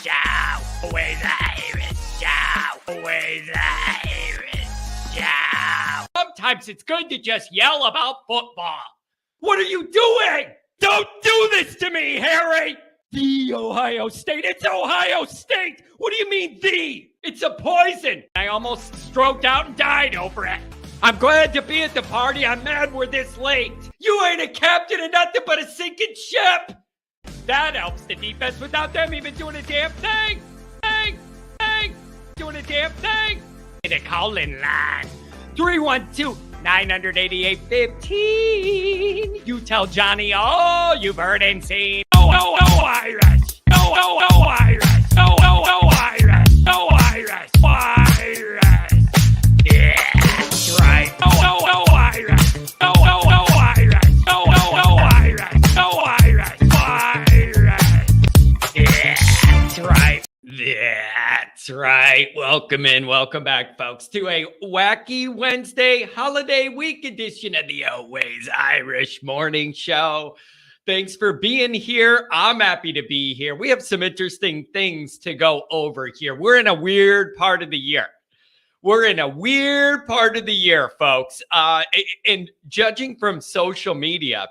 Show with Irish Show with Irish Show. Sometimes it's good to just yell about football. What are you doing? Don't do this to me, Harry! The Ohio State. It's Ohio State! What do you mean, the? It's a poison! I almost stroked out and died over it. I'm glad to be at the party. I'm mad we're this late. You ain't a captain of nothing but a sinking ship! That helps the defense without them even doing a damn thing! Doing a damn thing! The call-in line. 312-988-15. You tell Johnny all you've heard and seen. Oh, Irish! Oh, Irish! Oh, Irish! Oh, Irish! Irish! Yeah, that's right. Oh, Irish! Oh, Irish! Oh, Irish! Oh, Irish! Irish! Yeah, that's right. That's right. Welcome back, folks, to a Wacky Wednesday holiday week edition of the Always Irish Morning Show. Thanks for being here. I'm happy to be here. We have some interesting things to go over here. We're in a weird part of the year. Folks. And judging from social media,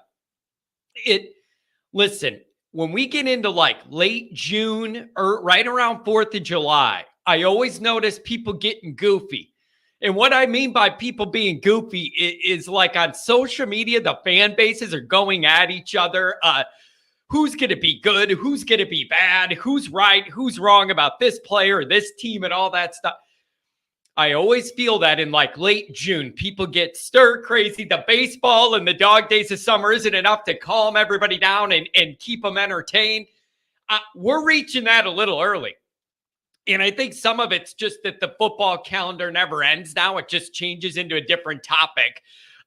listen, when we get into like late June or right around 4th of July, I always notice people getting goofy. And what I mean by people being goofy is like on social media, the fan bases are going at each other. Who's going to be good? Who's going to be bad? Who's right? Who's wrong about this player or this team and all that stuff? I always feel that in like late June, people get stir crazy. The baseball and the dog days of summer isn't enough to calm everybody down and keep them entertained. We're reaching that a little early. And I think some of it's just that the football calendar never ends now. It just changes into a different topic.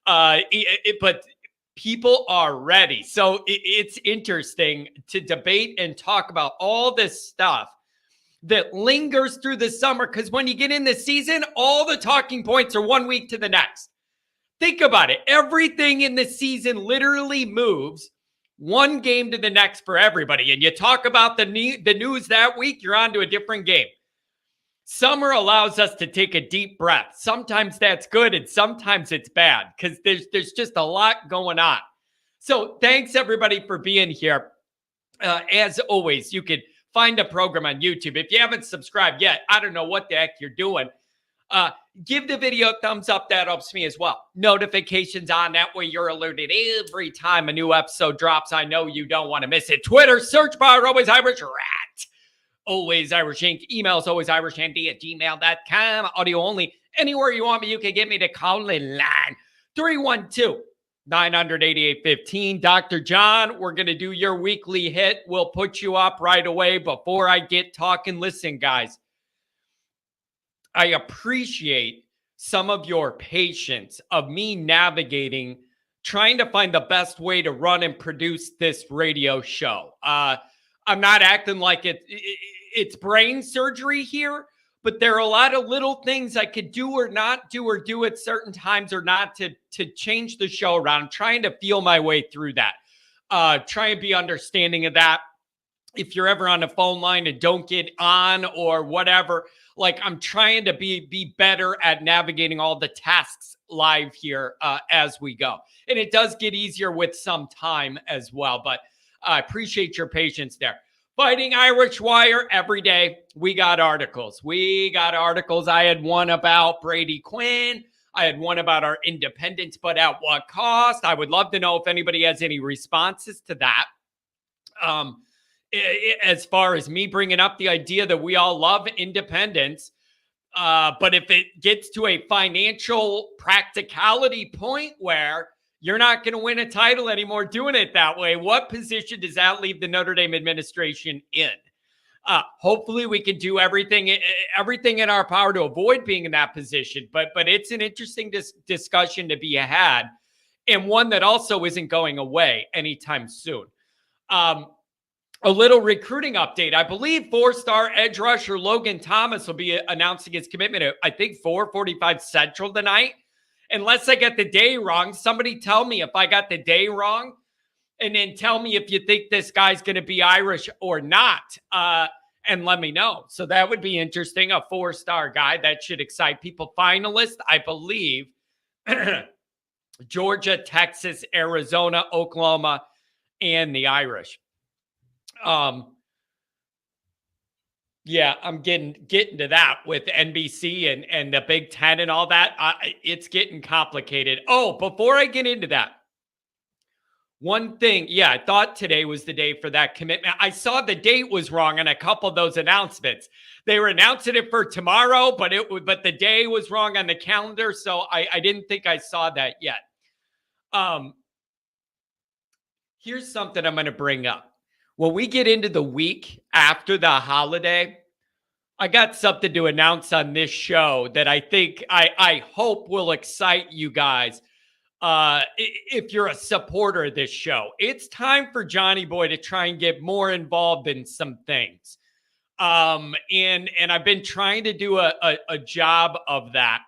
But people are ready. So it's interesting to debate and talk about all this stuff that lingers through the summer. Because when you get in the season, all the talking points are 1 week to the next. Think about it. Everything in the season literally moves one game to the next for everybody. And you talk about the news that week, you're on to a different game. Summer allows us to take a deep breath. Sometimes that's good and sometimes it's bad because there's just a lot going on. So thanks everybody for being here. As always, you can find the program on YouTube. If you haven't subscribed yet, I don't know what the heck you're doing. Give the video a thumbs up. That helps me as well. Notifications on. That way you're alerted every time a new episode drops. I know you don't want to miss it. Twitter, search bar, Always Irish Rat. Always Irish Inc. Emails, alwaysirishandy@gmail.com. Audio only. Anywhere you want me, you can get me to call in line. 312-988-15. Dr. John, we're going to do your weekly hit. We'll put you up right away. Before I get talking, listen, guys. I appreciate some of your patience of me navigating, trying to find the best way to run and produce this radio show. I'm not acting like it's brain surgery here, but there are a lot of little things I could do or not do or do at certain times or not to change the show around. I'm trying to feel my way through that. Try and be understanding of that. If you're ever on a phone line and don't get on or whatever, like I'm trying to be better at navigating all the tasks live here as we go. And it does get easier with some time as well, but I appreciate your patience there. Fighting Irish Wire every day. We got articles. I had one about Brady Quinn. I had one about our independence, but at what cost? I would love to know if anybody has any responses to that. As far as me bringing up the idea that we all love independence, but if it gets to a financial practicality point where you're not going to win a title anymore doing it that way, what position does that leave the Notre Dame administration in? Hopefully we can do everything in our power to avoid being in that position, but it's an interesting discussion to be had, and one that also isn't going away anytime soon. A little recruiting update. I believe 4-star edge rusher Logan Thomas will be announcing his commitment at, I think, 4:45 Central tonight. Unless I get the day wrong, somebody tell me if I got the day wrong, and then tell me if you think this guy's going to be Irish or not. and let me know. So that would be interesting. A 4-star guy that should excite people. Finalist, I believe, Georgia, Texas, Arizona, Oklahoma, and the Irish. Yeah, I'm getting to that with NBC and the Big Ten and all that. It's getting complicated. Oh, before I get into that, one thing, yeah, I thought today was the day for that commitment. I saw the date was wrong on a couple of those announcements. They were announcing it for tomorrow, but the day was wrong on the calendar, so I didn't think I saw that yet. Here's something I'm going to bring up. When we get into the week after the holiday, I got something to announce on this show that I think I hope will excite you guys. If you're a supporter of this show, it's time for Johnny Boy to try and get more involved in some things. And I've been trying to do a job of that,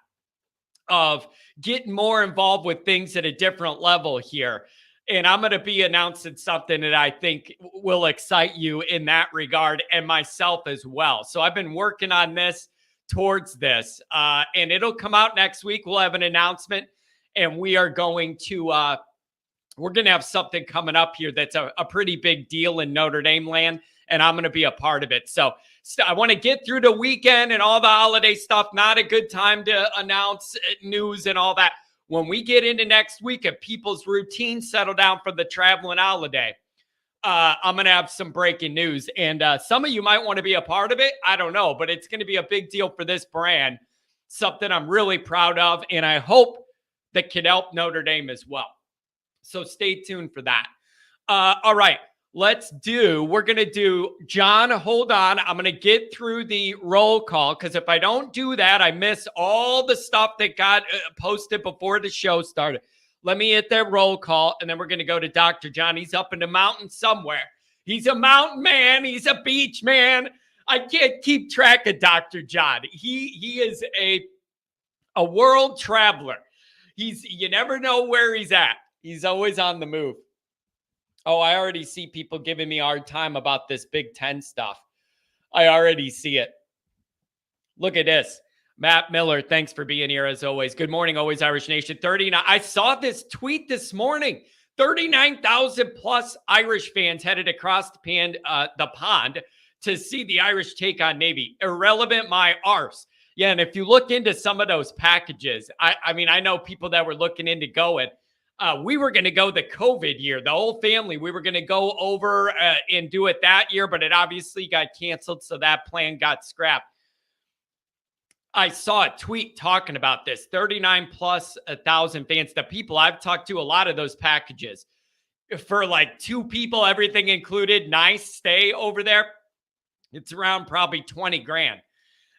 of getting more involved with things at a different level here. And I'm going to be announcing something that I think will excite you in that regard, and myself as well. So I've been working on this towards this, and it'll come out next week. We'll have an announcement, and we are going to we're going to have something coming up here that's a pretty big deal in Notre Dame land, and I'm going to be a part of it. So I want to get through the weekend and all the holiday stuff. Not a good time to announce news and all that. When we get into next week, if people's routines settle down from the traveling holiday, I'm going to have some breaking news. And some of you might want to be a part of it. I don't know, but it's going to be a big deal for this brand, something I'm really proud of. And I hope that can help Notre Dame as well. So stay tuned for that. All right. We're going to do, John, hold on. I'm going to get through the roll call, because if I don't do that, I miss all the stuff that got posted before the show started. Let me hit that roll call, and then we're going to go to Dr. John. He's up in the mountain somewhere. He's a mountain man. He's a beach man. I can't keep track of Dr. John. He is a world traveler. You never know where he's at. He's always on the move. Oh, I already see people giving me a hard time about this Big Ten stuff. I already see it. Look at this. Matt Miller, thanks for being here as always. Good morning, always Irish Nation. 39. I saw this tweet this morning. 39,000 plus Irish fans headed across the pond to see the Irish take on Navy. Irrelevant my arse. Yeah, and if you look into some of those packages, I mean, I know people that were looking into going. We were going to go the COVID year, the whole family. We were going to go over and do it that year, but it obviously got canceled, so that plan got scrapped. I saw a tweet talking about this, 39,000+ fans. The people I've talked to, a lot of those packages for like 2 people, everything included, nice stay over there. It's around probably 20 grand.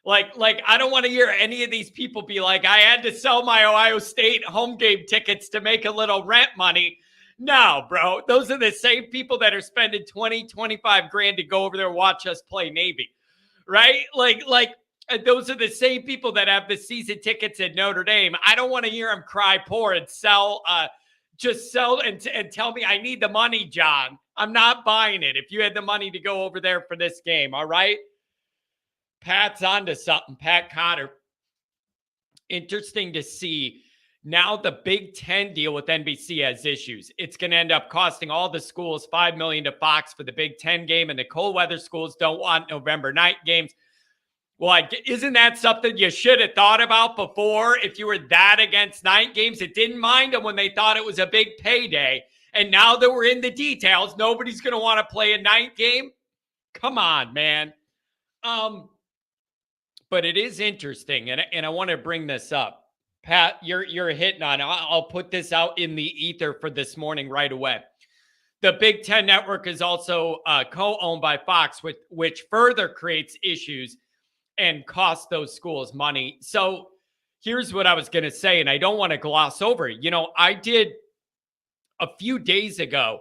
Like I don't want to hear any of these people be like, I had to sell my Ohio State home game tickets to make a little rent money. No, bro. Those are the same people that are spending 20, 25 grand to go over there and watch us play Navy, right? Like those are the same people that have the season tickets at Notre Dame. I don't want to hear them cry poor and sell and tell me I need the money, John. I'm not buying it if you had the money to go over there for this game, all right? Pat's onto something. Pat Cotter. Interesting to see. Now the Big Ten deal with NBC has issues. It's going to end up costing all the schools $5 million to Fox for the Big Ten game, and the cold weather schools don't want November night games. Well, isn't that something you should have thought about before? If you were that against night games, it didn't mind them when they thought it was a big payday. And now that we're in the details, nobody's going to want to play a night game. Come on, man. But it is interesting, and I want to bring this up. Pat, you're hitting on it. I'll put this out in the ether for this morning right away. The Big Ten Network is also co-owned by Fox, which further creates issues and costs those schools money. So here's what I was going to say, and I don't want to gloss over it. You know, I did a few days ago,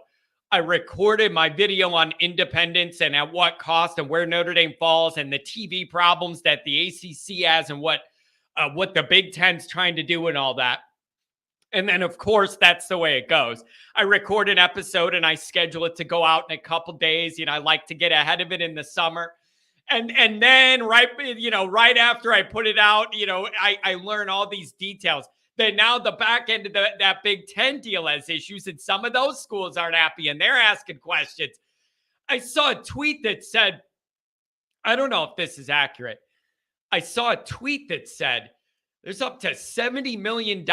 I recorded my video on independence and at what cost and where Notre Dame falls and the TV problems that the ACC has and what the Big Ten's trying to do and all that. And then, of course, that's the way it goes. I record an episode and I schedule it to go out in a couple days. You know, I like to get ahead of it in the summer. And then right after I put it out, I learn all these details. Then now the back end of that Big Ten deal has issues, and some of those schools aren't happy, and they're asking questions. I saw a tweet that said, I don't know if this is accurate. I saw a tweet that said there's up to $70 million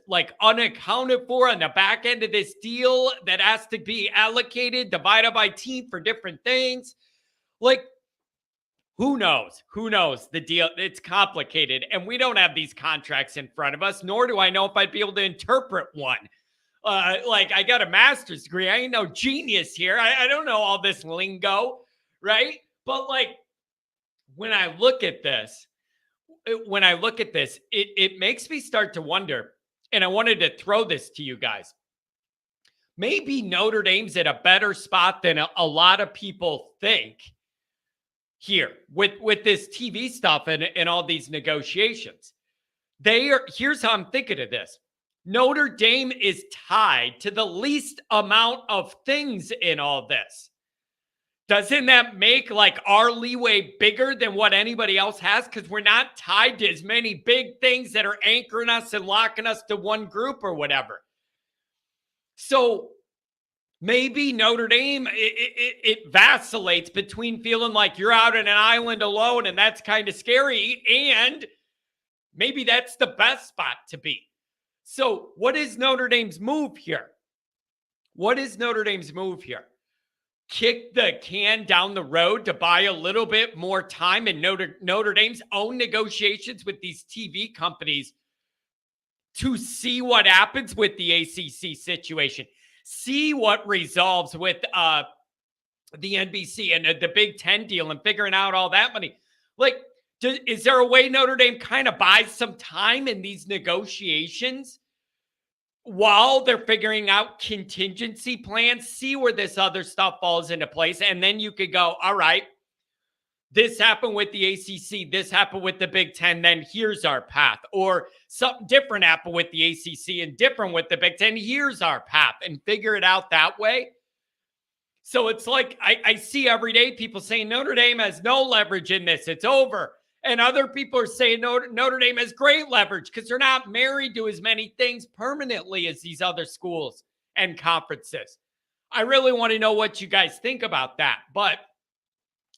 like unaccounted for on the back end of this deal that has to be allocated, divided by team for different things. Like, who knows? Who knows the deal? It's complicated, and we don't have these contracts in front of us, nor do I know if I'd be able to interpret one. Like, I got a master's degree. I ain't no genius here. I don't know all this lingo, right? But like, when I look at this, it makes me start to wonder, and I wanted to throw this to you guys. Maybe Notre Dame's in a better spot than a lot of people think here with this TV stuff and all these negotiations. Here's how I'm thinking of this. Notre Dame is tied to the least amount of things in all this. Doesn't that make like our leeway bigger than what anybody else has? Because we're not tied to as many big things that are anchoring us and locking us to one group or whatever. So maybe Notre Dame, it vacillates between feeling like you're out on an island alone and that's kind of scary, and maybe that's the best spot to be. So what is Notre Dame's move here? Kick the can down the road to buy a little bit more time in Notre Dame's own negotiations with these TV companies to see what happens with the ACC situation, see what resolves with the NBC and the Big Ten deal and figuring out all that money. Like, is there a way Notre Dame kind of buys some time in these negotiations while they're figuring out contingency plans, see where this other stuff falls into place, and then you could go, all right, this happened with the ACC, this happened with the Big Ten, then here's our path. Or something different happened with the ACC and different with the Big Ten, here's our path, and figure it out that way. So it's like, I see every day people saying Notre Dame has no leverage in this, it's over. And other people are saying Notre Dame has great leverage because they're not married to as many things permanently as these other schools and conferences. I really want to know what you guys think about that. But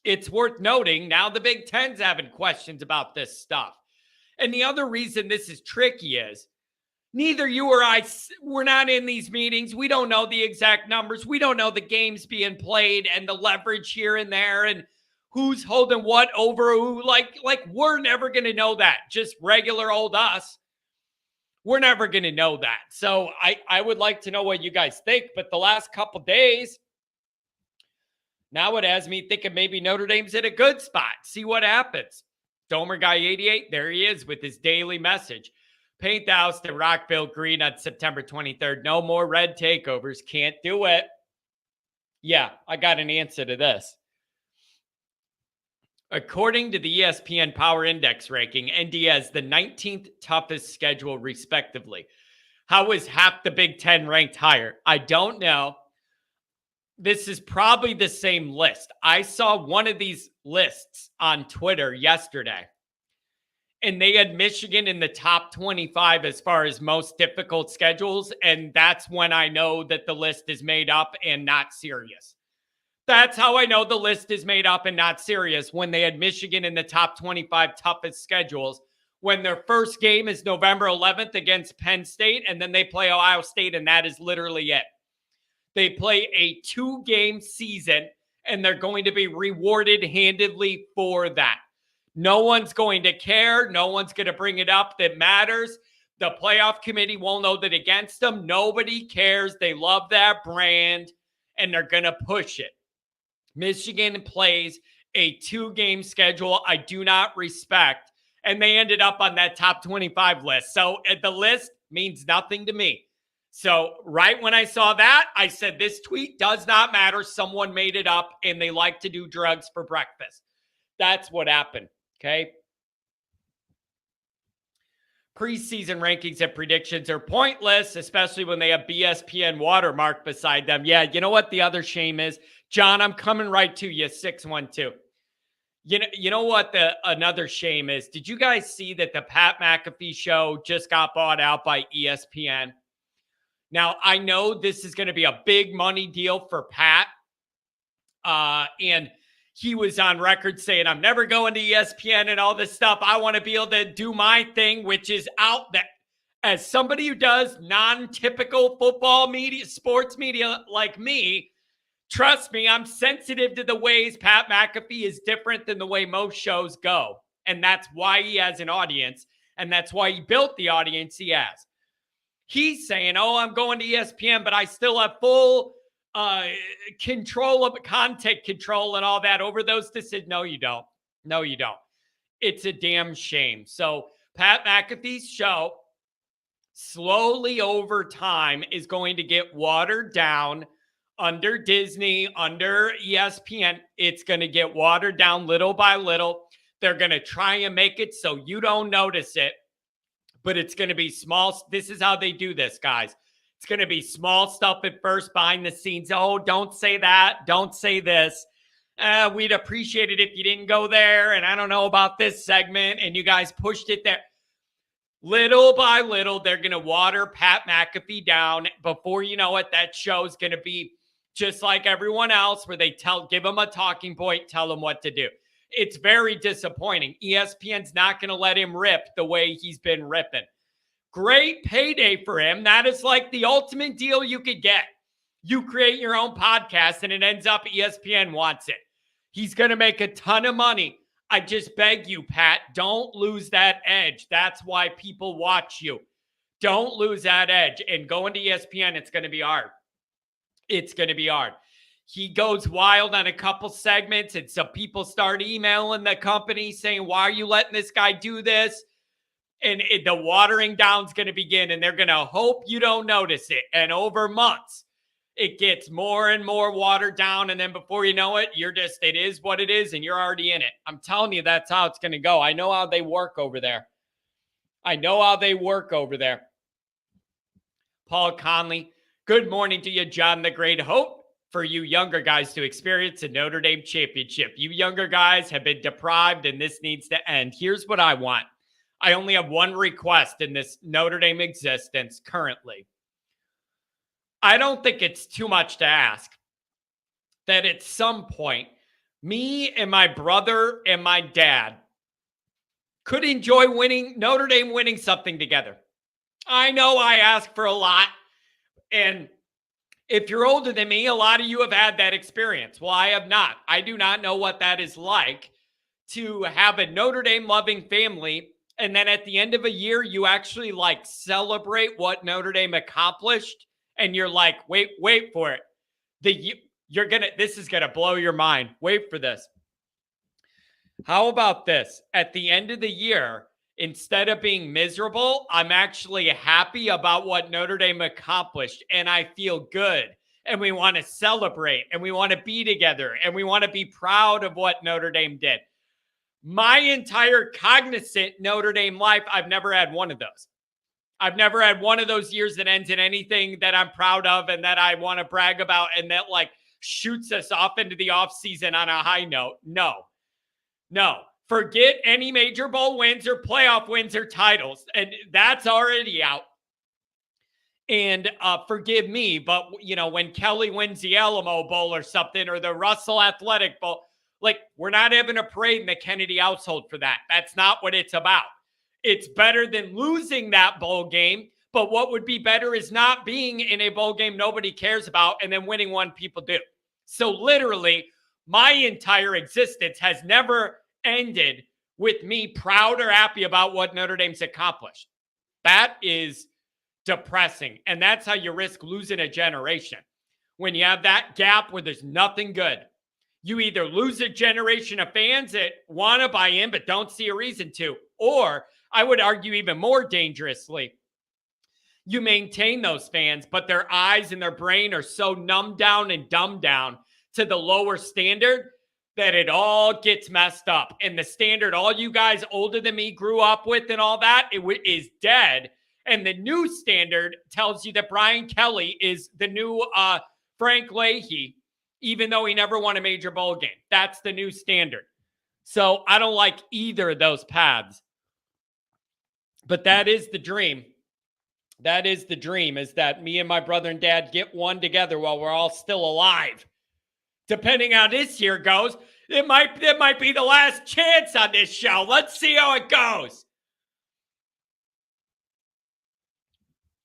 it's worth noting now the Big Ten's having questions about this stuff. And the other reason this is tricky is neither you or I, we're not in these meetings. We don't know the exact numbers. We don't know the games being played and the leverage here and there and who's holding what over who. Like we're never going to know that. Just regular old us. We're never going to know that. So I would like to know what you guys think. But the last couple days, now it has me thinking maybe Notre Dame's in a good spot. See what happens. Domer Guy 88, there he is with his daily message. Paint the house to Rockville green on September 23rd. No more red takeovers. Can't do it. Yeah, I got an answer to this. According to the ESPN Power Index ranking, ND has the 19th toughest schedule, respectively. How is half the Big Ten ranked higher? I don't know. This is probably the same list. I saw one of these lists on Twitter yesterday, and they had Michigan in the top 25 as far as most difficult schedules, and that's when I know that the list is made up and not serious. That's how I know the list is made up and not serious, when they had Michigan in the top 25 toughest schedules, when their first game is November 11th against Penn State, and then they play Ohio State, and that is literally it. They play a 2-game season, and they're going to be rewarded handedly for that. No one's going to care. No one's going to bring it up that matters. The playoff committee won't hold it against them. Nobody cares. They love that brand, and they're going to push it. Michigan plays a 2-game schedule I do not respect, and they ended up on that top 25 list. So the list means nothing to me. So right when I saw that, I said, this tweet does not matter. Someone made it up, and they like to do drugs for breakfast. That's what happened, okay? Preseason rankings and predictions are pointless, especially when they have BSPN watermark beside them. Yeah, you know what the other shame is? John, I'm coming right to you, 612. You know what another shame is? Did you guys see that the Pat McAfee show just got bought out by ESPN? Now, I know this is going to be a big money deal for Pat. And he was on record saying, I'm never going to ESPN and all this stuff. I want to be able to do my thing, which is out there. As somebody who does non-typical football media, sports media like me, trust me, I'm sensitive to the ways Pat McAfee is different than the way most shows go. And that's why he has an audience. And that's why he built the audience he has. He's saying, oh, I'm going to ESPN, but I still have full control of content control and all that over those decisions. No, you don't. No, you don't. It's a damn shame. So Pat McAfee's show slowly over time is going to get watered down under Disney, under ESPN. It's going to get watered down little by little. They're going to try and make it so you don't notice it, but it's going to be small. This is how they do this, guys. It's going to be small stuff at first behind the scenes. Oh, don't say that. Don't say this. We'd appreciate it if you didn't go there. And I don't know about this segment. And you guys pushed it there. Little by little, they're going to water Pat McAfee down. Before you know it, that show's going to be just like everyone else, where they give him a talking point, tell him what to do. It's very disappointing. ESPN's not going to let him rip the way he's been ripping. Great payday for him. That is like the ultimate deal you could get. You create your own podcast and it ends up ESPN wants it. He's going to make a ton of money. I just beg you, Pat, don't lose that edge. That's why people watch you. Don't lose that edge. And going to ESPN, it's going to be hard. It's going to be hard. He goes wild on a couple segments, and so people start emailing the company saying, why are you letting this guy do this? And the watering down is going to begin, and they're going to hope you don't notice it. And over months, it gets more and more watered down. And then before you know it, it is what it is, and you're already in it. I'm telling you, that's how it's going to go. I know how they work over there. Paul Conley, good morning to you, John the Great. Hope for you younger guys to experience a Notre Dame championship. You younger guys have been deprived, and this needs to end. Here's what I want. I only have one request in this Notre Dame existence currently. I don't think it's too much to ask that at some point, me and my brother and my dad could enjoy Notre Dame winning something together. I know I ask for a lot, and if you're older than me, a lot of you have had that experience. Well, I have not. I do not know what that is like to have a Notre Dame loving family, and then at the end of a year, you actually celebrate what Notre Dame accomplished, and you're like, wait for it. This is gonna blow your mind. Wait for this. How about this? At the end of the year, instead of being miserable, I'm actually happy about what Notre Dame accomplished, and I feel good. And we want to celebrate, and we want to be together, and we want to be proud of what Notre Dame did. My entire cognizant Notre Dame life, I've never had one of those. I've never had one of those years that ends in anything that I'm proud of and that I want to brag about and that shoots us off into the offseason on a high note. No. Forget any major bowl wins or playoff wins or titles. And that's already out. And forgive me, but, when Kelly wins the Alamo Bowl or something, or the Russell Athletic Bowl, we're not having a parade in the Kennedy household for that. That's not what it's about. It's better than losing that bowl game. But what would be better is not being in a bowl game nobody cares about and then winning one people do. So literally, my entire existence has never ended with me proud or happy about what Notre Dame's accomplished. That is depressing. And that's how you risk losing a generation. When you have that gap where there's nothing good, you either lose a generation of fans that want to buy in but don't see a reason to, or I would argue even more dangerously, you maintain those fans, but their eyes and their brain are so numbed down and dumbed down to the lower standard that it all gets messed up. And the standard all you guys older than me grew up with and all that, is dead. And the new standard tells you that Brian Kelly is the new Frank Leahy, even though he never won a major bowl game. That's the new standard. So I don't like either of those paths. But that is the dream. That is the dream, is that me and my brother and dad get one together while we're all still alive. Depending how this year goes, it might be the last chance on this show. Let's see how it goes.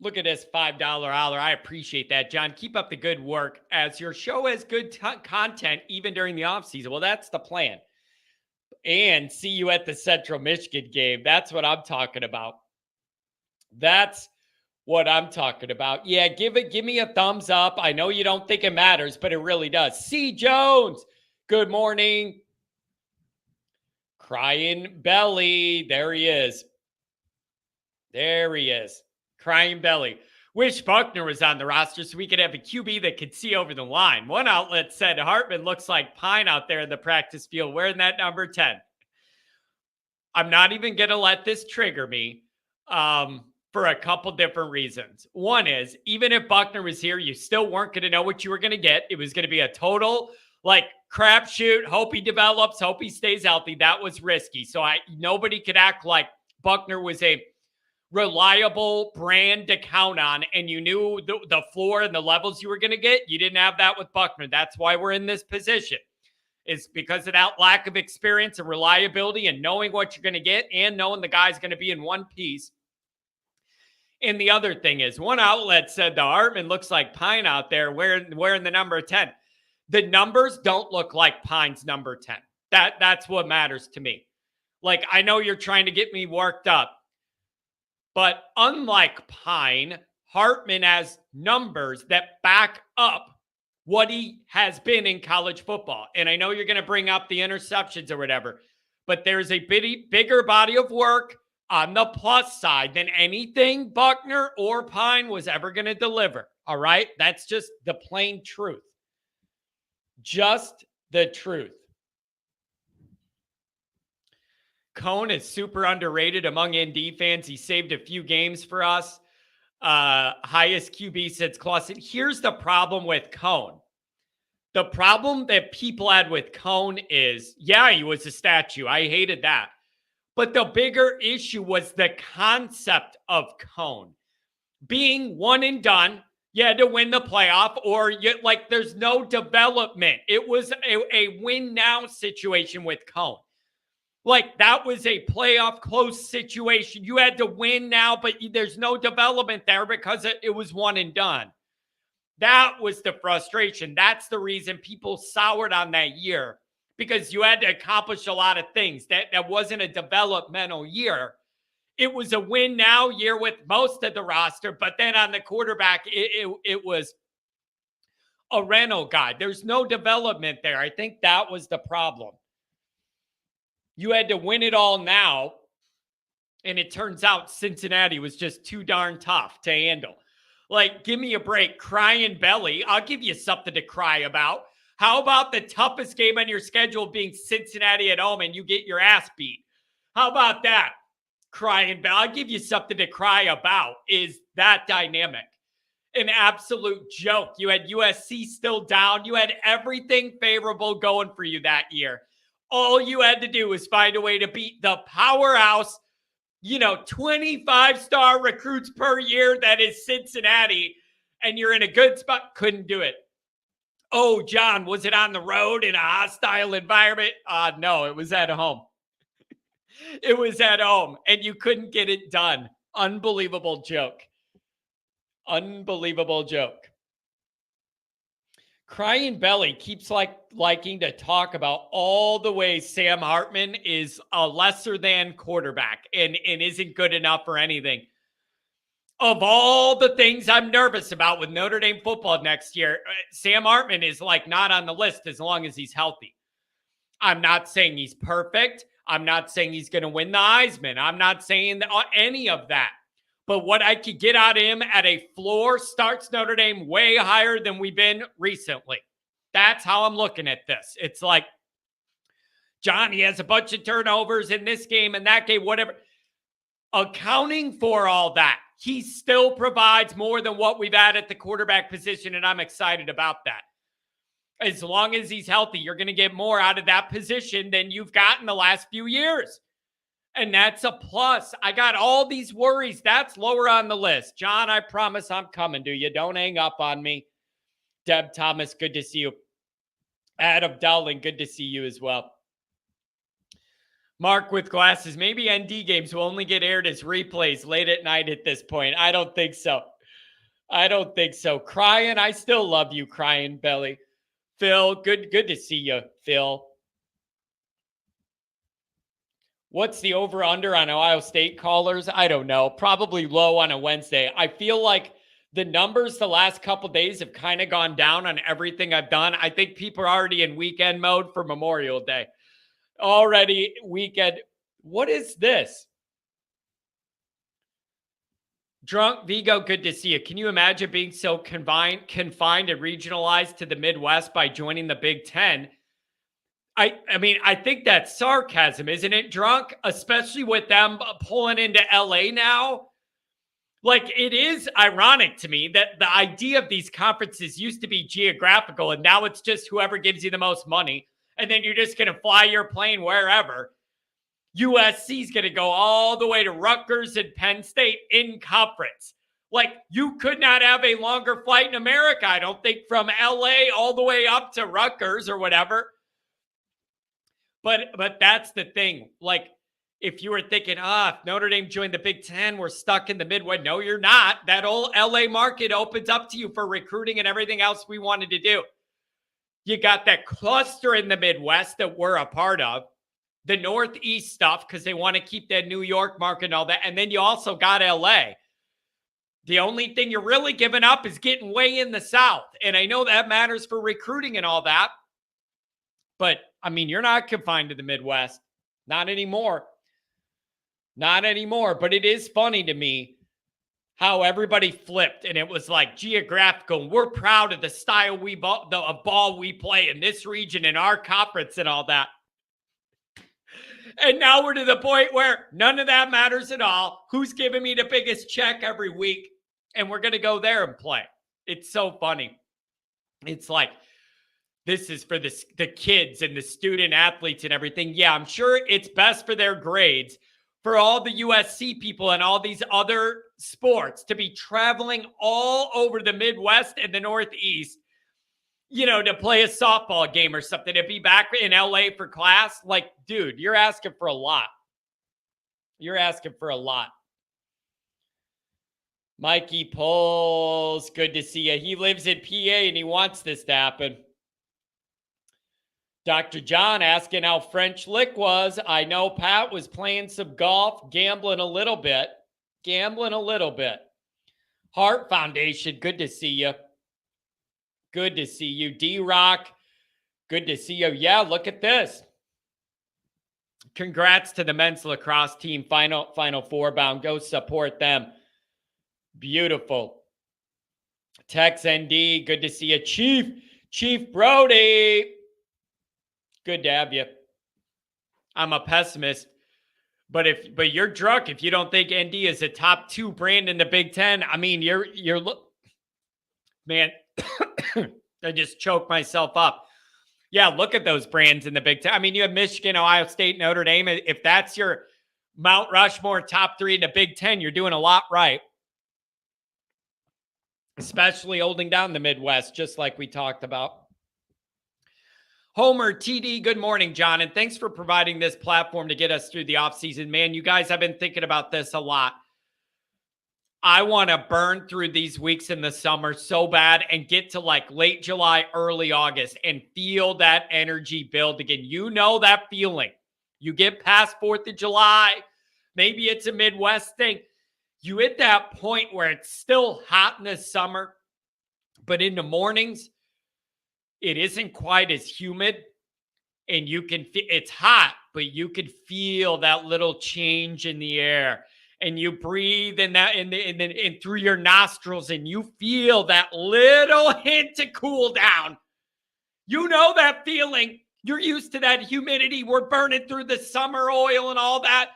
Look at this $5 holler. I appreciate that, John. Keep up the good work as your show has good content even during the offseason. Well, that's the plan. And see you at the Central Michigan game. That's what I'm talking about. That's what I'm talking about. Yeah, give me a thumbs up. I know you don't think it matters, but it really does. C. Jones, good morning. Crying Belly. There he is. There he is. Crying Belly. Wish Buckner was on the roster so we could have a QB that could see over the line. One outlet said Hartman looks like Pine out there in the practice field wearing that number 10. I'm not even going to let this trigger me for a couple different reasons. One is, even if Buckner was here, you still weren't going to know what you were going to get. It was going to be a total crapshoot. Hope he develops, hope he stays healthy. That was risky. So nobody could act like Buckner was a reliable brand to count on, and you knew the floor and the levels you were going to get. You didn't have that with Buckner. That's why we're in this position. It's because of that lack of experience and reliability and knowing what you're going to get and knowing the guy's going to be in one piece. And the other thing is, one outlet said the Hartman looks like Pine out there wearing the number 10. The numbers don't look like Pine's number 10. That's what matters to me. I know you're trying to get me worked up. But unlike Pine, Hartman has numbers that back up what he has been in college football. And I know you're going to bring up the interceptions or whatever, but there's a bigger body of work on the plus side than anything Buckner or Pine was ever going to deliver. All right? That's just the plain truth. Just the truth. Cone is super underrated among ND fans. He saved a few games for us. Highest QB since Clausen. Here's the problem with Cone. The problem that people had with Cone is, yeah, he was a statue. I hated that. But the bigger issue was the concept of Cone. Being one and done, you had to win the playoff, or there's no development. It was a win now situation with Cone. That was a playoff close situation. You had to win now, but there's no development there because it was one and done. That was the frustration. That's the reason people soured on that year, because you had to accomplish a lot of things. That wasn't a developmental year. It was a win now year with most of the roster, but then on the quarterback, it was a rental guy. There's no development there. I think that was the problem. You had to win it all now, and it turns out Cincinnati was just too darn tough to handle. Give me a break. Crying Belly. I'll give you something to cry about. How about the toughest game on your schedule being Cincinnati at home and you get your ass beat? How about that? Crying Belly. I'll give you something to cry about. Is that dynamic? An absolute joke. You had USC still down. You had everything favorable going for you that year. All you had to do was find a way to beat the powerhouse, 25-star recruits per year that is Cincinnati, and you're in a good spot. Couldn't do it. Oh, John, was it on the road in a hostile environment? No, it was at home. It was at home, and you couldn't get it done. Unbelievable joke. Unbelievable joke. Crying Belly keeps liking to talk about all the ways Sam Hartman is a lesser than quarterback and isn't good enough for anything. Of all the things I'm nervous about with Notre Dame football next year, Sam Hartman is not on the list as long as he's healthy. I'm not saying he's perfect. I'm not saying he's going to win the Heisman. I'm not saying any of that. But what I could get out of him at a floor starts Notre Dame way higher than we've been recently. That's how I'm looking at this. It's John, he has a bunch of turnovers in this game and that game, whatever. Accounting for all that, he still provides more than what we've had at the quarterback position, and I'm excited about that. As long as he's healthy, you're going to get more out of that position than you've gotten the last few years. And that's a plus. I got all these worries. That's lower on the list. John, I promise I'm coming to you. Don't hang up on me. Deb Thomas, good to see you. Adam Dowling, good to see you as well. Mark with glasses. Maybe ND games will only get aired as replays late at night at this point. I don't think so. Crying, I still love you, Crying Belly. Phil, good to see you, Phil. What's the over-under on Ohio State callers? I don't know. Probably low on a Wednesday. I feel like the numbers the last couple days have kind of gone down on everything I've done. I think people are already in weekend mode for Memorial Day. Already weekend. What is this? Drunk Vigo, good to see you. Can you imagine being so confined and regionalized to the Midwest by joining the Big Ten? I mean, I think that's sarcasm, isn't it, Drunk? Especially with them pulling into LA now. Like, it is ironic to me that the idea of these conferences used to be geographical, and now it's just whoever gives you the most money, and then you're just going to fly your plane wherever. USC is going to go all the way to Rutgers and Penn State in conference. Like, you could not have a longer flight in America, I don't think, from LA all the way up to Rutgers or whatever. But that's the thing. Like, if you were thinking, if Notre Dame joined the Big Ten, we're stuck in the Midwest. No, you're not. That old LA market opens up to you for recruiting and everything else we wanted to do. You got that cluster in the Midwest that we're a part of. The Northeast stuff, because they want to keep that New York market and all that. And then you also got LA. The only thing you're really giving up is getting way in the South. And I know that matters for recruiting and all that. But, I mean, you're not confined to the Midwest. Not anymore. Not anymore. But it is funny to me how everybody flipped. And it was like geographical. And we're proud of the style of ball we play in this region, in our conference and all that. And now we're to the point where none of that matters at all. Who's giving me the biggest check every week? And we're going to go there and play. It's so funny. It's like, this is for the kids and the student athletes and everything. Yeah, I'm sure it's best for their grades, for all the USC people and all these other sports to be traveling all over the Midwest and the Northeast, you know, to play a softball game or something, to be back in LA for class. Like, dude, you're asking for a lot. You're asking for a lot. Mikey Poles, good to see you. He lives in PA and he wants this to happen. Dr. John asking how French Lick was. I know Pat was playing some golf, gambling a little bit. Heart Foundation, good to see you. Good to see you. D-Rock, good to see you. Yeah, look at this. Congrats to the men's lacrosse team. Final four bound. Go support them. Beautiful. Tex ND, good to see you. Chief Brody. Good to have you. I'm a pessimist, but you're drunk if you don't think ND is a top 2 brand in the Big Ten. I mean, man, I just choked myself up. Yeah, look at those brands in the Big Ten. I mean, you have Michigan, Ohio State, Notre Dame. If that's your Mount Rushmore top 3 in the Big Ten, you're doing a lot right. Especially holding down the Midwest, just like we talked about. Homer TD, good morning, John, and thanks for providing this platform to get us through the offseason. Man, you guys have been thinking about this a lot. I want to burn through these weeks in the summer so bad and get to like late July, early August and feel that energy build again. You know that feeling. You get past 4th of July, maybe it's a Midwest thing. You hit that point where it's still hot in the summer, but in the mornings, it isn't quite as humid, and you can it's hot, but you can feel that little change in the air, and you breathe in that and through your nostrils, and you feel that little hint to cool down. You know that feeling. You're used to that humidity. We're burning through the summer oil and all that.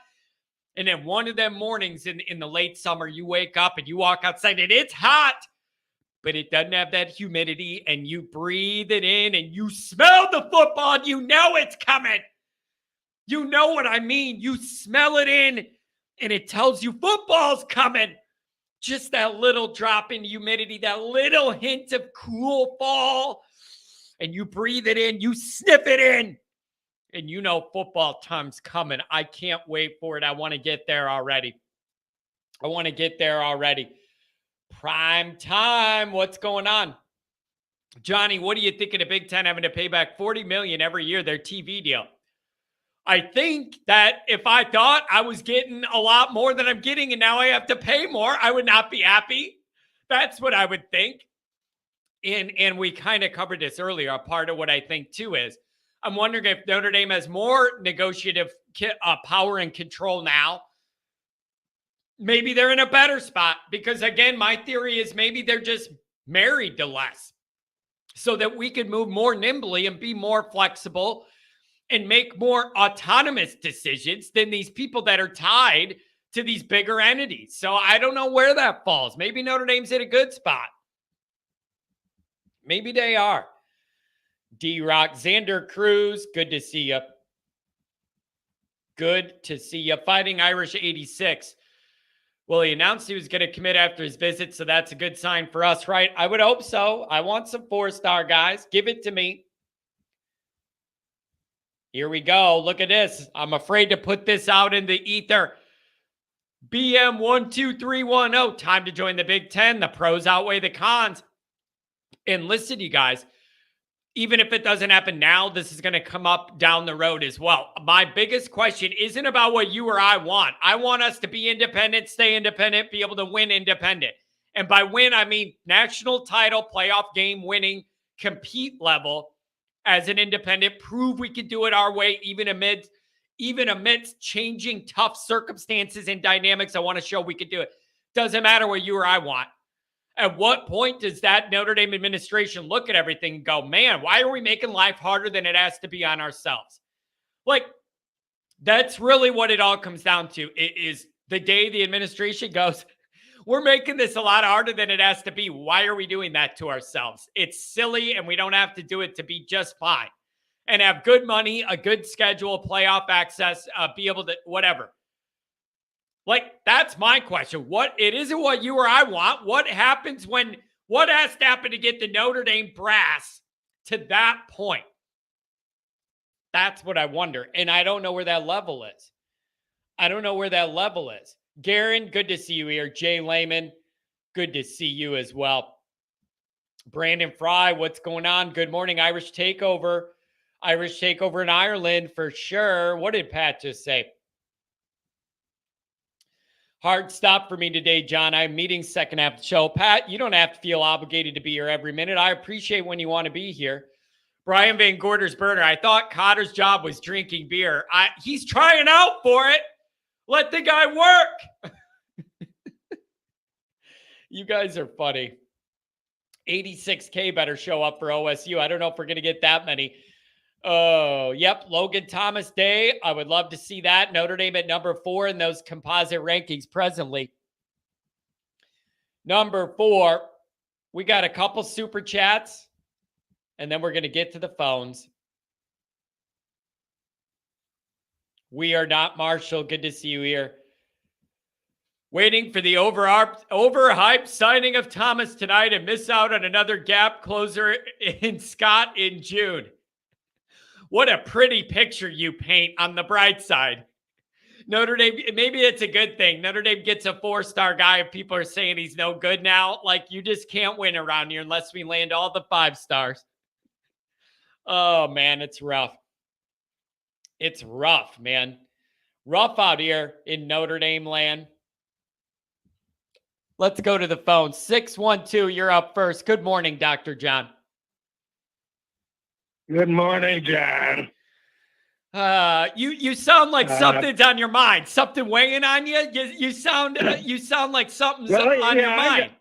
And then one of them mornings in the late summer, you wake up and you walk outside and it's hot. but it doesn't have that humidity, and you breathe it in and you smell the football and you know it's coming. You know what I mean? You smell it in and it tells you football's coming. Just that little drop in humidity, that little hint of cool fall, and you breathe it in, you sniff it in, and you know football time's coming. I can't wait for it. I want to get there already. Prime time. What's going on? Johnny, what do you think of the Big Ten having to pay back $40 million every year, their TV deal? I think that if I thought I was getting a lot more than I'm getting and now I have to pay more, I would not be happy. That's what I would think. And we kind of covered this earlier. A part of what I think too is I'm wondering if Notre Dame has more negotiative power and control now. Maybe they're in a better spot because, again, my theory is maybe they're just married to less so that we could move more nimbly and be more flexible and make more autonomous decisions than these people that are tied to these bigger entities. So I don't know where that falls. Maybe Notre Dame's in a good spot. Maybe they are. D-Rock, Xander Cruz, good to see you. Good to see you. Fighting Irish 86. Well, he announced he was going to commit after his visit, so that's a good sign for us, right? I would hope so. I want some 4-star guys. Give it to me. Here we go. Look at this. I'm afraid to put this out in the ether. BM12310. Time to join the Big Ten. The pros outweigh the cons. And listen, you guys, even if it doesn't happen now, this is going to come up down the road as well. My biggest question isn't about what you or I want. I want us to be independent, stay independent, be able to win independent. And by win, I mean national title, playoff game winning, compete level as an independent, prove we can do it our way, even amidst changing tough circumstances and dynamics. I want to show we can do it. Doesn't matter what you or I want. At what point does that Notre Dame administration look at everything and go, man, why are we making life harder than it has to be on ourselves? Like, that's really what it all comes down to. It is the day the administration goes, we're making this a lot harder than it has to be. Why are we doing that to ourselves? It's silly, and we don't have to do it to be just fine and have good money, a good schedule, playoff access, be able to whatever. Like, that's my question. It isn't what you or I want. What has to happen to get the Notre Dame brass to that point? That's what I wonder. And I don't know where that level is. Garen, good to see you here. Jay Lehman, good to see you as well. Brandon Fry, what's going on? Good morning, Irish Takeover. Irish Takeover in Ireland for sure. What did Pat just say? Hard stop for me today, John. I'm meeting second half of the show. Pat, you don't have to feel obligated to be here every minute. I appreciate when you want to be here. Brian Van Gorder's burner. I thought Cotter's job was drinking beer. He's trying out for it. Let the guy work. You guys are funny. 86K better show up for OSU. I don't know if we're going to get that many. Oh, yep. Logan Thomas Day. I would love to see that. Notre Dame at number 4 in those composite rankings presently. Number 4. We got a couple super chats, and then we're going to get to the phones. We are not Marshall. Good to see you here. Waiting for the overhyped signing of Thomas tonight and miss out on another gap closer in Scott in June. What a pretty picture you paint on the bright side. Notre Dame, maybe it's a good thing. Notre Dame gets a 4-star guy if people are saying he's no good now. Like, you just can't win around here unless we land all the 5 stars. Oh, man, it's rough. It's rough, man. Rough out here in Notre Dame land. Let's go to the phone. 612, you're up first. Good morning, Dr. John. Good morning, John. You sound like something's on your mind. Something weighing on you. You sound like something's on your mind.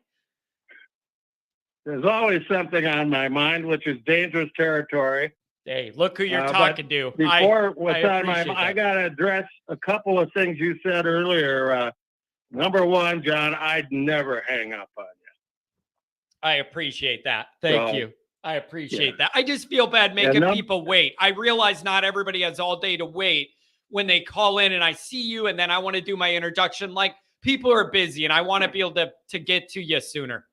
There's always something on my mind, which is dangerous territory. Hey, look who you're talking to. Before what's on my mind, I got to address a couple of things you said earlier. Number one, John, I'd never hang up on you. I appreciate that. Thank you. I appreciate that. I just feel bad making people wait. I realize not everybody has all day to wait when they call in and I see you and then I want to do my introduction. Like, people are busy and I want to be able to get to you sooner.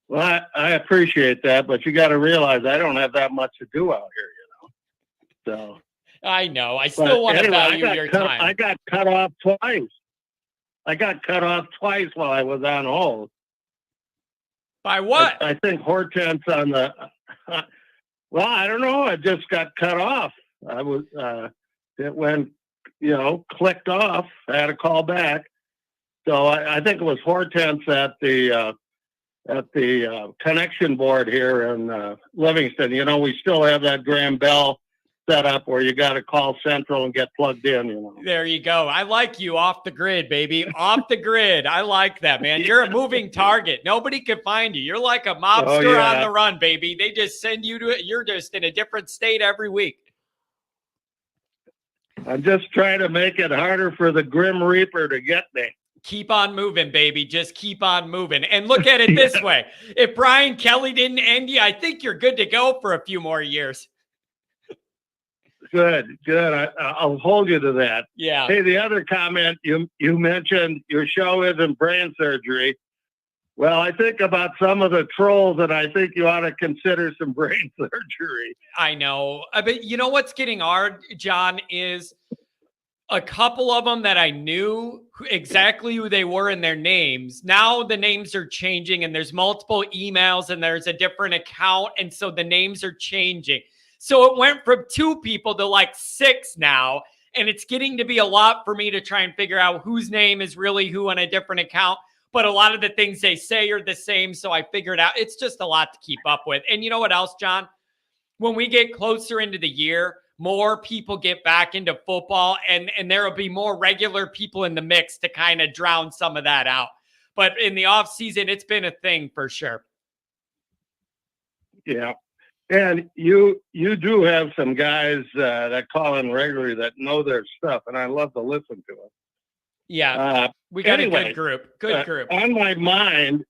Well, I appreciate that, but you got to realize I don't have that much to do out here, So I know. I still want to value your time. I got cut off twice. I got cut off twice while I was on hold. By what? I think Hortense on the. Well, I don't know. I just got cut off. I was. It went, clicked off. I had to call back. So I think it was Hortense at the connection board here in Livingston. We still have that Graham Bell set up where you got to call Central and get plugged in. There you go. I like you off the grid, baby. Off the grid. I like that, man. You're a moving target. Nobody can find you. You're like a mobster on the run, baby. They just send you to it. You're just in a different state every week. I'm just trying to make it harder for the Grim Reaper to get me. Keep on moving, baby. Just keep on moving. And look at it this way. If Brian Kelly didn't end you, I think you're good to go for a few more years. Good. I'll hold you to that. Yeah. Hey, the other comment, you mentioned your show isn't brain surgery. Well, I think about some of the trolls, and I think you ought to consider some brain surgery. I know. But you know what's getting hard, John, is a couple of them that I knew exactly who they were and their names. Now the names are changing and there's multiple emails and there's a different account. And so the names are changing. So it went from 2 people to like 6 now. And it's getting to be a lot for me to try and figure out whose name is really who on a different account. But a lot of the things they say are the same. So I figured out it's just a lot to keep up with. And you know what else, John? When we get closer into the year, more people get back into football and there will be more regular people in the mix to kind of drown some of that out. But in the off season, it's been a thing for sure. Yeah. And you do have some guys that call in regularly that know their stuff, and I love to listen to them. Yeah, we got a good group. Good group. On my mind,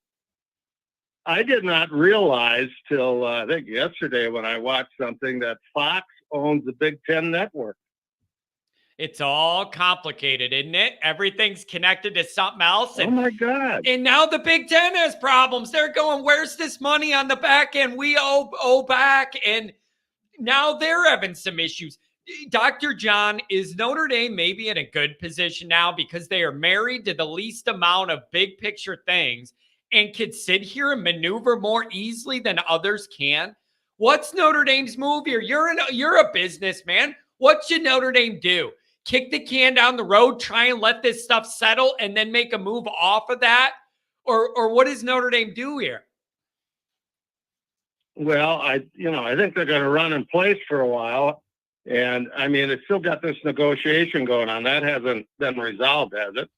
I did not realize till I think yesterday when I watched something that Fox owns the Big Ten network. It's all complicated, isn't it? Everything's connected to something else. And, oh, my God. And now the Big Ten has problems. They're going, where's this money on the back end? We owe back. And now they're having some issues. Dr. John, is Notre Dame maybe in a good position now because they are married to the least amount of big picture things and could sit here and maneuver more easily than others can? What's Notre Dame's move here? You're a businessman. What should Notre Dame do? Kick the can down the road, try and let this stuff settle, and then make a move off of that? Or what does Notre Dame do here? Well, I think they're going to run in place for a while. And, I mean, it's still got this negotiation going on. That hasn't been resolved, has it?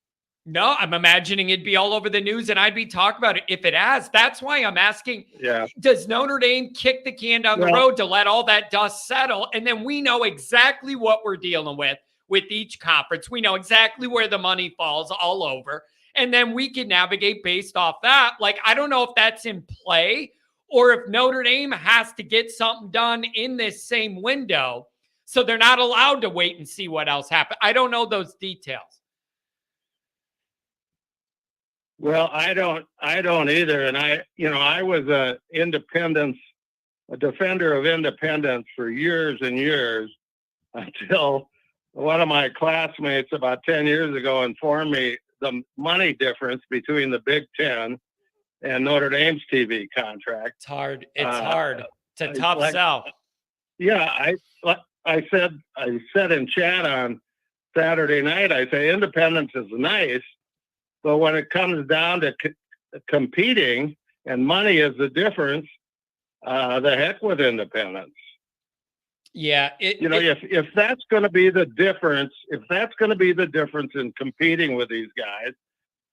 No, I'm imagining it'd be all over the news and I'd be talking about it if it has. That's why I'm asking, does Notre Dame kick the can down the road to let all that dust settle? And then we know exactly what we're dealing with each conference. We know exactly where the money falls all over. And then we can navigate based off that. Like, I don't know if that's in play or if Notre Dame has to get something done in this same window. So they're not allowed to wait and see what else happens. I don't know those details. Well, I don't either. And I was a defender of independence for years and years until one of my classmates about 10 years ago informed me the money difference between the Big Ten and Notre Dame's TV contract. It's hard. It's a tough sell. Yeah. I said in chat on Saturday night, I say independence is nice, but when it comes down to competing and money is the difference, the heck with independence. Yeah. If that's going to be the difference, in competing with these guys,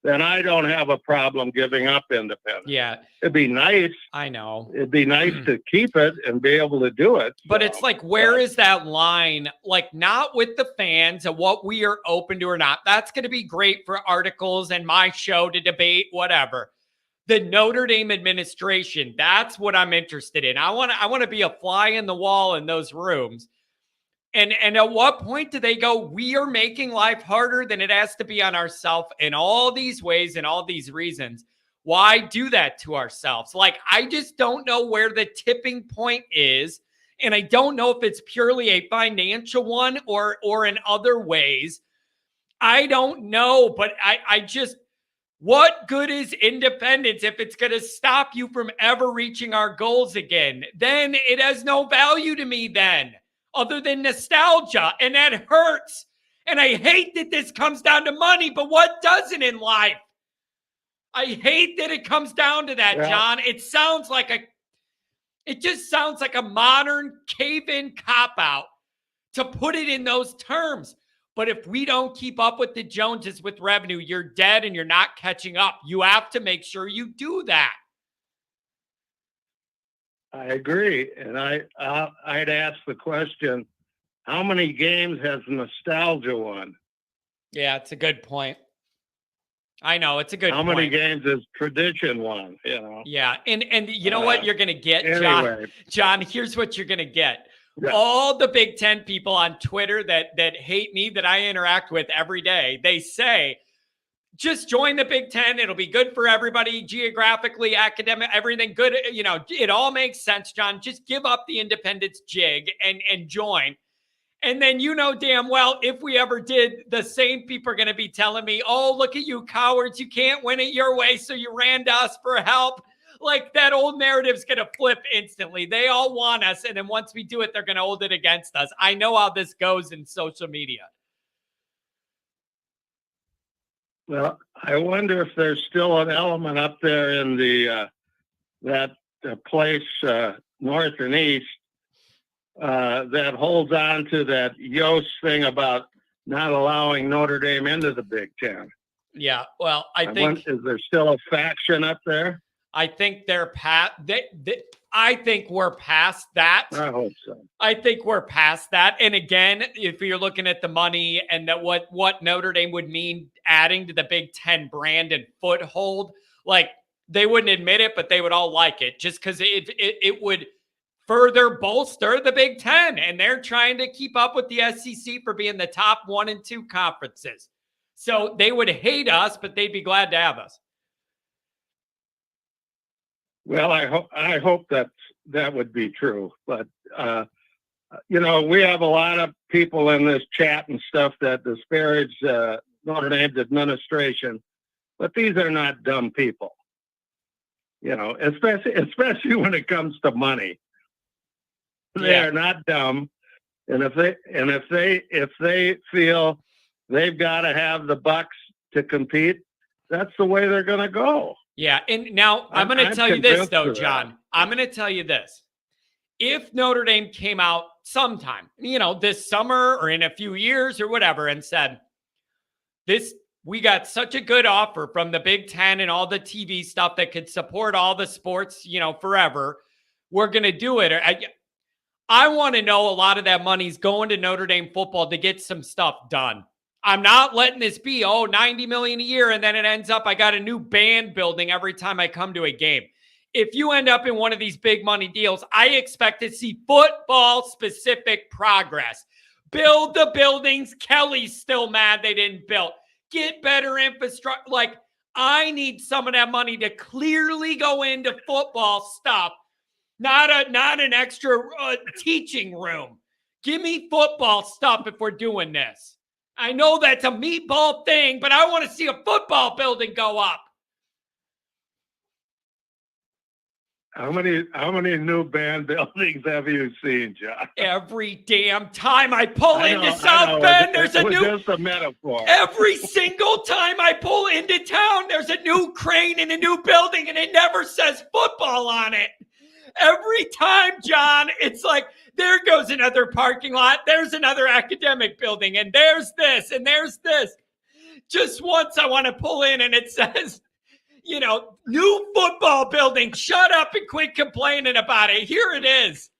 then I don't have a problem giving up independence. Yeah. It'd be nice. I know. It'd be nice to keep it and be able to do it. But it's like, where is that line? Like, not with the fans and what we are open to or not. That's going to be great for articles and my show to debate, whatever. the Notre Dame administration. That's what I'm interested in. I want to be a fly in the wall in those rooms. And at what point do they go, we are making life harder than it has to be on ourselves in all these ways and all these reasons? Why do that to ourselves? Like, I just don't know where the tipping point is. And I don't know if it's purely a financial one or in other ways. I don't know, but I just, what good is independence if it's going to stop you from ever reaching our goals again? Then it has no value to me then, other than nostalgia, and that hurts. And I hate that this comes down to money, but what doesn't in life? I hate that it comes down to that, John. It just sounds like a modern cave-in cop-out to put it in those terms. But if we don't keep up with the Joneses with revenue, you're dead and you're not catching up. You have to make sure you do that. I agree. And I'd ask the question, how many games has nostalgia won? Yeah, it's a good point. I know, it's a good point. How many games has tradition won? Yeah, and you know what you're going to get, anyway. John, here's what you're going to get. Yeah. All the Big Ten people on Twitter that hate me, that I interact with every day, they say, just join the Big Ten. It'll be good for everybody, geographically, academic, everything good. It all makes sense, John. Just give up the independence jig and join. And then damn well, if we ever did, the same people are going to be telling me, oh, look at you cowards. You can't win it your way, so you ran to us for help. Like, that old narrative's going to flip instantly. They all want us, and then once we do it, they're going to hold it against us. I know how this goes in social media. Well, I wonder if there's still an element up there in that place north and east that holds on to that Yost thing about not allowing Notre Dame into the Big Ten. Yeah, well, I think is there still a faction up there? I think they're past. I think we're past that. I hope so. I think we're past that. And again, if you're looking at the money and that what Notre Dame would mean adding to the Big Ten brand and foothold, like, they wouldn't admit it, but they would all like it just because it would further bolster the Big Ten. And they're trying to keep up with the SEC for being the top 1 and 2 conferences. So they would hate us, but they'd be glad to have us. Well, I hope that would be true. But, we have a lot of people in this chat and stuff that disparage Notre Dame's administration, but these are not dumb people, especially when it comes to money. They are not dumb. And if they feel they've got to have the bucks to compete, that's the way they're going to go. Yeah, and now I'm going to tell you this, though, John. I'm going to tell you this. If Notre Dame came out sometime, this summer or in a few years or whatever, and said, we got such a good offer from the Big Ten and all the TV stuff that could support all the sports, forever, we're going to do it. I want to know a lot of that money's going to Notre Dame football to get some stuff done. I'm not letting this be, $90 million a year, and then it ends up I got a new band building every time I come to a game. If you end up in one of these big money deals, I expect to see football-specific progress. Build the buildings. Kelly's still mad they didn't build. Get better infrastructure. Like, I need some of that money to clearly go into football stuff, not an extra teaching room. Give me football stuff if we're doing this. I know that's a meatball thing, but I want to see a football building go up. How many new band buildings have you seen, John? Every damn time I pull into South Bend, there's a new. Just a metaphor. Every single time I pull into town, there's a new crane and a new building, and it never says football on it. Every time, John, it's like, there goes another parking lot. There's another academic building, and there's this, and there's this. Just once I want to pull in, and it says, new football building. Shut up and quit complaining about it. Here it is.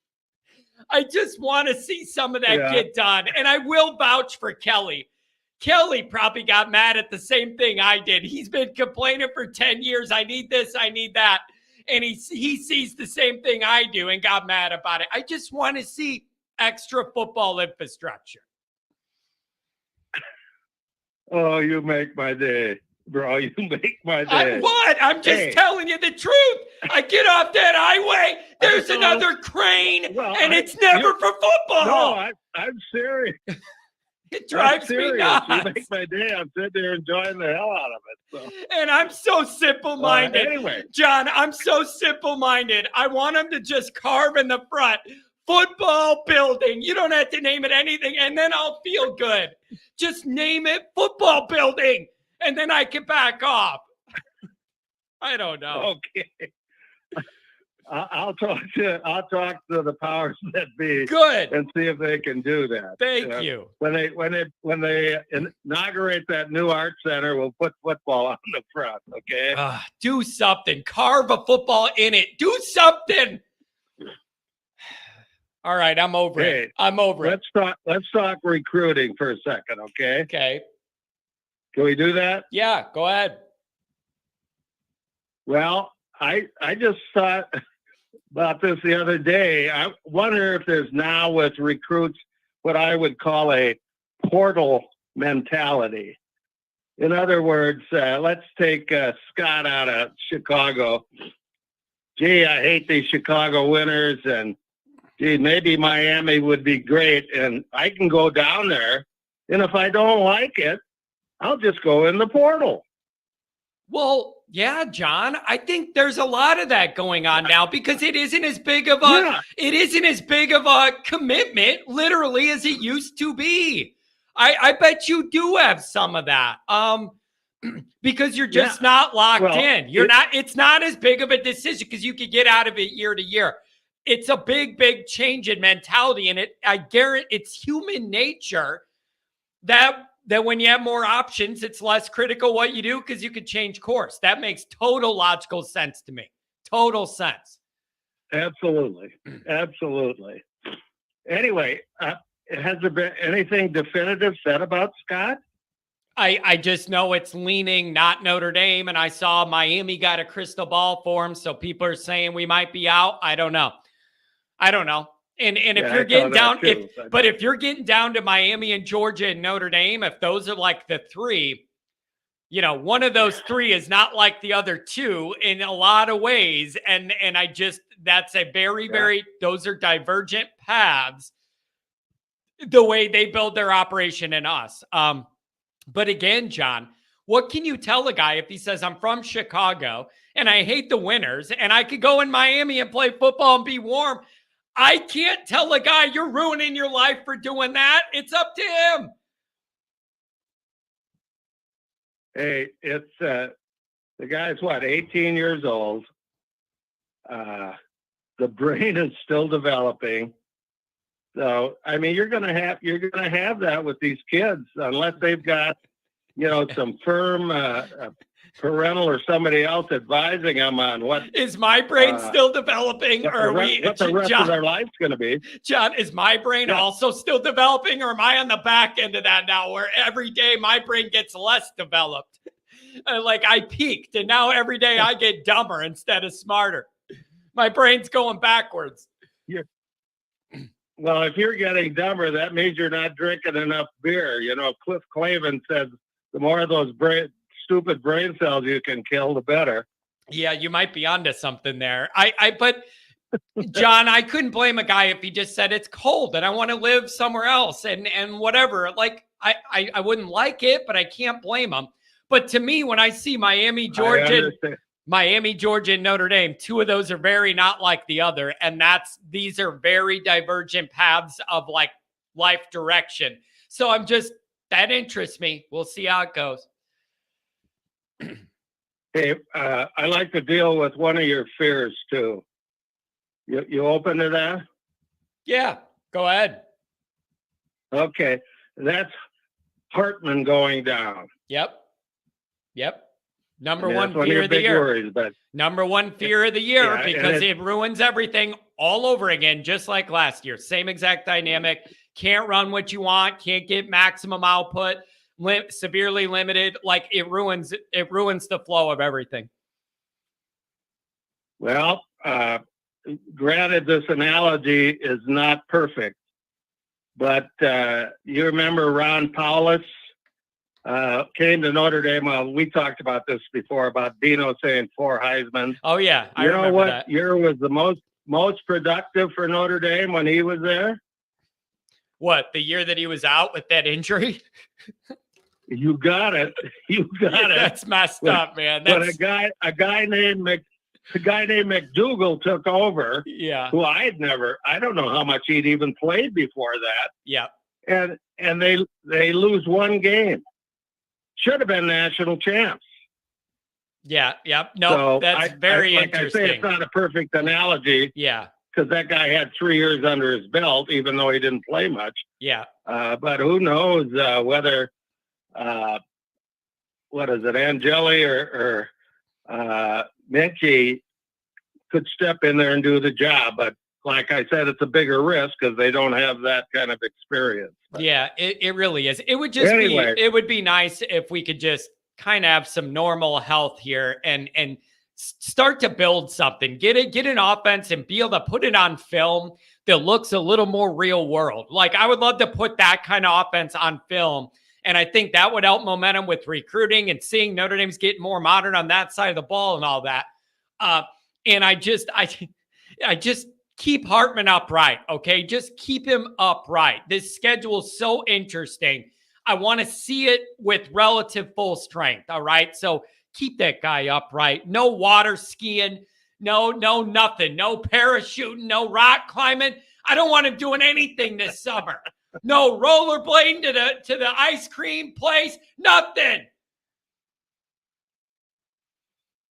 I just want to see some of that get done, and I will vouch for Kelly. Kelly probably got mad at the same thing I did. He's been complaining for 10 years. I need this, I need that. And he sees the same thing I do and got mad about it. I just want to see extra football infrastructure. Oh, you make my day, bro. You make my day. I'm just telling you the truth. I get off that highway, there's another crane, and it's never for football. No, I'm serious. It drives me nuts. You make my day. I'm sitting there enjoying the hell out of it. So. And I'm so simple-minded. Anyway. John, I'm so simple-minded. I want him to just carve in the front, football building. You don't have to name it anything, and then I'll feel good. Just name it football building, and then I can back off. I don't know. Okay. I'll talk to the powers that be. Good. And see if they can do that. Thank you. When they inaugurate that new art center, we'll put football on the front. Okay. Do something. Carve a football in it. Do something. All right, I'm over it. I'm over it. Let's talk recruiting for a second, okay? Okay. Can we do that? Yeah, go ahead. Well, I just thought about this the other day. I wonder if there's now with recruits what I would call a portal mentality. In other words, let's take Scott out of Chicago. Gee, I hate these Chicago winters, and gee, maybe Miami would be great, and I can go down there, and if I don't like it, I'll just go in the portal. Well, yeah, John, I think there's a lot of that going on now because it isn't as big of a commitment, literally, as it used to be. I bet you do have some of that. Because you're just not locked in. It's not as big of a decision because you could get out of it year to year. It's a big, big change in mentality. And I guarantee it's human nature that when you have more options, it's less critical what you do because you could change course. That makes total logical sense to me. Total sense. Absolutely. Absolutely. Anyway, has there been anything definitive said about Scott? I just know it's leaning not Notre Dame, and I saw Miami got a crystal ball for him, so people are saying we might be out. I don't know. And if you're getting down, if you're getting down to Miami and Georgia and Notre Dame, if those are like the three, one of those three is not like the other two in a lot of ways. And that's a very, those are divergent paths, the way they build their operation in us. But again, John, what can you tell a guy if he says, I'm from Chicago and I hate the winters and I could go in Miami and play football and be warm? I can't tell a guy you're ruining your life for doing that. It's up to him. Hey, it's the guy's 18 years old. The brain is still developing. So, I mean, you're gonna have that with these kids unless they've got, some firm parental or somebody else advising them on what is my brain still developing, or what the rest of their life's going to be. John, is my brain also still developing, or am I on the back end of that now, where every day my brain gets less developed? Like I peaked, and now every day I get dumber instead of smarter. My brain's going backwards. Well, if you're getting dumber, that means you're not drinking enough beer. Cliff Clavin says the more of those stupid brain cells you can kill, the better. Yeah, you might be onto something there. But John, I couldn't blame a guy if he just said it's cold and I want to live somewhere else and whatever. Like I wouldn't like it, but I can't blame him. But to me, when I see Miami, Georgia, and Notre Dame, two of those are very not like the other. And these are very divergent paths of like life direction. So that interests me. We'll see how it goes. Hey, I like to deal with one of your fears too. You open to that? Yeah, go ahead. Okay, that's Hartman going down. Yep. Number one fear of the year. Worries, but number one fear of the year because it ruins everything all over again, just like last year. Same exact dynamic. Can't run what you want. Can't get maximum output. severely limited, like it ruins the flow of everything. Well, granted, this analogy is not perfect, but you remember Ron Paulus came to Notre Dame. Well, we talked about this before about Dino saying 4 Heisman. Oh yeah, I remember what that. Year was the most productive for Notre Dame when he was there? What, the year that he was out with that injury? You got it. You got it. That's messed up, man. That's... But a guy named McDougal took over. Yeah. Who I don't know how much he'd even played before that. Yeah. And they lose one game. Should have been national champs. Yeah. Yep. No, so that's very interesting. I say, it's not a perfect analogy. Yeah. Because that guy had 3 years under his belt, even though he didn't play much. Yeah. But who knows whether, what is it, Angeli or Minchie could step in there and do the job. But like I said, it's a bigger risk because they don't have that kind of experience. But yeah, it really is. It would just it would be nice if we could just kind of have some normal health here and start to build something, get an offense and be able to put it on film that looks a little more real world. Like I would love to put that kind of offense on film. And I think that would help momentum with recruiting and seeing Notre Dame's getting more modern on that side of the ball and all that. And I just keep Hartman upright. Okay. Just keep him upright. This schedule is so interesting. I want to see it with relative full strength. All right. So keep that guy upright. No water skiing. No, nothing. No parachuting. No rock climbing. I don't want him doing anything this summer. No rollerblading to the ice cream place. Nothing.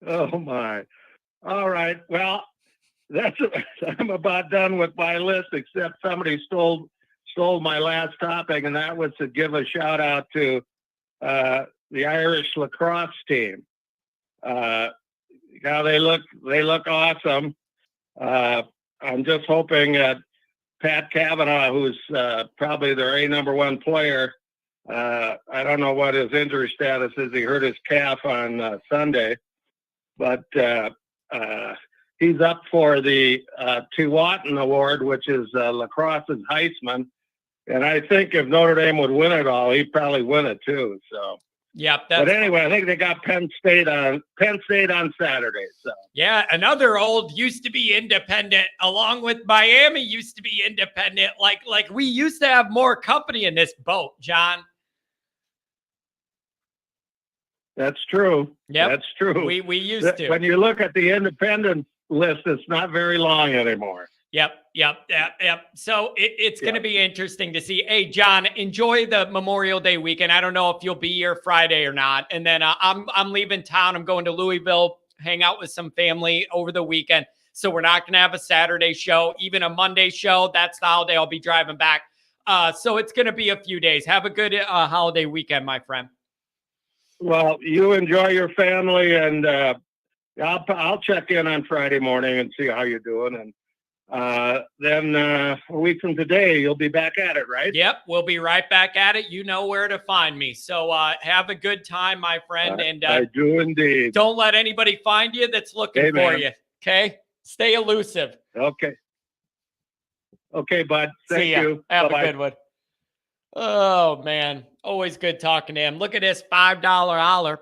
Oh my. All right. Well, I'm about done with my list, except somebody stole my last topic, and that was to give a shout out to the Irish lacrosse team. Yeah, they look awesome. I'm just hoping that Pat Cavanaugh, who's probably their A-1 player, I don't know what his injury status is. He hurt his calf on Sunday, but he's up for the Tewatin Award, which is lacrosse's Heisman. And I think if Notre Dame would win it all, he'd probably win it too. So, yep. But anyway, I think they got Penn State on Saturday. So yeah, another old used to be independent, along with Miami used to be independent. Like we used to have more company in this boat, John. That's true. Yeah, that's true. We used to. When you look at the independent list, it's not very long anymore. Yep. So it's going to be interesting to see. Hey, John, enjoy the Memorial Day weekend. I don't know if you'll be here Friday or not. And then I'm leaving town. I'm going to Louisville, hang out with some family over the weekend. So we're not going to have a Saturday show, even a Monday show. That's the holiday. I'll be driving back. So it's going to be a few days. Have a good holiday weekend, my friend. Well, you enjoy your family, and I'll check in on Friday morning and see how you're doing. And then a week from today, you'll be back at it, right? Yep, we'll be right back at it. You know where to find me. So have a good time, my friend. And I do indeed. Don't let anybody find you that's looking for you. Okay? Stay elusive. Okay, bud. Thank you. Have Bye-bye. A good one. Oh, man. Always good talking to him. Look at this $5 holler.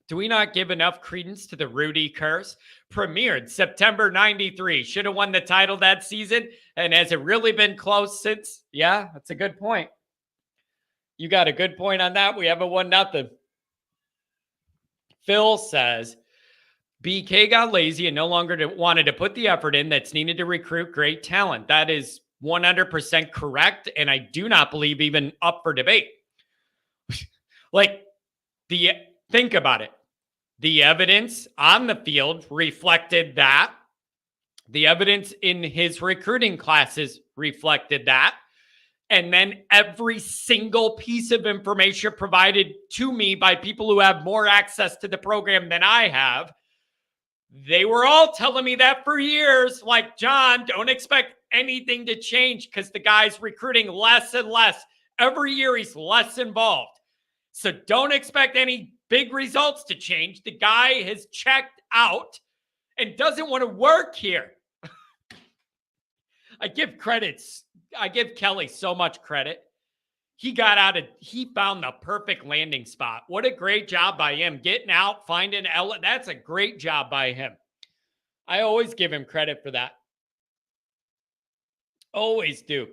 Do we not give enough credence to the Rudy curse? Premiered September 93. Should have won the title that season. And has it really been close since? Yeah, that's a good point. You got a good point on that. We haven't won nothing. Phil says, BK got lazy and no longer wanted to put the effort in that's needed to recruit great talent. That is 100% correct. And I do not believe even up for debate. Think about it. The evidence on the field reflected that. The evidence in his recruiting classes reflected that. And then every single piece of information provided to me by people who have more access to the program than I have, they were all telling me that for years. Like, John, don't expect anything to change because the guy's recruiting less and less. Every year he's less involved. So don't expect any big results to change. The guy has checked out and doesn't want to work here. I give Kelly so much credit. He found the perfect landing spot. What a great job by him. Getting out, finding Ella. That's a great job by him. I always give him credit for that. Always do.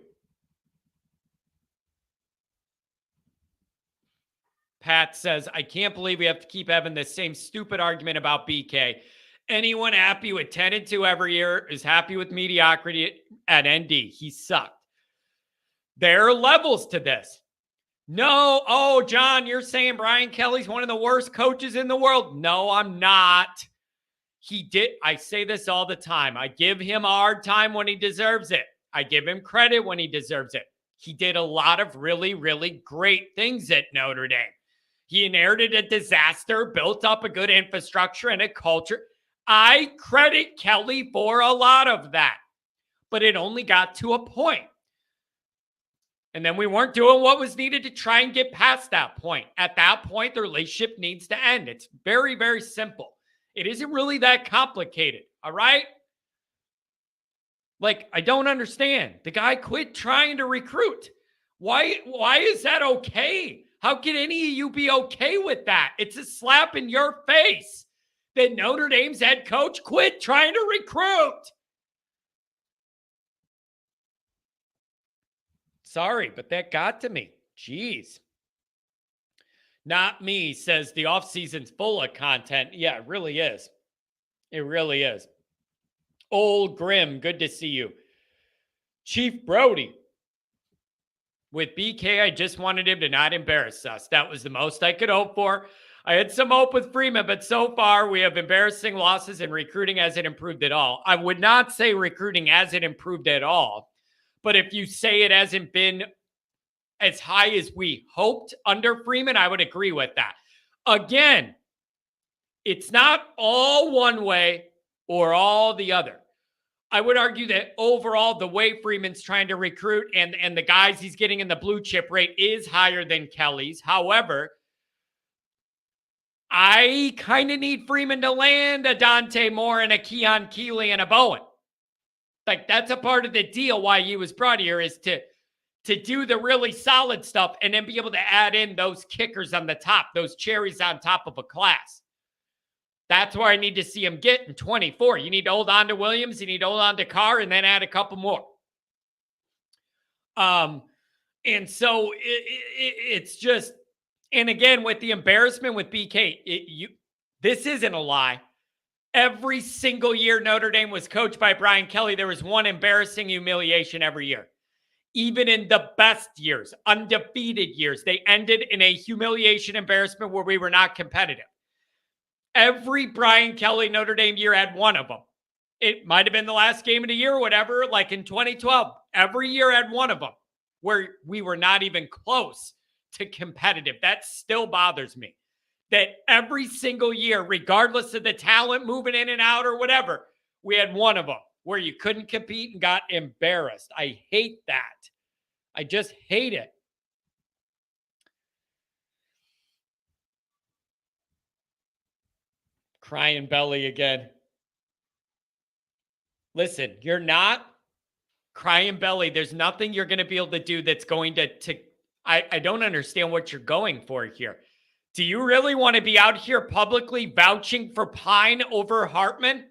Pat says, I can't believe we have to keep having this same stupid argument about BK. Anyone happy with 10-2 every year is happy with mediocrity at ND. He sucked. There are levels to this. No. Oh, John, you're saying Brian Kelly's one of the worst coaches in the world. No, I'm not. I say this all the time. I give him a hard time when he deserves it. I give him credit when he deserves it. He did a lot of really, really great things at Notre Dame. He inherited a disaster, built up a good infrastructure and a culture. I credit Kelly for a lot of that, but it only got to a point. And then we weren't doing what was needed to try and get past that point. At that point, the relationship needs to end. It's very, very simple. It isn't really that complicated, all right? Like, I don't understand. The guy quit trying to recruit. Why is that okay? How can any of you be okay with that? It's a slap in your face that Notre Dame's head coach quit trying to recruit. Sorry, but that got to me. Jeez. Not me, says the offseason's full of content. Yeah, it really is. It really is. Old Grim, good to see you. Chief Brody. With BK, I just wanted him to not embarrass us. That was the most I could hope for. I had some hope with Freeman, but so far we have embarrassing losses and recruiting hasn't improved at all. I would not say recruiting hasn't improved at all, but if you say it hasn't been as high as we hoped under Freeman, I would agree with that. Again, it's not all one way or all the other. I would argue that overall, the way Freeman's trying to recruit and the guys he's getting in the blue chip rate is higher than Kelly's. However, I kind of need Freeman to land a Dante Moore and a Keon Keeley and a Bowen. Like, that's a part of the deal why he was brought here, is to do the really solid stuff and then be able to add in those kickers on the top, those cherries on top of a class. That's where I need to see him get in 24. You need to hold on to Williams. You need to hold on to Carr and then add a couple more. And so it's just, and again, with the embarrassment with BK, this isn't a lie. Every single year Notre Dame was coached by Brian Kelly, there was one embarrassing humiliation every year. Even in the best years, undefeated years, they ended in a humiliation embarrassment where we were not competitive. Every Brian Kelly Notre Dame year had one of them. It might have been the last game of the year or whatever, like in 2012. Every year had one of them where we were not even close to competitive. That still bothers me. That every single year, regardless of the talent moving in and out or whatever, we had one of them where you couldn't compete and got embarrassed. I hate that. I just hate it. Crying belly again. Listen, you're not crying belly. There's nothing you're going to be able to do that's going to I don't understand what you're going for here. Do you really want to be out here publicly vouching for Pine over Hartman?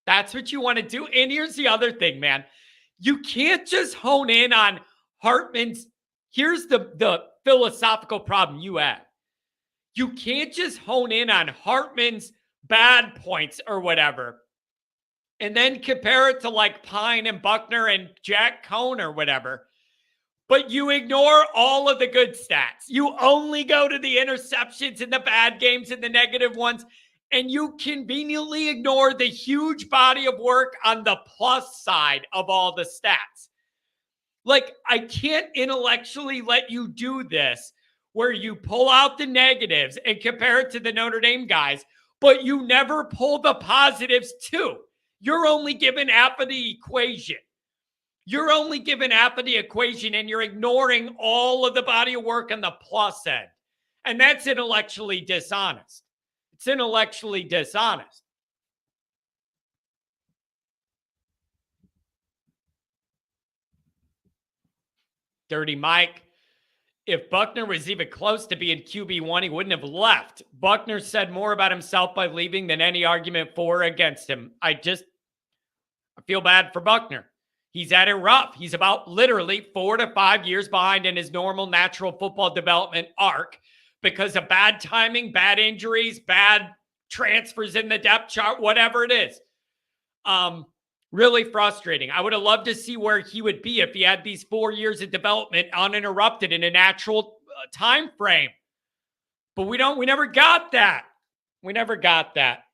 That's what you want to do? And here's the other thing, man. You can't just hone in on Hartman's. Here's the philosophical problem you have. You can't just hone in on Hartman's bad points or whatever and then compare it to like Pine and Buckner and Jack Cohn or whatever. But you ignore all of the good stats. You only go to the interceptions and the bad games and the negative ones. And you conveniently ignore the huge body of work on the plus side of all the stats. Like, I can't intellectually let you do this where you pull out the negatives and compare it to the Notre Dame guys, but you never pull the positives too. You're only given half of the equation. You're only given half of the equation and you're ignoring all of the body of work on the plus end. And that's intellectually dishonest. It's intellectually dishonest. Dirty Mike. If Buckner was even close to being QB1, he wouldn't have left. Buckner said more about himself by leaving than any argument for or against him. I feel bad for Buckner. He's at it rough. He's about literally 4 to 5 years behind in his normal natural football development arc because of bad timing, bad injuries, bad transfers in the depth chart, whatever it is. Really frustrating. I would have loved to see where he would be if he had these 4 years of development uninterrupted in a natural time frame. But we never got that. We never got that.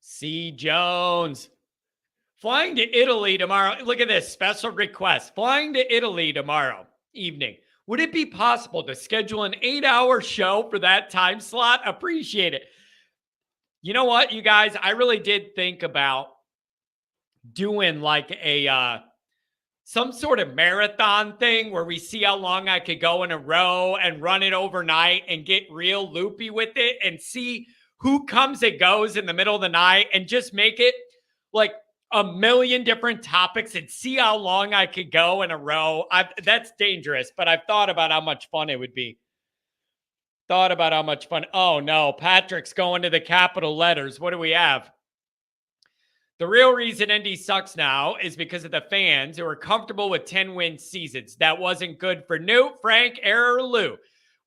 C. Jones. Flying to Italy tomorrow. Look at this special request. Flying to Italy tomorrow evening. Would it be possible to schedule an 8-hour show for that time slot? Appreciate it. You know what, you guys? I really did think about doing like a some sort of marathon thing where we see how long I could go in a row and run it overnight and get real loopy with it and see who comes and goes in the middle of the night and just make it like a million different topics and see how long I could go in a row. That's dangerous, but I've thought about how much fun it would be. Thought about how much fun. Oh no, Patrick's going to the capital letters. What do we have? The real reason Indy sucks now is because of the fans who are comfortable with 10-win seasons. That wasn't good for Newt, Frank, or Lou.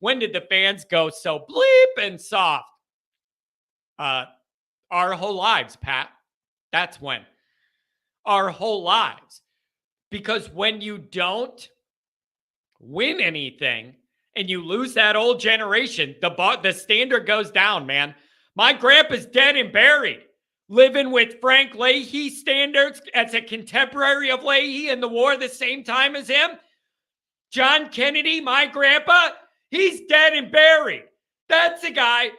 When did the fans go so bleep and soft? Our whole lives, Pat. That's when. Our whole lives. Because when you don't win anything and you lose that old generation, the standard goes down, man. My grandpa's dead and buried. Living with Frank Leahy standards as a contemporary of Leahy in the war the same time as him. John Kennedy, my grandpa, he's dead and buried. That's a guy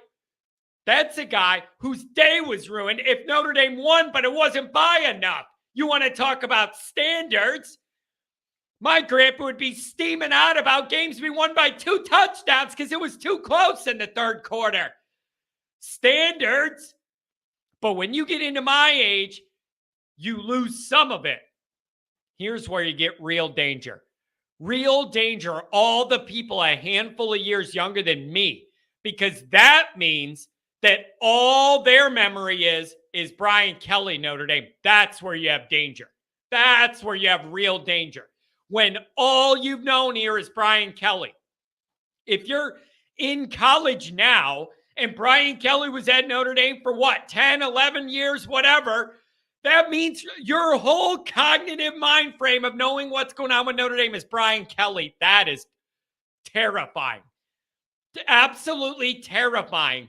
whose day was ruined if Notre Dame won, but it wasn't by enough. You want to talk about standards? My grandpa would be steaming out about games we won by 2 touchdowns because it was too close in the third quarter. Standards. But when you get into my age, you lose some of it. Here's where you get real danger. Real danger are all the people a handful of years younger than me, because that means that all their memory is Brian Kelly, Notre Dame. That's where you have danger. That's where you have real danger. When all you've known here is Brian Kelly. If you're in college now and Brian Kelly was at Notre Dame for what, 10, 11 years, whatever, that means your whole cognitive mind frame of knowing what's going on with Notre Dame is Brian Kelly. That is terrifying. Absolutely terrifying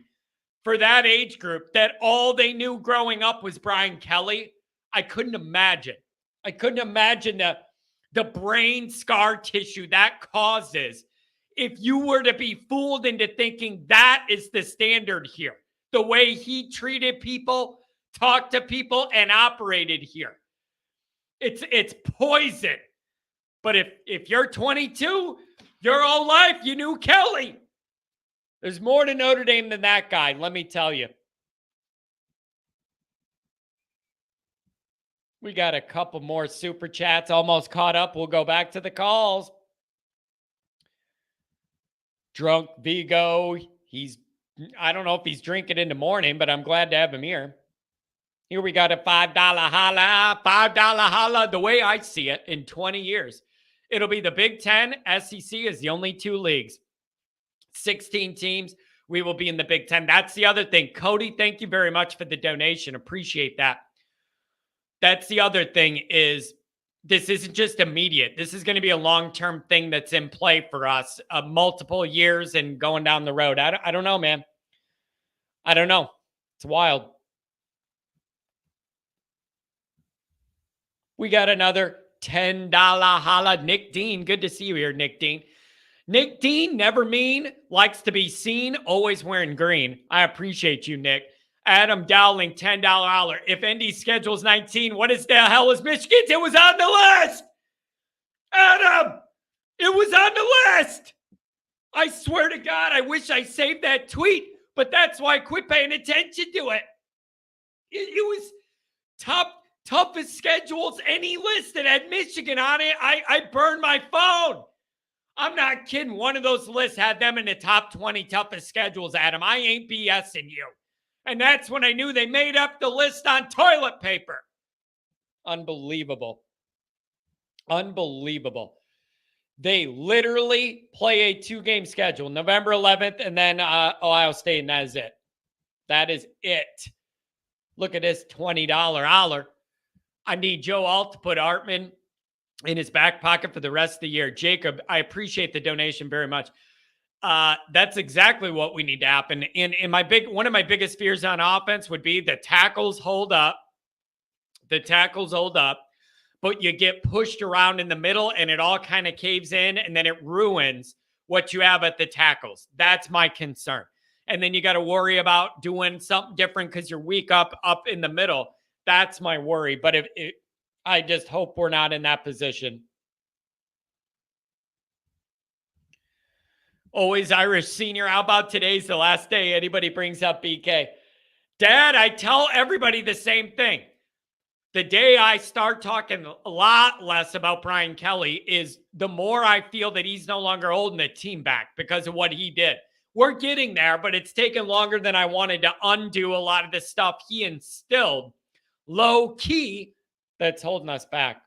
for that age group that all they knew growing up was Brian Kelly. I couldn't imagine. I couldn't imagine the brain scar tissue that causes if you were to be fooled into thinking that is the standard here. The way he treated people, talked to people, and operated here. It's poison. But if you're 22, your whole life you knew Kelly. There's more to Notre Dame than that guy, let me tell you. We got a couple more super chats almost caught up. We'll go back to the calls. Drunk Vigo. I don't know if he's drinking in the morning, but I'm glad to have him here. Here we got a $5 holla. $5 holla. The way I see it, in 20 years, it'll be the Big Ten. SEC is the only 2 leagues. 16 teams. We will be in the Big Ten. That's the other thing. Cody, thank you very much for the donation. Appreciate that. That's the other thing is this isn't just immediate. This is going to be a long-term thing that's in play for us, multiple years and going down the road. I don't know, man. I don't know. It's wild. We got another $10 holla. Nick Dean. Good to see you here, Nick Dean. Nick Dean, never mean, likes to be seen, always wearing green. I appreciate you, Nick. Adam Dowling, $10 holler. If Indy schedules 19, what is the hell is Michigan's? It was on the list. Adam, it was on the list. I swear to God, I wish I saved that tweet, but that's why I quit paying attention to it. It was toughest schedules, any list that had Michigan on it. I burned my phone. I'm not kidding. One of those lists had them in the top 20 toughest schedules, Adam. I ain't BSing you. And that's when I knew they made up the list on toilet paper. Unbelievable. Unbelievable. They literally play a 2-game schedule, November 11th, and then Ohio State, and that is it. That is it. Look at this $20 holler. I need Joe Alt to put Artman in his back pocket for the rest of the year. Jacob, I appreciate the donation very much. That's exactly what we need to happen. And one of my biggest fears on offense would be the tackles hold up. The tackles hold up, but you get pushed around in the middle and it all kind of caves in and then it ruins what you have at the tackles. That's my concern. And then you got to worry about doing something different because you're weak up in the middle. That's my worry. But I just hope we're not in that position. Always Irish Senior. How about today's the last day anybody brings up BK? Dad, I tell everybody the same thing. The day I start talking a lot less about Brian Kelly is the more I feel that he's no longer holding the team back because of what he did. We're getting there, but it's taken longer than I wanted to undo a lot of the stuff he instilled low key that's holding us back.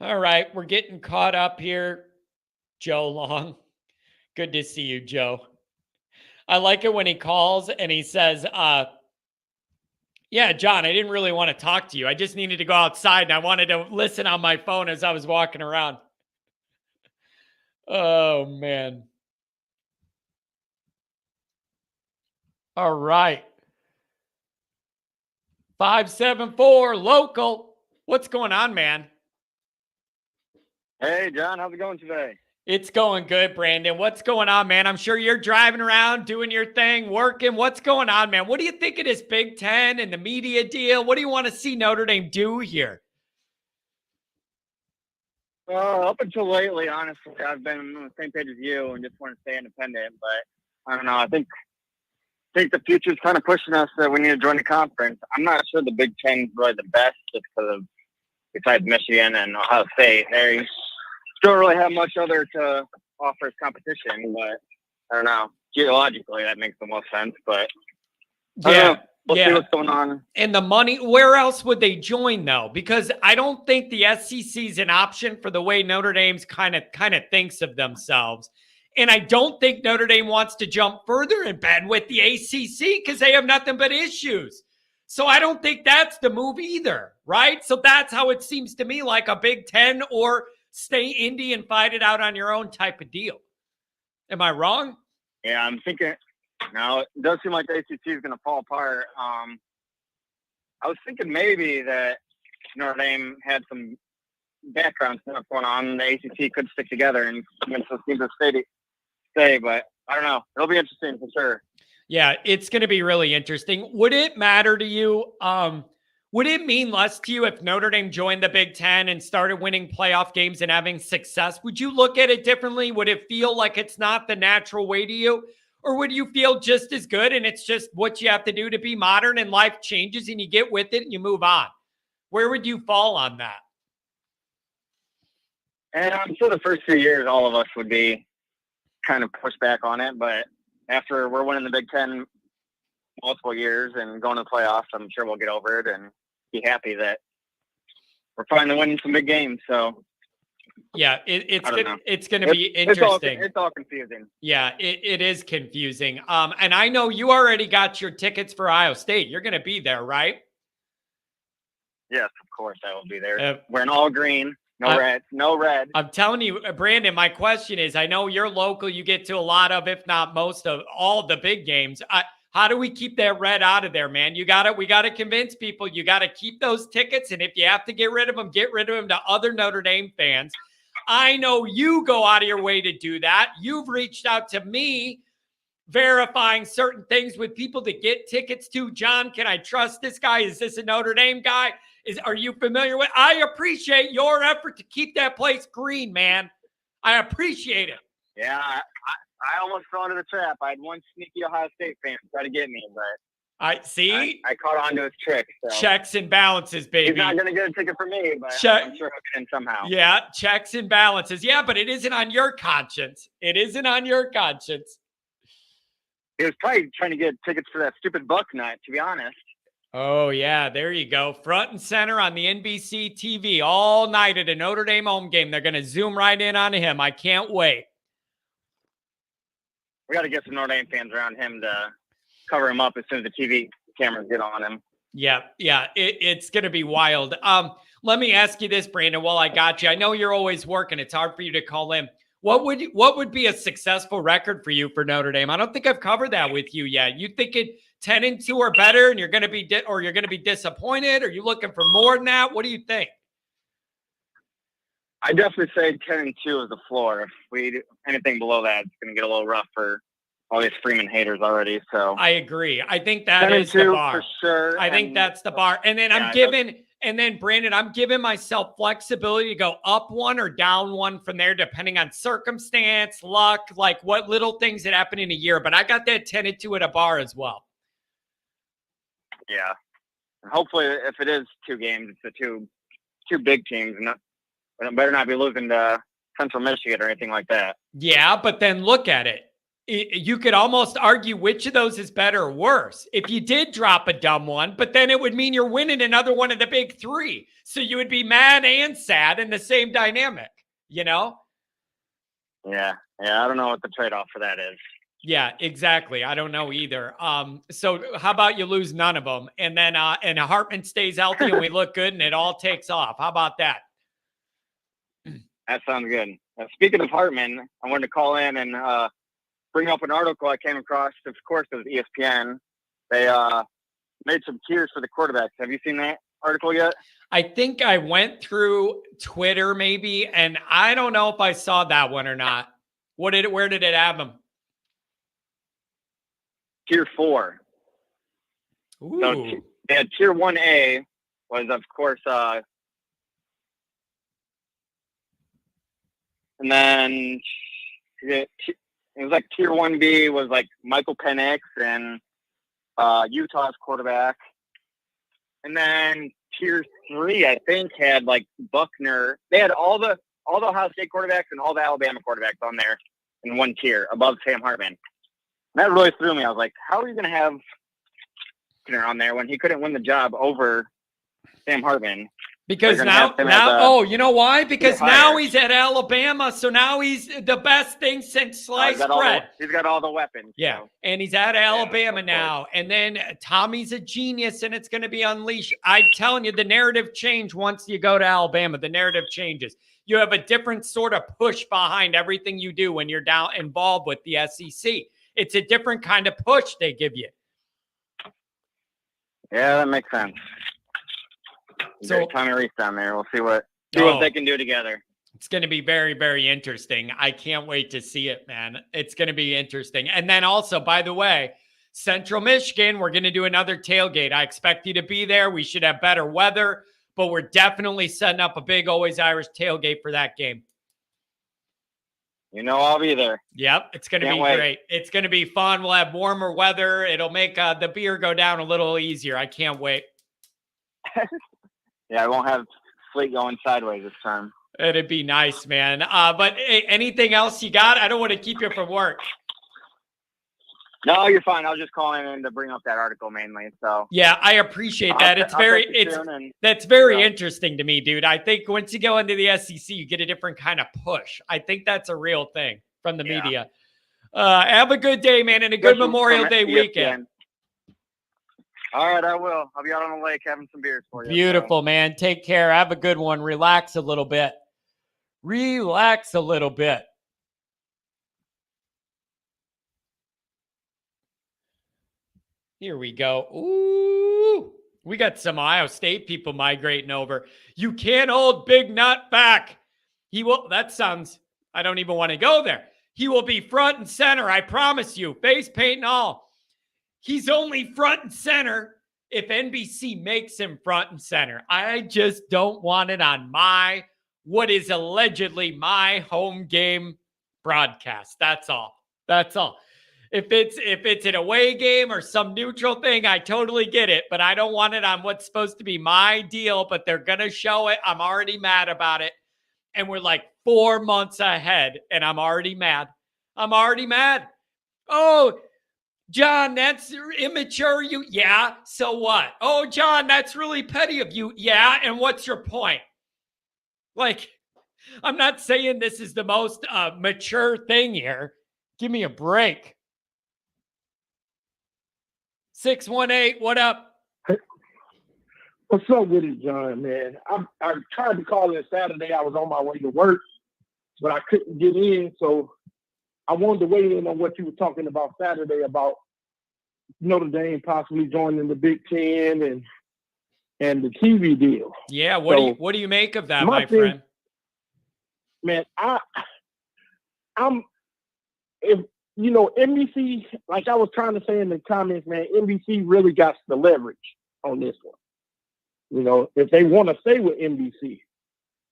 All right, we're getting caught up here. Joe Long. Good to see you, Joe. I like it when he calls and he says, yeah, John, I didn't really want to talk to you. I just needed to go outside and I wanted to listen on my phone as I was walking around. Oh, man. All right. 574 local. What's going on, man? Hey, John, how's it going today? It's going good, Brandon. What's going on, man? I'm sure you're driving around, doing your thing, working. What's going on, man? What do you think of this Big Ten and the media deal? What do you want to see Notre Dame do here? Up until lately, honestly, I've been on the same page as you and just want to stay independent. But I don't know. I think the future's kind of pushing us that we need to join the conference. I'm not sure the Big Ten is really the best just because of, besides Michigan and Ohio State, they don't really have much other to offer as competition. But I don't know. Geologically, that makes the most sense. But yeah. We'll see what's going on. And the money, where else would they join, though? Because I don't think the SEC is an option for the way Notre Dame's kind of thinks of themselves. And I don't think Notre Dame wants to jump further in bed with the ACC because they have nothing but issues. So I don't think that's the move either, right? So that's how it seems to me, like a Big Ten or stay indie and fight it out on your own type of deal. Am I wrong? Yeah, I'm thinking – no, it does seem like the ACC is going to fall apart. I was thinking maybe that Notre Dame had some background stuff going on. The ACC could stick together and convince those teams to stay, but I don't know. It'll be interesting for sure. Yeah, it's going to be really interesting. Would it matter to you? Would it mean less to you if Notre Dame joined the Big Ten and started winning playoff games and having success? Would you look at it differently? Would it feel like it's not the natural way to you? Or would you feel just as good and it's just what you have to do to be modern and life changes and you get with it and you move on? Where would you fall on that? And I'm sure the first few years, all of us would be kind of pushed back on it. But after we're winning the Big Ten multiple years and going to the playoffs, I'm sure we'll get over it and be happy that we're finally winning some big games. So yeah, it's going to be interesting. It's all confusing. Yeah, it is confusing. And I know you already got your tickets for Ohio State. You're going to be there, right? Yes, of course I will be there. Wearing all green, no red. I'm telling you, Brandon, my question is, I know you're local. You get to a lot of, if not most of all the big games. How do we keep that red out of there, man? We got to convince people. You got to keep those tickets. And if you have to get rid of them to other Notre Dame fans. I know you go out of your way to do that. You've reached out to me verifying certain things with people to get tickets to. John, can I trust this guy? Is this a Notre Dame guy? Are you familiar with? I appreciate your effort to keep that place green, man. I appreciate it. Yeah, I almost fell into the trap. I had one sneaky Ohio State fan try to get me, but I see. I caught on to his trick. So. Checks and balances, baby. He's not going to get a ticket from me, but I'm sure he'll get in somehow. Yeah, checks and balances. Yeah, but it isn't on your conscience. It isn't on your conscience. He was probably trying to get tickets for that stupid Buck night, to be honest. Oh, yeah, there you go. Front and center on the NBC TV all night at a Notre Dame home game. They're going to zoom right in on him. I can't wait. We got to get some Notre Dame fans around him to cover him up as soon as the TV cameras get on him. Yeah, it's going to be wild. Let me ask you this, Brandon, while I got you. I know you're always working. It's hard for you to call in. What would be a successful record for you for Notre Dame? I don't think I've covered that with you yet. You think it 10-2 or better, and you're going to be you're going to be disappointed? Or are you looking for more than that? What do you think? I definitely say 10-2 is the floor. If we do anything below that, it's going to get a little rough for all these Freeman haters already. So I agree. I think that is the bar for sure. I think that's the bar. And then Brandon, I'm giving myself flexibility to go up one or down one from there, depending on circumstance, luck, like what little things that happen in a year. But I got that 10-2 at a bar as well. Yeah. And hopefully, if it is 2 games, it's the two big teams, and it better not be losing to Central Michigan or anything like that. Yeah, but then look at it. You could almost argue which of those is better or worse if you did drop a dumb one, but then it would mean you're winning another one of the big 3. So you would be mad and sad in the same dynamic, you know? Yeah. I don't know what the trade-off for that is. Yeah, exactly. I don't know either. So how about you lose none of them, and then and Hartman stays healthy and we look good and it all takes off? How about that? That sounds good. Speaking of Hartman, I wanted to call in and bring up an article I came across. Of course, it was ESPN. They made some tiers for the quarterbacks. Have you seen that article yet? I think I went through Twitter maybe, and I don't know if I saw that one or not. Where did it have them? Tier 4. Ooh. So they had Tier 1A was, of course, and then it was like Tier 1B was like Michael Penix and Utah's quarterback. And then Tier 3, I think, had like Buckner. They had all the Ohio State quarterbacks and all the Alabama quarterbacks on there in one tier above Sam Hartman. And that really threw me. I was like, how are you going to have Buckner on there when he couldn't win the job over Sam Hartman? Because now, you know why? Because now he's at Alabama, so now he's the best thing since sliced bread. He's got all the weapons. Yeah, so. And he's at Alabama now. And then Tommy's a genius, and it's going to be unleashed. I'm telling you, the narrative changed once you go to Alabama. The narrative changes. You have a different sort of push behind everything you do when you're down involved with the SEC. It's a different kind of push they give you. Yeah, that makes sense. So Tommy Reese down there. We'll see what they can do together. It's going to be very, very interesting. I can't wait to see it, man. It's going to be interesting. And then also, by the way, Central Michigan, we're going to do another tailgate. I expect you to be there. We should have better weather, but we're definitely setting up a big Always Irish tailgate for that game. You know, I'll be there. Yep. It's going to be great. It's going to be fun. We'll have warmer weather. It'll make the beer go down a little easier. I can't wait. Yeah, I won't have sleet going sideways this time. It'd be nice, man. But hey, anything else you got? I don't want to keep you from work. No, you're fine. I was just calling in to bring up that article mainly. So yeah, I appreciate that. That's very interesting to me, dude. I think once you go into the SEC, you get a different kind of push. I think that's a real thing from the media. Have a good day, man, and a good Memorial Day weekend. All right, I will. I'll be out on the lake having some beers for you. Beautiful, man. Take care. Have a good one. Relax a little bit. Here we go. Ooh, we got some Ohio State people migrating over. You can't hold Big Nut back. He will. That sounds, I don't even want to go there. He will be front and center. I promise you. Face paint and all. He's only front and center if NBC makes him front and center. I just don't want it on what is allegedly my home game broadcast. That's all. That's all. If it's an away game or some neutral thing, I totally get it, but I don't want it on what's supposed to be my deal, but they're going to show it. I'm already mad about it. And we're like 4 months ahead, and I'm already mad. I'm already mad. Oh, John, that's immature. Yeah, so what? Oh, John, that's really petty of you. Yeah, and what's your point? Like, I'm not saying this is the most mature thing here. Give me a break. 618, what up? What's up with it, John, man? I tried to call it Saturday. I was on my way to work, but I couldn't get in. So I wanted to weigh in on what you were talking about Saturday about Notre Dame possibly joining the Big Ten and the TV deal. Yeah, what do you make of that, my friend? Man, I'm if you know, NBC, like I was trying to say in the comments, man, NBC really got the leverage on this one. You know, if they want to stay with NBC,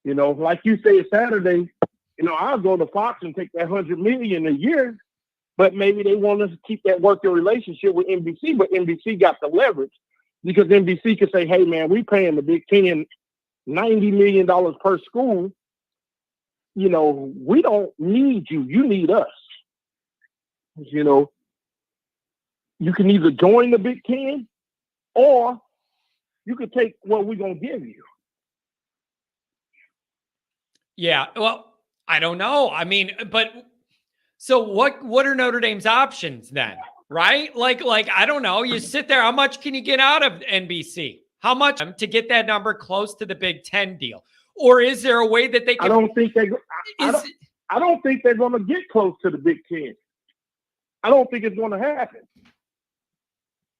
you know, like you said Saturday, you know, I'll go to Fox and take that $100 million a year, but maybe they want us to keep that working relationship with NBC, but NBC got the leverage because NBC could say, hey, man, we paying the Big Ten $90 million per school. You know, we don't need you. You need us. You know, you can either join the Big Ten or you could take what we're going to give you. Yeah, well, I don't know. I mean, but so what are Notre Dame's options then? Right? Like I don't know. You sit there, how much can you get out of NBC? How much to get that number close to the Big Ten deal? Or is there a way that they can I don't think they're going to get close to the Big Ten. I don't think it's going to happen.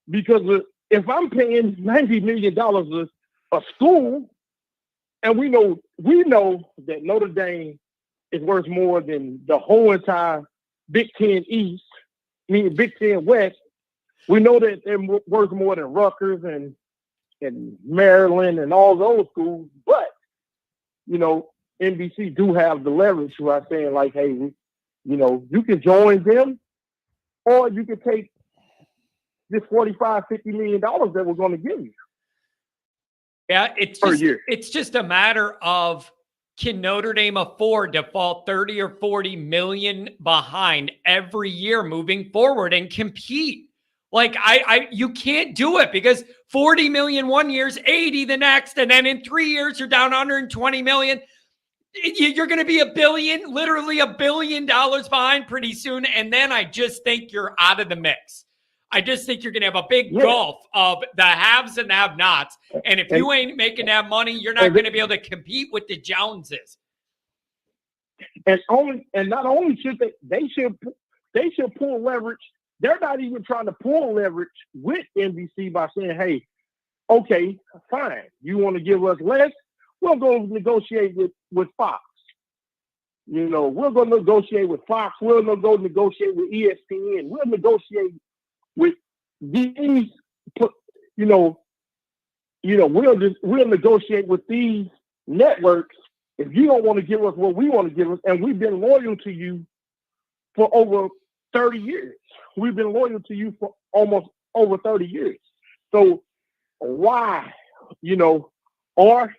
Because if I'm paying $90 million a school, and we know that Notre Dame is worth more than the whole entire Big Ten East, meaning Big Ten West, we know that they're worth more than Rutgers and Maryland and all those schools. But, you know, NBC do have the leverage by saying, like, hey, you know, you can join them or you can take this $45-50 million that we're going to give you. Yeah, it's just a matter of, can Notre Dame afford to fall 30 or 40 million behind every year moving forward and compete? Like you can't do it because 40 million one year is 80 the next, and then in 3 years you're down 120 million. You're going to be literally $1 billion behind pretty soon, and then I just think you're out of the mix. I just think you're going to have a big gulf of the haves and the have-nots. And if you ain't making that money, you're not going to be able to compete with the Joneses. And not only should they should pull leverage. They're not even trying to pull leverage with NBC by saying, hey, okay, fine. You want to give us less? We'll go negotiate with Fox. You know, we'll go negotiate with Fox. We'll go negotiate with ESPN. We'll negotiate with these, we'll negotiate with these networks if you don't want to give us what we want to give us. And we've been loyal to you for over 30 years. We've been loyal to you for almost over 30 years. So why, or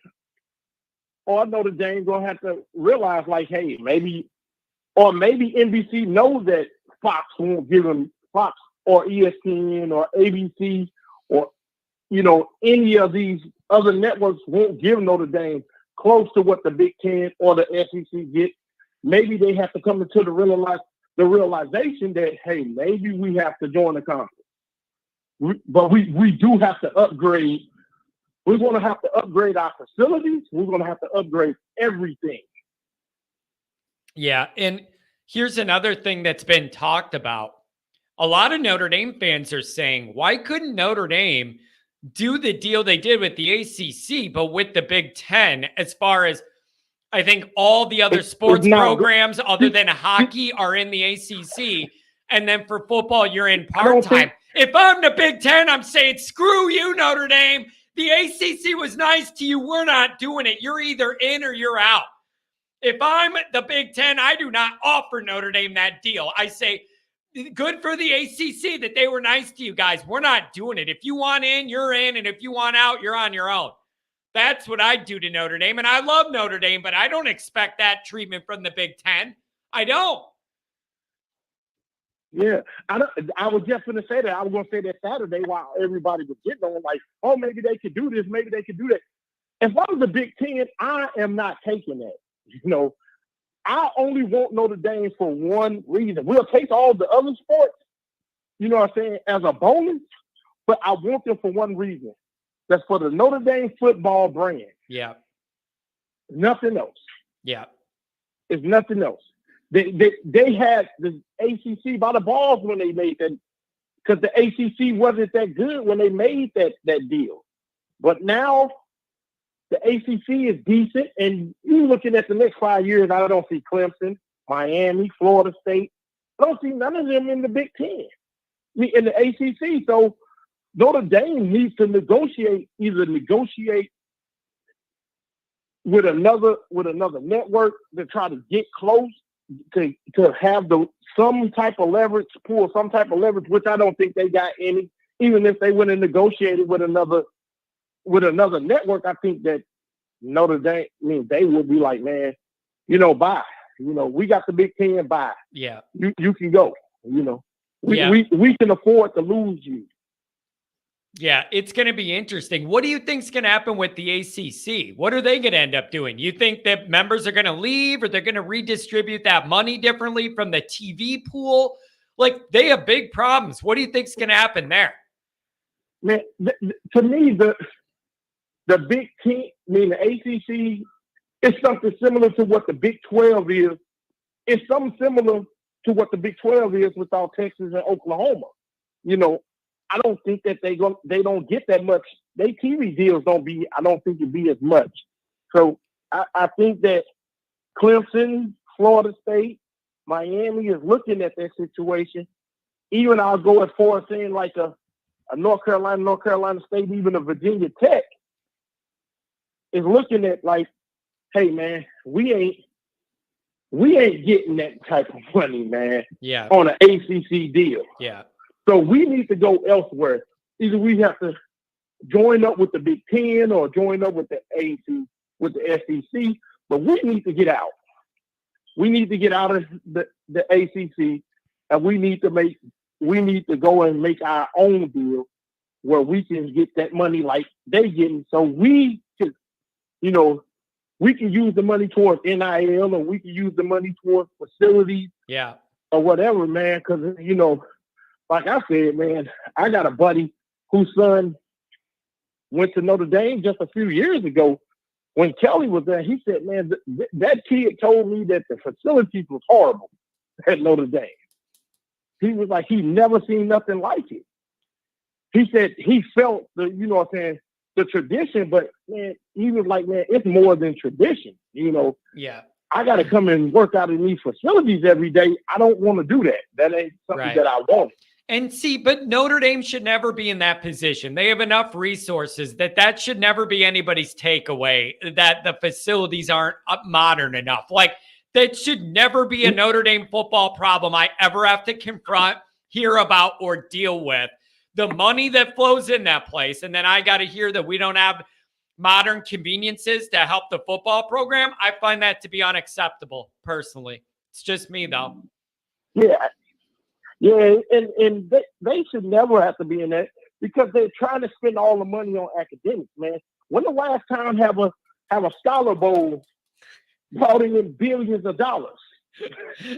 Notre Dame gonna have to realize, like, hey, maybe NBC knows that Fox won't give them, Fox or ESPN or ABC or, any of these other networks won't give Notre Dame close to what the Big Ten or the SEC get. Maybe they have to come into the realization that, hey, maybe we have to join the conference. But we do have to upgrade. We're going to have to upgrade our facilities. We're going to have to upgrade everything. Yeah, and here's another thing that's been talked about. A lot of Notre Dame fans are saying, why couldn't Notre Dame do the deal they did with the ACC, but with the Big Ten, as far as I think all the other sports programs other than hockey are in the ACC, and then for football, you're in part-time. If I'm the Big Ten, I'm saying, screw you, Notre Dame. The ACC was nice to you. We're not doing it. You're either in or you're out. If I'm the Big Ten, I do not offer Notre Dame that deal. I say, good for the ACC that they were nice to you guys. We're not doing it. If you want in, you're in. And if you want out, you're on your own. That's what I'd do to Notre Dame. And I love Notre Dame, but I don't expect that treatment from the Big Ten. I don't. Yeah, I was just going to say that. I was going to say that Saturday while everybody was getting on, like, oh, maybe they could do this, maybe they could do that. If I was the Big Ten, I am not taking that. I only want Notre Dame for one reason. We'll take all the other sports, as a bonus, but I want them for one reason. That's for the Notre Dame football brand. Yeah. Nothing else. Yeah. It's nothing else. They had the ACC by the balls when they made that, because the ACC wasn't that good when they made that deal. But now the ACC is decent, and you looking at the next 5 years, I don't see Clemson, Miami, Florida State. I don't see none of them in the Big Ten, in the ACC. So Notre Dame needs to negotiate with another network to try to get close, to have some type of leverage, which I don't think they got any. Even if they went and negotiated with another network, I think that Notre Dame, they would be like, man, bye. We got the Big Ten, bye. Yeah. You can go. We can afford to lose you. Yeah, it's going to be interesting. What do you think is going to happen with the ACC? What are they going to end up doing? You think that members are going to leave, or they're going to redistribute that money differently from the TV pool? Like, they have big problems. What do you think is going to happen there? Man, to me, the Big Ten, the ACC, is something similar to what the Big 12 is. It's something similar to what the Big 12 is without Texas and Oklahoma. I don't think that they don't get that much. Their TV deals I don't think it'd be as much. So I think that Clemson, Florida State, Miami is looking at that situation. Even I'll go as far as saying like a North Carolina State, even a Virginia Tech is looking at like, hey man, we ain't getting that type of money, man. Yeah. On an ACC deal. Yeah. So we need to go elsewhere. Either we have to join up with the Big Ten or join up with the SEC, but we need to get out. We need to get out of the ACC, and we need to go and make our own deal where we can get that money like they getting. So we can, we can use the money towards NIL, or we can use the money towards facilities, or whatever, man. Because like I said, man, I got a buddy whose son went to Notre Dame just a few years ago. When Kelly was there, he said, man, that kid told me that the facilities was horrible at Notre Dame. He was like, he never seen nothing like it. He said he felt the tradition, but man, he was like, man, it's more than tradition. Yeah. I got to come and work out in these facilities every day. I don't want to do that. That ain't something that I want. And see, but Notre Dame should never be in that position. They have enough resources that should never be anybody's takeaway, that the facilities aren't modern enough. Like, that should never be a Notre Dame football problem I ever have to confront, hear about, or deal with. The money that flows in that place, and then I got to hear that we don't have modern conveniences to help the football program. I find that to be unacceptable, personally. It's just me, though. Yeah, and they should never have to be in that, because they're trying to spend all the money on academics, man. When the last time have a Scholar Bowl brought in billions of dollars?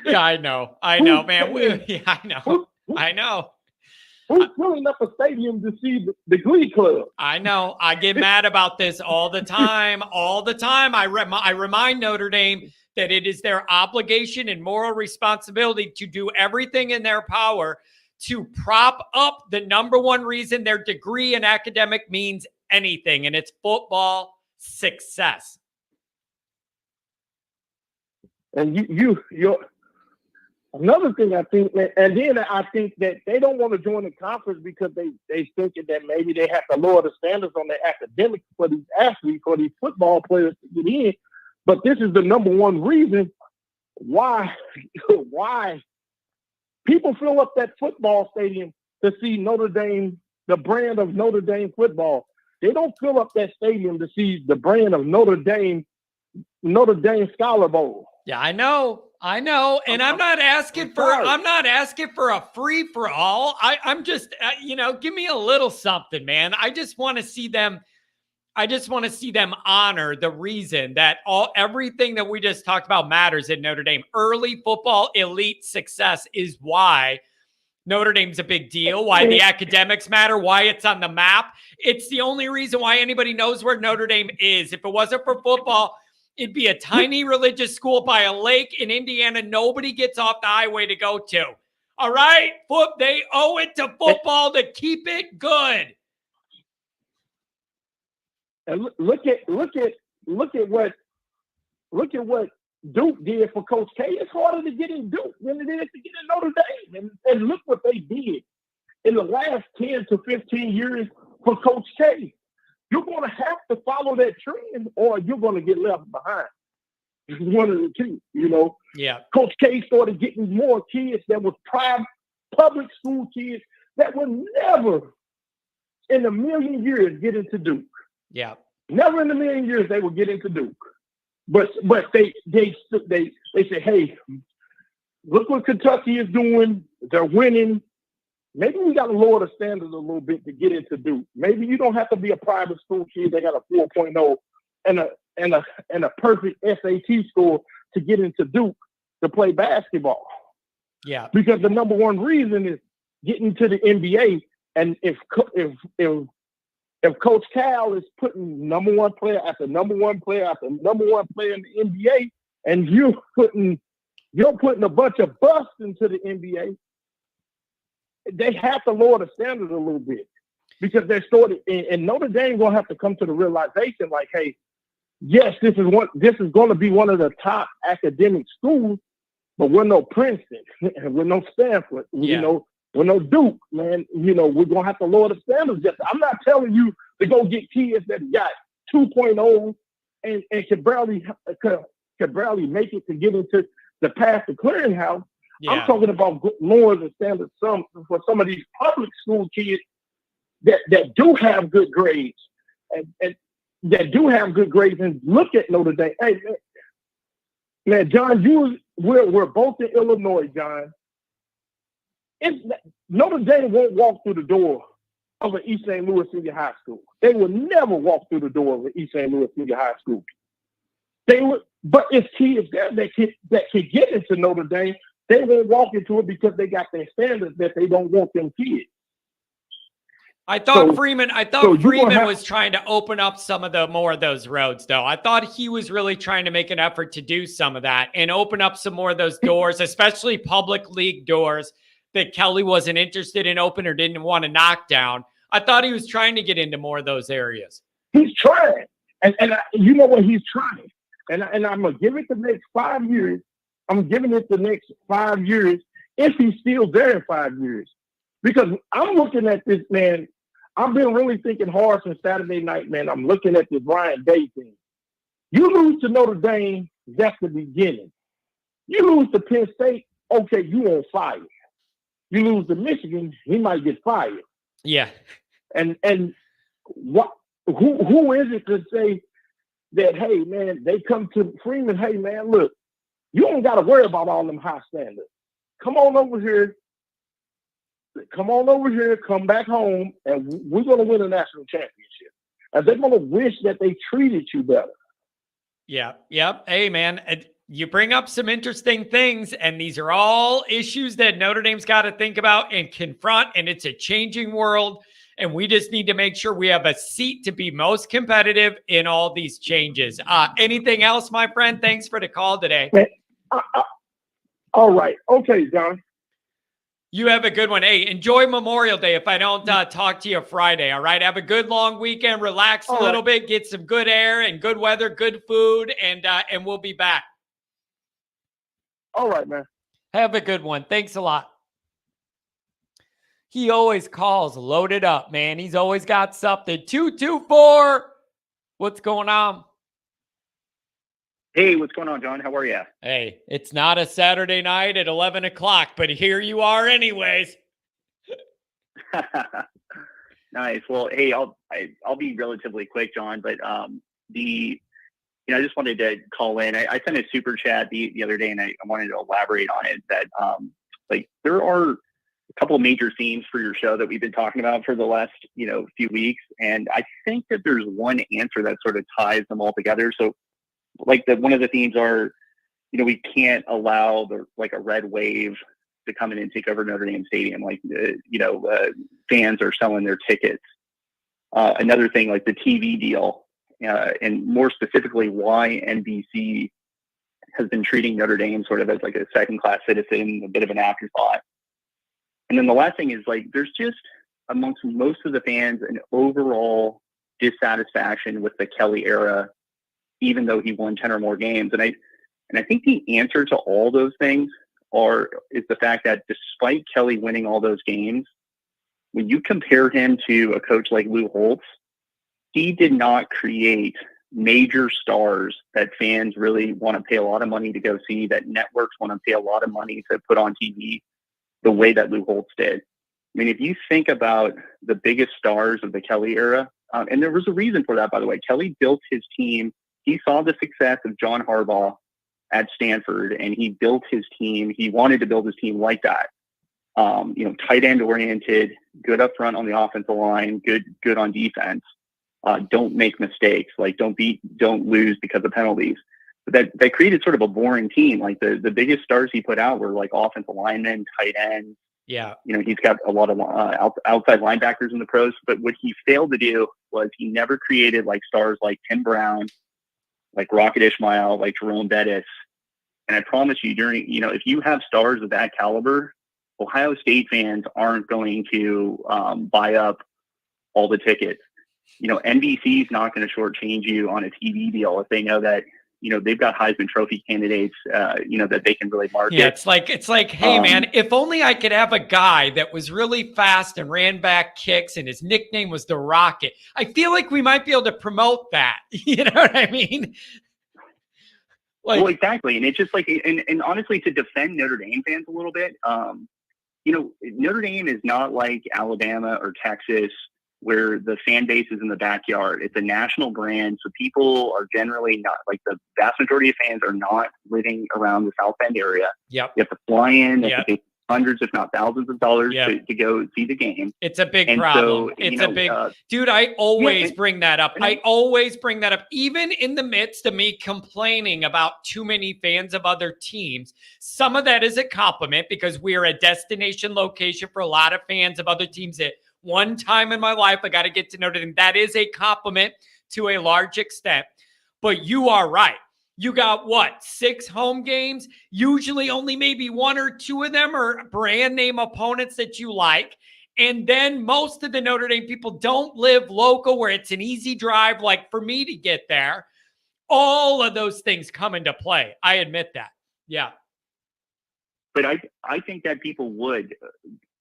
Yeah, I know, man. I know. Who's filling up a stadium to see the Glee Club? I know. I get mad about this all the time. I remind Notre Dame that it is their obligation and moral responsibility to do everything in their power to prop up the number one reason their degree in academic means anything, and it's football success. And Another thing I think, and then I think that they don't want to join the conference because they thinking that maybe they have to lower the standards on their academics for these athletes, for these football players to get in. But this is the number one reason why people fill up that football stadium to see Notre Dame, the brand of Notre Dame football. They don't fill up that stadium to see the brand of Notre Dame Scholar Bowl. Yeah, I know. And I'm not asking for a free for all. I'm just, give me a little something, man. I just want to see them honor the reason that everything that we just talked about matters at Notre Dame. Early football elite success is why Notre Dame's a big deal, why the academics matter, why it's on the map. It's the only reason why anybody knows where Notre Dame is. If it wasn't for football, it'd be a tiny religious school by a lake in Indiana nobody gets off the highway to go to. All right? They owe it to football to keep it good. And look at what Duke did for Coach K. It's harder to get in Duke than it is to get in Notre Dame. And look what they did in the last 10 to 15 years for Coach K. You're going to have to follow that trend or you're going to get left behind. It's one of the two, Yeah. Coach K started getting more kids that were public school kids that would never in a million years get into Duke. Yeah. Never in a million years they would get into Duke. But they say, hey, look what Kentucky is doing. They're winning. Maybe we got to lower the standards a little bit to get into Duke. Maybe you don't have to be a private school kid that got a 4.0 and a perfect SAT score to get into Duke to play basketball. Yeah. Because the number one reason is getting to the NBA. And if Coach Cal is putting number one player after number one player after number one player in the NBA, and you're putting a bunch of busts into the NBA, they have to lower the standards a little bit because they're started. And Notre Dame gonna have to come to the realization, like, hey, yes, this is going to be one of the top academic schools, but we're no Princeton, we're no Stanford, we're no Duke, man. We're going to have to lower the standards. I'm not telling you to go get kids that got 2.0 and can barely make it to get into the path to clearinghouse. Yeah. I'm talking about lowering the standards for some of these public school kids that do have good grades and that do have good grades and look at Notre Dame. Hey, man, John, we're both in Illinois, John. Notre Dame won't walk through the door of an East St. Louis Senior High School. They will never walk through the door of an East St. Louis Senior High School. They would, but it's kids there that can get into Notre Dame. They won't walk into it because they got their standards that they don't want them kids. I thought Freeman was trying to open up some of more of those roads, though. I thought he was really trying to make an effort to do some of that and open up some more of those doors, especially public league doors that Kelly wasn't interested in open or didn't want to knock down. I thought he was trying to get into more of those areas. He's trying. And you know what he's trying. And I'm going to give it the next 5 years. I'm giving it the next 5 years if he's still there in 5 years. Because I'm looking at this, man. I've been really thinking hard since Saturday night, man. I'm looking at this Ryan Day thing. You lose to Notre Dame, that's the beginning. You lose to Penn State, okay, you on fire. You lose to Michigan, he might get fired. Yeah. And what? Who is it to say that, hey, man, they come to Freeman, hey, man, look, you don't got to worry about all them high standards. Come on over here, come back home, and we're going to win a national championship. And they're going to wish that they treated you better. Yeah. Yep. Hey, man, you bring up some interesting things, and these are all issues that Notre Dame's got to think about and confront, and it's a changing world, and we just need to make sure we have a seat to be most competitive in all these changes. Anything else, my friend? Thanks for the call today. All right. Okay, John. You have a good one. Hey, enjoy Memorial Day if I don't talk to you Friday, all right? Have a good long weekend. Relax a little bit. Get some good air and good weather, good food, and we'll be back. All right, man. Have a good one. Thanks a lot. He always calls loaded up, man. He's always got something. 224. What's going on? Hey, what's going on, John? How are you? Hey, it's not a Saturday night at 11 o'clock, but here you are anyways. Nice. Well, hey, I'll be relatively quick, John, but I just wanted to call in. I sent a super chat the other day, and I wanted to elaborate on it. That like there are a couple of major themes for your show that we've been talking about for the last few weeks, and I think that there's one answer that sort of ties them all together. So, like one of the themes are, we can't allow a red wave to come in and take over Notre Dame Stadium. Like, fans are selling their tickets. Another thing, like the TV deal, and more specifically, why NBC has been treating Notre Dame sort of as like a second-class citizen, a bit of an afterthought. And then the last thing is, like, there's just amongst most of the fans an overall dissatisfaction with the Kelly era, even though he won 10 or more games. And I think the answer to all those things is the fact that despite Kelly winning all those games, when you compare him to a coach like Lou Holtz, he did not create major stars that fans really want to pay a lot of money to go see, that networks want to pay a lot of money to put on TV the way that Lou Holtz did. I mean, if you think about the biggest stars of the Kelly era, and there was a reason for that, by the way. Kelly built his team. He saw the success of John Harbaugh at Stanford, and he built his team. He wanted to build his team like that. Tight end oriented, good up front on the offensive line, good on defense. Don't make mistakes. Like, don't lose because of penalties. But that created sort of a boring team. Like the biggest stars he put out were like offensive linemen, tight ends. Yeah. He's got a lot of outside linebackers in the pros. But what he failed to do was he never created like stars like Tim Brown, like Rocket Ishmael, like Jerome Bettis. And I promise you, if you have stars of that caliber, Ohio State fans aren't going to buy up all the tickets. NBC is not going to shortchange you on a TV deal if they know that, they've got Heisman Trophy candidates, that they can really market. Yeah, it's like, hey, man, if only I could have a guy that was really fast and ran back kicks and his nickname was the Rocket. I feel like we might be able to promote that. You know what I mean? Well, exactly. And it's just like, and honestly, to defend Notre Dame fans a little bit, Notre Dame is not like Alabama or Texas, where the fan base is in the backyard. It's a national brand. So people are generally not, like, the vast majority of fans are not living around the South Bend area. Yep. You have to fly in, you Yep. have to pay hundreds, if not thousands of dollars Yep. to go see the game. It's a big And problem. so, It's a big, dude, I always bring that up. I always bring that up, even in the midst of me complaining about too many fans of other teams. Some of that is a compliment because we're a destination location for a lot of fans of other teams. At one time in my life, I got to get to Notre Dame. That is a compliment to a large extent. But you are right. You got what, 6 home games? Usually only maybe 1 or 2 of them are brand name opponents that you like. And then most of the Notre Dame people don't live local where it's an easy drive like for me to get there. All of those things come into play. I admit that. Yeah. But I think that people would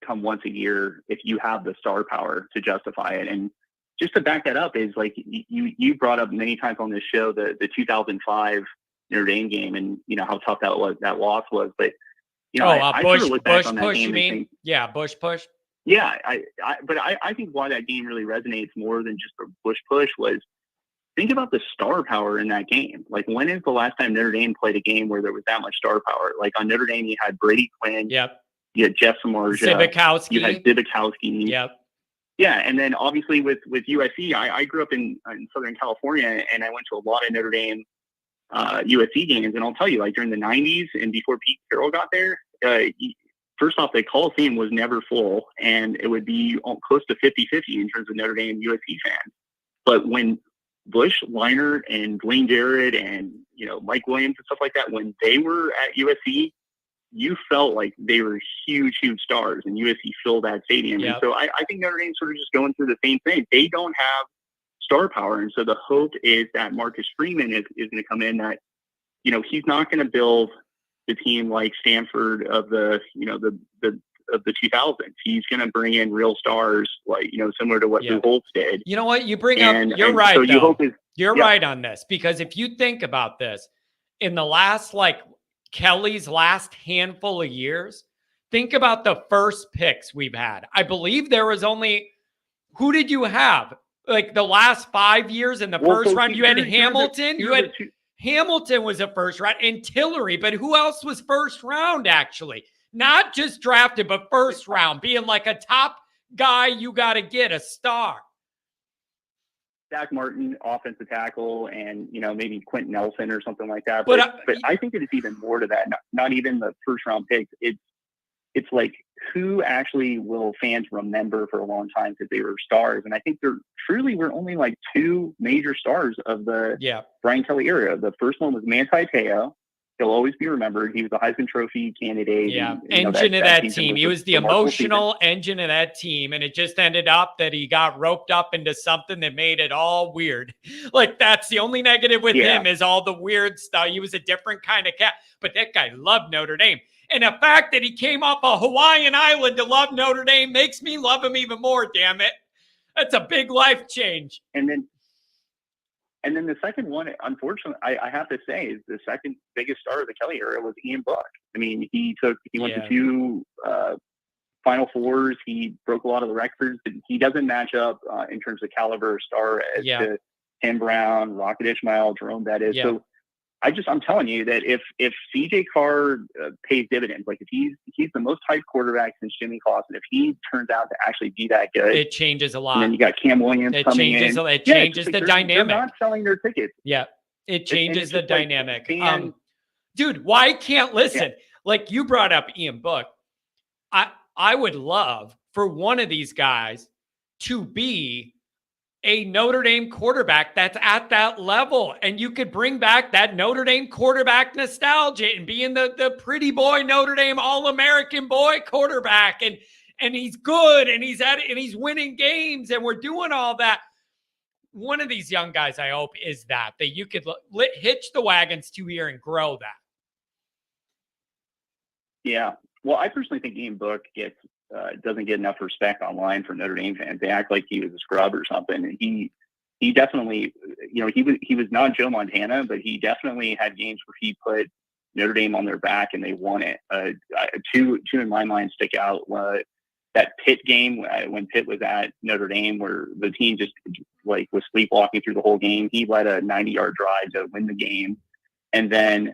come once a year if you have the star power to justify it. And just to back that up is, like, you brought up many times on this show the 2005 Notre Dame game and how tough that loss was. But I Bush, sort of look back Bush on that push, game you mean? think, Yeah, Bush push. Yeah, but I think why that game really resonates more than just the Bush push was, think about the star power in that game. Like, when is the last time Notre Dame played a game where there was that much star power? Like, on Notre Dame, you had Brady Quinn. Yep. You had Jeff Samardzija. Zibikowski. You had Zibikowski. Yep. Yeah, and then obviously with USC, I grew up in Southern California, and I went to a lot of Notre Dame USC games. And I'll tell you, like, during the 90s and before Pete Carroll got there, first off, the Coliseum was never full, and it would be close to 50-50 in terms of Notre Dame USC fans. But when Bush, Leinart, and Dwayne Jarrett, and Mike Williams and stuff like that, when they were at USC, you felt like they were huge stars, and USC filled that stadium. Yep. And so I think Notre Dame's sort of just going through the same thing. They don't have star power, and so the hope is that Marcus Freeman is going to come in. That he's not going to build the team like Stanford of the 2000s. He's going to bring in real stars, like, similar to what Lou Holtz did. You know what? You bring up, you're right. So you're right on this, because if you think about this, in the last, like Kelly's last handful of years, think about the first picks we've had. I believe there was only, who did you have? Like the last 5 years in the first round, you had Hamilton. Hamilton was a first round, and Tillery. But who else was first round, actually? Not just drafted, but first round, being like a top guy you got to get, a star. Zach Martin, offensive tackle, and maybe Quentin Nelson or something like that. But I think that it's even more to that. Not even the first round picks. It's like, who actually will fans remember for a long time because they were stars? And I think we're only like two major stars of the Brian Kelly era. The first one was Manti Te'o. He'll always be remembered. He was a Heisman Trophy candidate. Yeah, engine of that team. He was the emotional engine of that team, and it just ended up that he got roped up into something that made it all weird. Like, that's the only negative with him, is all the weird stuff. He was a different kind of cat, but that guy loved Notre Dame. And the fact that he came off a Hawaiian island to love Notre Dame makes me love him even more, damn it. That's a big life change. And then the second one, unfortunately, I have to say, is the second biggest star of the Kelly era was Ian Book. I mean, he went to two Final Fours. He broke a lot of the records. He doesn't match up in terms of caliber star as to Tim Brown, Rocket Ismail, Jerome Bettis. Yeah. So I'm telling you that if CJ Carr pays dividends, like if he's the most hyped quarterback since Jimmy Clausen, if he turns out to actually be that good, it changes a lot. And then you got Cam Williams coming in. It changes the dynamic. They're not selling their tickets. Yeah, it changes the dynamic. Like, dude, why can't listen? Like, you brought up Ian Book. I would love for one of these guys to be a Notre Dame quarterback that's at that level. And you could bring back that Notre Dame quarterback nostalgia and being the pretty boy Notre Dame All-American boy quarterback. And he's good, and he's winning games, and we're doing all that. One of these young guys, I hope, is that you could hitch the wagons to here and grow that. Yeah. Well, I personally think Ian Book doesn't get enough respect online for Notre Dame fans. They act like he was a scrub or something. And he definitely, he was not Joe Montana, but he definitely had games where he put Notre Dame on their back and they won it. Two in my mind stick out. That Pitt game when Pitt was at Notre Dame, where the team just like was sleepwalking through the whole game. He led a 90-yard drive to win the game. And then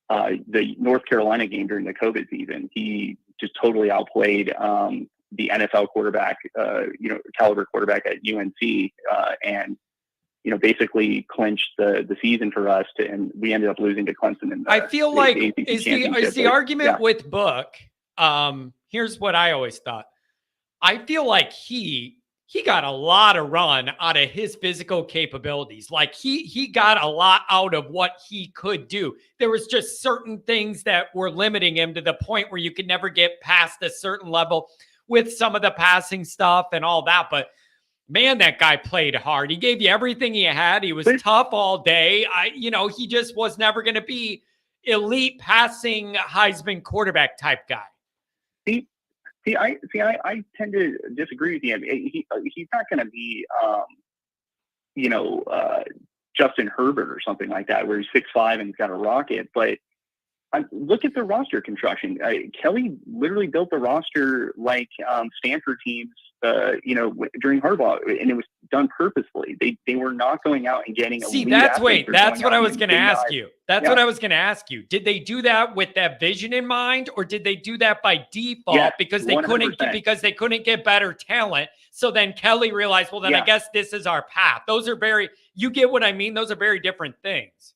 the North Carolina game during the COVID season, he just totally outplayed the NFL quarterback, caliber quarterback at UNC, and basically clinched the season for us. And we ended up losing to Clemson. I feel like is the argument with Book. Here's what I always thought. I feel like he got a lot of run out of his physical capabilities. Like he got a lot out of what he could do. There was just certain things that were limiting him to the point where you could never get past a certain level with some of the passing stuff and all that. But man, that guy played hard. He gave you everything he had. He was tough all day. He just was never going to be elite passing Heisman quarterback type guy. I tend to disagree with you. He's not going to be, Justin Herbert or something like that, where he's 6'5" and he's got a rocket. But look at the roster construction. Kelly literally built the roster like Stanford teams, during Harbaugh, and it was done purposefully. They were not going out and getting. That's what I was going to ask you. What I was going to ask you. Did they do that with that vision in mind, or did they do that by default because they 100%. couldn't get better talent? So then Kelly realized, well, then I guess this is our path. You get what I mean? Those are very different things.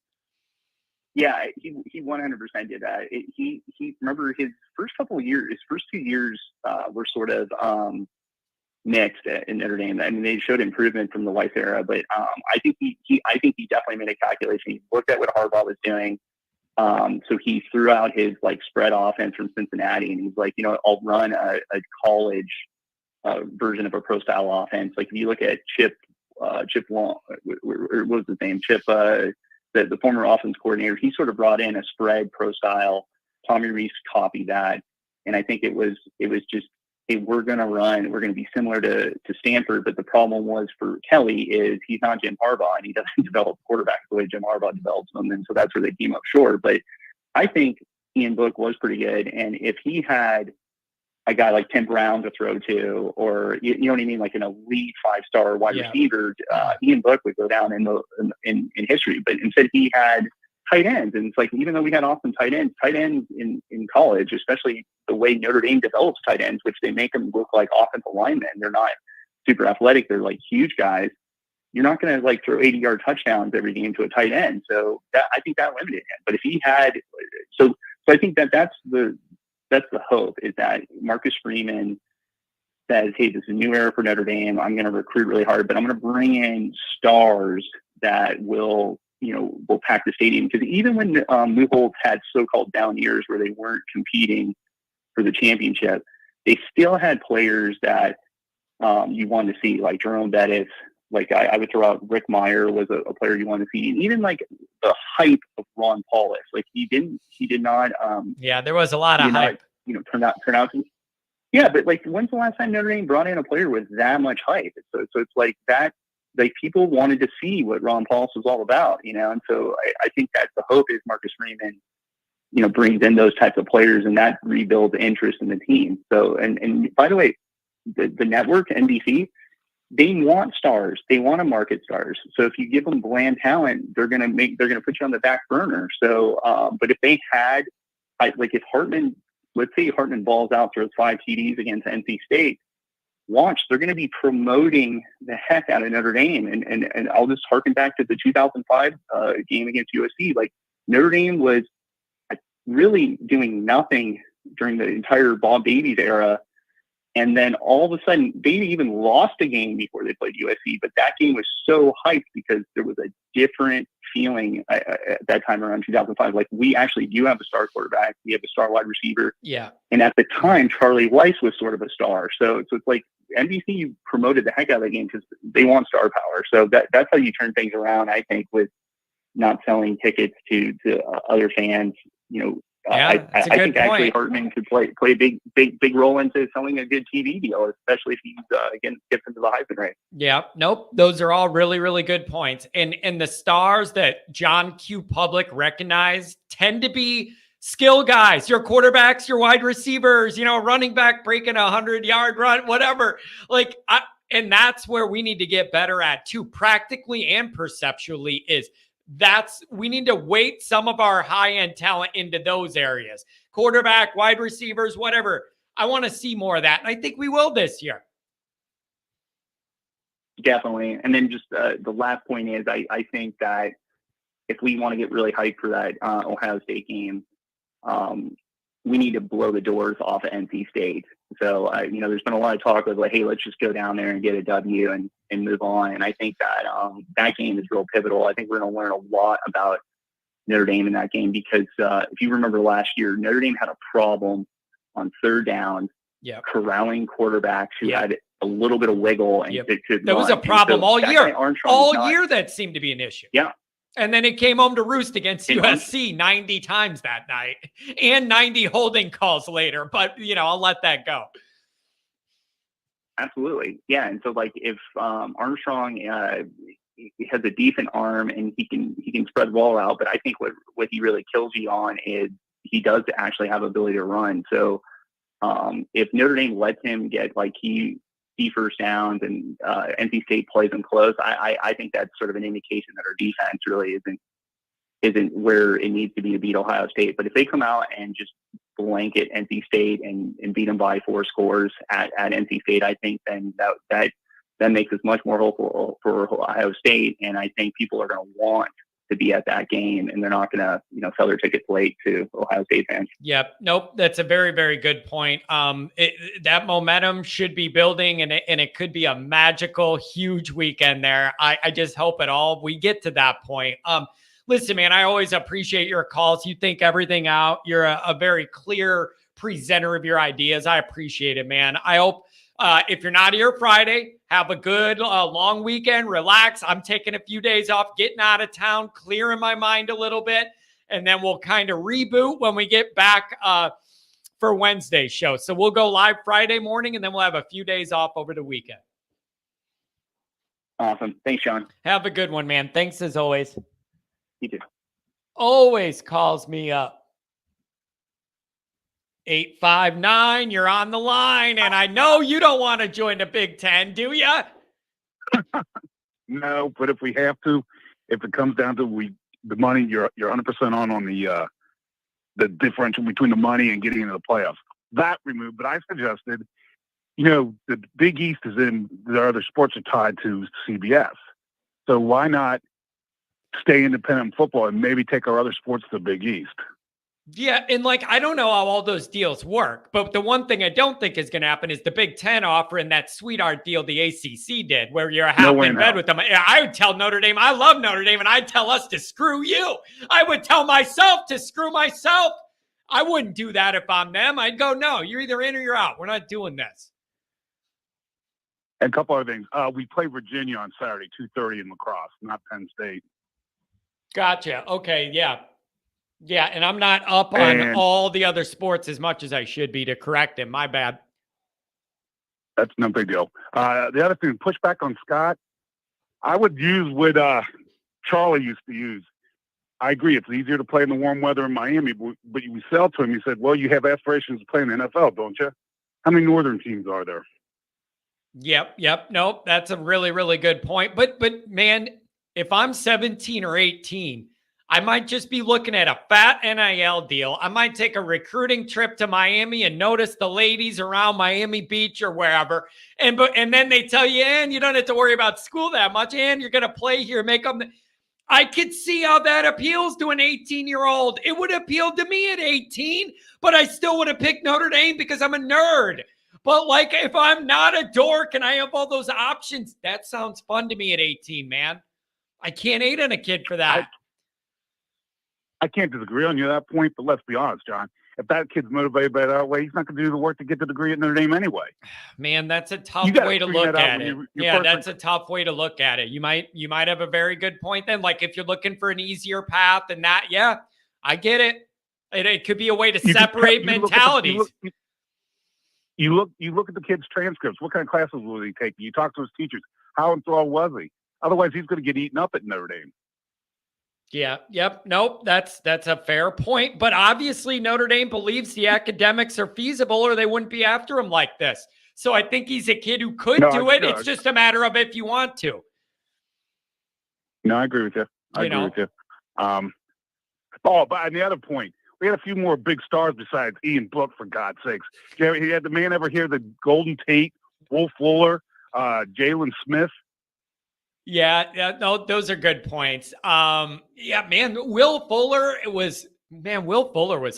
Yeah, he 100% did that. He remember his first 2 years were sort of mixed in Notre Dame. I mean, they showed improvement from the Weiss era, but I think he definitely made a calculation. He looked at what Harbaugh was doing, so he threw out his like spread offense from Cincinnati, and he's like, I'll run a college version of a pro style offense. Like if you look at Chip Long, what was his name? Chip. The former offense coordinator, he sort of brought in a spread pro style Tommy Rees copied that, and I think it was just, hey, we're going to be similar to Stanford, but the problem was for Kelly is he's not Jim Harbaugh, and he doesn't develop quarterbacks the way Jim Harbaugh develops them, and so that's where they came up short. But I think Ian Book was pretty good, and if he had a guy like Tim Brown to throw to, or you know what I mean, like an elite 5-star wide receiver, Ian Book would go down in history. But instead, he had tight ends, and it's like, even though we had awesome tight ends in college, especially the way Notre Dame develops tight ends, which they make them look like offensive linemen. They're not super athletic; they're like huge guys. You're not going to like throw 80-yard touchdowns every game to a tight end. So I think that limited him. But if he had, so I think that's the hope, is that Marcus Freeman says, hey, this is a new era for Notre Dame. I'm going to recruit really hard, but I'm going to bring in stars that will pack the stadium. Because even when Lou had so-called down years where they weren't competing for the championship, they still had players that you wanted to see, like Jerome Bettis. Like I would throw out Rick Meyer was a player you wanted to see. And even like the hype of Ron Paulus, like he did not. There was a lot of hype. Turn out. Yeah, but like, when's the last time Notre Dame brought in a player with that much hype? So it's like that. Like, people wanted to see what Ron Paulus was all about, and so I think that the hope is Marcus Freeman, brings in those types of players, and that rebuilds interest in the team. So, and by the way, the network, NBC, they want stars. They want to market stars. So if you give them bland talent, they're going to put you on the back burner. So, but if they had, if Hartman, let's say Hartman balls out, throws 5 TDs against NC State, they're going to be promoting the heck out of Notre Dame. And I'll just harken back to the 2005 game against USC. Like, Notre Dame was really doing nothing during the entire Bob Davies era. And then all of a sudden, they even lost a game before they played USC. But that game was so hyped because there was a different feeling at that time around 2005. Like, we actually do have a star quarterback. We have a star wide receiver. Yeah. And at the time, Charlie Weiss was sort of a star. So it's like NBC promoted the heck out of the game because they want star power. So that's how you turn things around, I think, with not selling tickets to other fans. I think actually Hartman could play a big role into selling a good TV deal, especially if he gets into the Heisman race. Yeah, nope. Those are all really, really good points. And the stars that John Q. Public recognized tend to be skill guys, your quarterbacks, your wide receivers, running back breaking 100-yard run, whatever. And that's where we need to get better at too, practically and perceptually, we need to weight some of our high-end talent into those areas. Quarterback, wide receivers, whatever. I want to see more of that. And I think we will this year. Definitely. And then just the last point is I think that if we want to get really hyped for that Ohio State game, we need to blow the doors off of NC State. So, there's been a lot of talk of like, hey, let's just go down there and get a W and move on. And I think that that game is real pivotal. I think we're going to learn a lot about Notre Dame in that game because if you remember last year, Notre Dame had a problem on third down, corralling quarterbacks who had a little bit of wiggle. And there was a problem all year. All year that seemed to be an issue. Yeah. And then it came home to roost against USC 90 times that night and 90 holding calls later. But, I'll let that go. Absolutely. Yeah. And so, like, if Armstrong has a decent arm and he can spread the ball out, but I think what he really kills you on is he does actually have ability to run. So if Notre Dame lets him get like key first downs and NC State plays them close, I think that's sort of an indication that our defense really isn't where it needs to be to beat Ohio State. But if they come out and just blanket NC State and beat them by 4 scores at NC State, I think then that makes us much more hopeful for Ohio State. And I think people are going to want to be at that game, and they're not going to, sell their tickets late to Ohio State fans. Yep. Nope. That's a very, very good point. That momentum should be building, and it could be a magical, huge weekend there. I just hope we get to that point. Listen, man, I always appreciate your calls. You think everything out. You're a very clear presenter of your ideas. I appreciate it, man. I hope if you're not here Friday, have a good long weekend, relax. I'm taking a few days off, getting out of town, clearing my mind a little bit. and then we'll kind of reboot when we get back for Wednesday's show. So we'll go live Friday morning, and then we'll have a few days off over the weekend. Awesome. Thanks, Sean. Have a good one, man. Thanks as always. You too. Always calls me up. 859, you're on the line, and I know you don't want to join the Big Ten, do you? No, but if we have to, if it comes down to the money, you're 100% on the differential between the money and getting into the playoffs. That removed, but I suggested, the Big East is in, the other sports are tied to CBS. So why not stay independent in football and maybe take our other sports to the Big East? Yeah, and I don't know how all those deals work, but the one thing I don't think is going to happen is the Big Ten offering that sweetheart deal the ACC did, where you're half in bed with them. I would tell Notre Dame, I love Notre Dame, and I'd tell us to screw you. I would tell myself to screw myself. I wouldn't do that if I'm them. I'd go, no, you're either in or you're out. We're not doing this. And a couple other things. We play Virginia on Saturday, 2:30 in lacrosse, not Penn State. Gotcha. Okay, yeah. Yeah, and I'm not up on all the other sports as much as I should be to correct him. My bad. That's no big deal. The other thing, push back on Scott. I would use what Charlie used to use. I agree. It's easier to play in the warm weather in Miami, but you sell to him. You said, well, you have aspirations to play in the NFL, don't you? How many Northern teams are there? Yep. Nope, that's a really, really good point. But man, if I'm 17 or 18, I might just be looking at a fat NIL deal. I might take a recruiting trip to Miami and notice the ladies around Miami Beach or wherever. And then they tell you, and you don't have to worry about school that much, and you're going to play here, make them. I could see how that appeals to an 18-year-old. It would appeal to me at 18, but I still would have picked Notre Dame because I'm a nerd. But if I'm not a dork and I have all those options, that sounds fun to me at 18, man. I can't hate on a kid for that. I can't disagree on you at that point, but let's be honest, John. If that kid's motivated by that way, he's not going to do the work to get the degree at Notre Dame anyway. Man, that's a tough way to look at it. Yeah, that's a tough way to look at it. You might have a very good point then. If you're looking for an easier path and that, yeah, I get it. It could be a way to separate mentalities. You look at the kid's transcripts. What kind of classes was he taking? You talk to his teachers. How enthralled was he? Otherwise, he's going to get eaten up at Notre Dame. Yeah. Yep. Nope. That's a fair point. But obviously Notre Dame believes the academics are feasible or they wouldn't be after him like this. So I think he's a kid who could do it. It's just a matter of if you want to. No, I agree with you. I agree with you. But on the other point, we had a few more big stars besides Ian Book, for God's sakes. Had the man ever hear the Golden Tate, Will Fuller, Jalen Smith? Yeah, no, those are good points. Yeah, man, Will Fuller was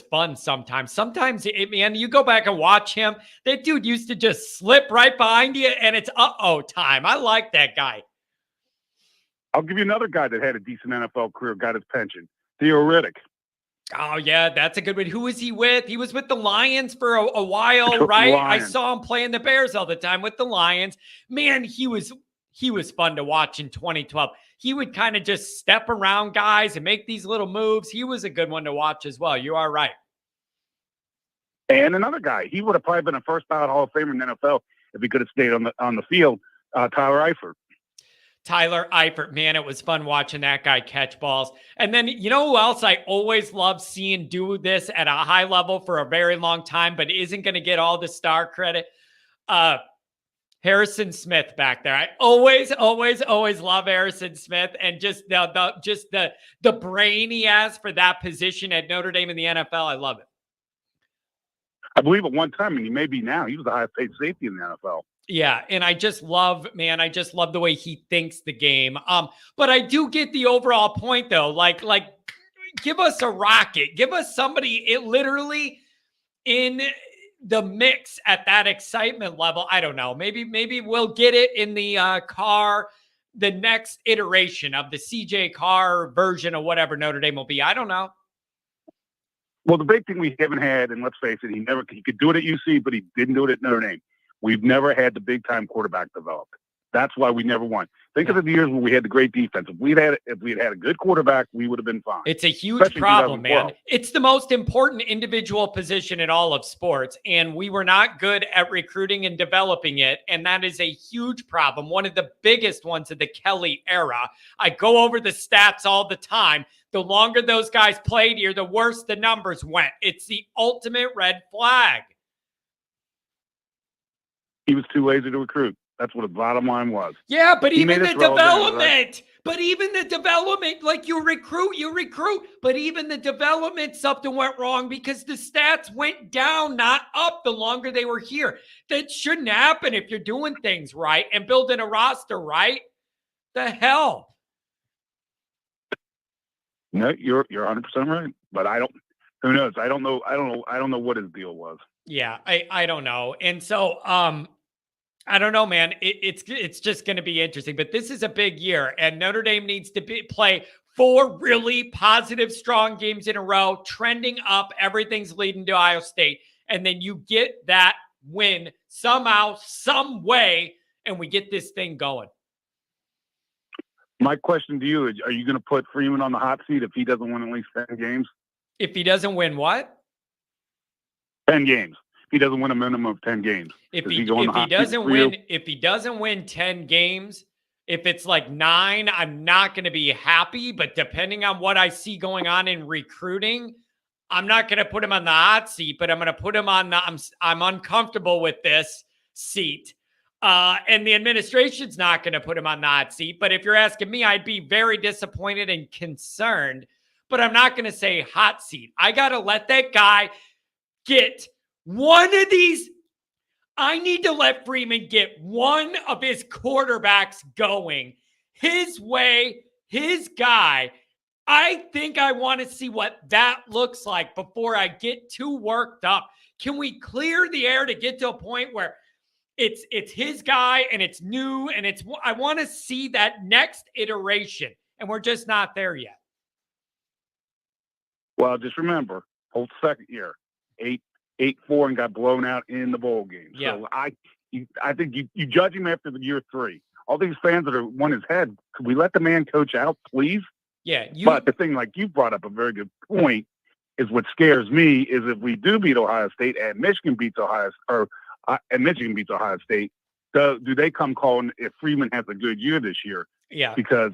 fun sometimes. Sometimes, man, you go back and watch him. That dude used to just slip right behind you, and it's time. I like that guy. I'll give you another guy that had a decent NFL career, got his pension. Theo Riddick. Oh, yeah, that's a good one. Who was he with? He was with the Lions for a while, right? I saw him playing the Bears all the time with the Lions. Man, he was fun to watch in 2012. He would kind of just step around guys and make these little moves. He was a good one to watch as well. You are right. And another guy, he would have probably been a first ballot Hall of Famer in the NFL if he could have stayed on the field. Tyler Eifert. Tyler Eifert, man, it was fun watching that guy catch balls. And then, you know who else I always love seeing do this at a high level for a very long time, but isn't going to get all the star credit? Harrison Smith back there. I always love Harrison Smith and just the brain he has for that position at Notre Dame in the NFL. I love it. I believe at one time, and he may be now, he was the highest paid safety in the NFL. Yeah, and I just love the way he thinks the game. But I do get the overall point though. Like give us a rocket. Give us somebody literally in the mix at that excitement level. I don't know. Maybe we'll get it in the car, the next iteration of the CJ Carr version of whatever Notre Dame will be. I don't know. Well, the big thing we haven't had, and let's face it, he could do it at UC, but he didn't do it at Notre Dame. We've never had the big time quarterback develop. That's why we never won. Think of the years when we had the great defense. If we had had a good quarterback, we would have been fine. It's a huge Especially problem, 2012. man. It's the most important individual position in all of sports, and we were not good at recruiting and developing it, and that is a huge problem. One of the biggest ones of the Kelly era. I go over the stats all the time. The longer those guys played here, the worse the numbers went. It's the ultimate red flag. He was too lazy to recruit. That's what the bottom line was. Yeah, but He even made the us relevant, development, like you recruit, but even the development, something went wrong because the stats went down, not up, the longer they were here. That shouldn't happen if you're doing things right and building a roster right. The hell? No, you're 100% right. But who knows? I don't know what his deal was. Yeah, I don't know. And so, I don't know, man. It's just going to be interesting. But this is a big year, and Notre Dame needs to play 4 really positive, strong games in a row, trending up. Everything's leading to Ohio State. And then you get that win somehow, some way, and we get this thing going. My question to you is, are you going to put Freeman on the hot seat if he doesn't win at least 10 games? If he doesn't win what? 10 games. If he doesn't win a minimum of 10 games. If he doesn't win 10 games, if it's like 9, I'm not going to be happy. But depending on what I see going on in recruiting, I'm not going to put him on the hot seat, but I'm going to put him on I'm uncomfortable with this seat. And the administration's not going to put him on the hot seat. But if you're asking me, I'd be very disappointed and concerned. But I'm not going to say hot seat. I got to let that guy get one of these. I need to let Freeman get one of his quarterbacks going his way, his guy. I think I want to see what that looks like before I get too worked up. Can we clear the air to get to a point where it's his guy and it's new and I want to see that next iteration, and we're just not there yet. Well, just remember, Holt's second year, 8-4 and got blown out in the bowl game. Yeah. So I think you judge him after the year 3. All these fans that are on his head, could we let the man coach out, please? Yeah. But the thing, like you brought up a very good point, is what scares me is if we do beat Ohio State and Michigan beats Ohio State, do they come calling if Freeman has a good year this year? Yeah. Because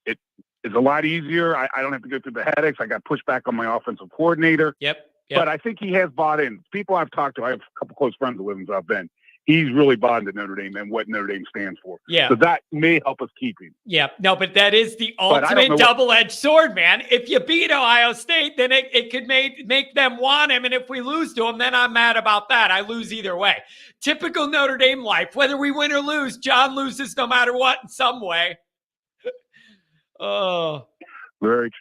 it's a lot easier. I don't have to go through the headaches. I got pushback on my offensive coordinator. Yep. But I think he has bought in. People I've talked to, I have a couple close friends who live in South Bend. He's really bought into Notre Dame and what Notre Dame stands for. Yeah. So that may help us keep him. Yeah. No, but that is the ultimate double-edged sword, man. If you beat Ohio State, then it could make them want him. And if we lose to him, then I'm mad about that. I lose either way. Typical Notre Dame life. Whether we win or lose, John loses no matter what in some way. Oh. Very true.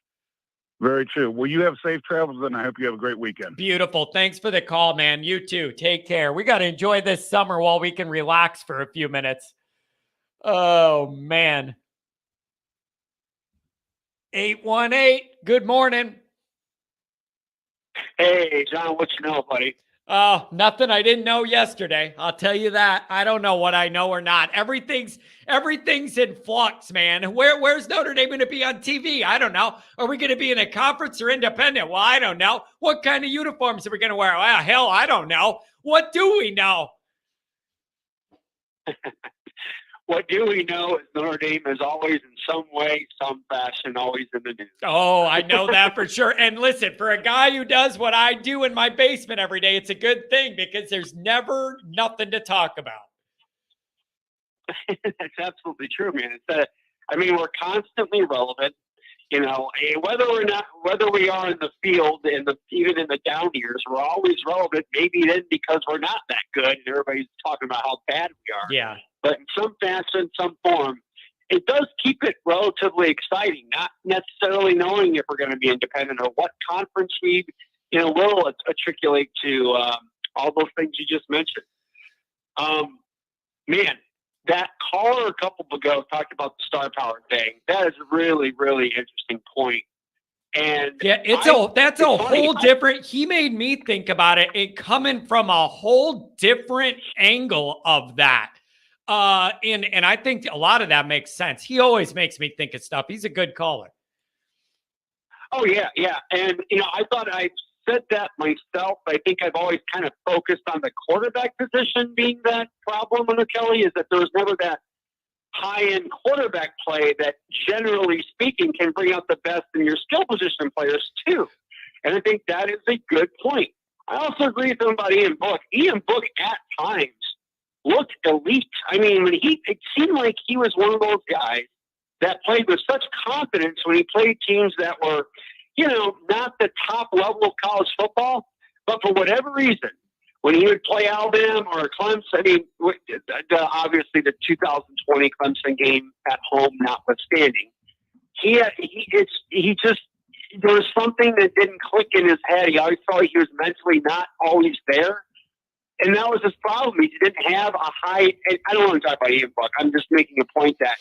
Very true. Well, you have safe travels, and I hope you have a great weekend. Beautiful. Thanks for the call, man. You too. Take care. We got to enjoy this summer while we can relax for a few minutes. Oh, man. 818, good morning. Hey, John, what you know, buddy? Oh, nothing I didn't know yesterday. I'll tell you that. I don't know what I know or not. Everything's in flux, man. Where's Notre Dame going to be on TV? I don't know. Are we going to be in a conference or independent? Well, I don't know. What kind of uniforms are we going to wear? Well, hell, I don't know. What do we know? What do we know is Notre Dame is always in some way, some fashion, always in the news. Oh, I know that for sure. And listen, for a guy who does what I do in my basement every day, it's a good thing because there's never nothing to talk about. That's absolutely true, man. We're constantly relevant. You know, whether we are in the field and even in the down years, we're always relevant. Maybe then because we're not that good and everybody's talking about how bad we are. Yeah. But in some fashion, some form, it does keep it relatively exciting, not necessarily knowing if we're going to be independent or what conference we, will articulate to all those things you just mentioned. Man, that caller a couple ago talked about the star power thing. That is a really, really interesting point. And yeah, that's a whole different. He made me think about it coming from a whole different angle of that. And I think a lot of that makes sense. He always makes me think of stuff. He's a good caller. Oh yeah, yeah. And I thought I said that myself. I think I've always kind of focused on the quarterback position being that problem under Kelly, is that there was never that high-end quarterback play that, generally speaking, can bring out the best in your skill position players too. And I think that is a good point. I also agree with him about Ian Book. Ian Book at times looked elite. I mean, it seemed like he was one of those guys that played with such confidence when he played teams that were, not the top level of college football, but for whatever reason, when he would play Alabama or Clemson, I mean, obviously the 2020 Clemson game at home notwithstanding, there was something that didn't click in his head. He always felt like he was mentally not always there. And that was his problem. He didn't have a high, and I don't want to talk about Ian Book. I'm just making a point that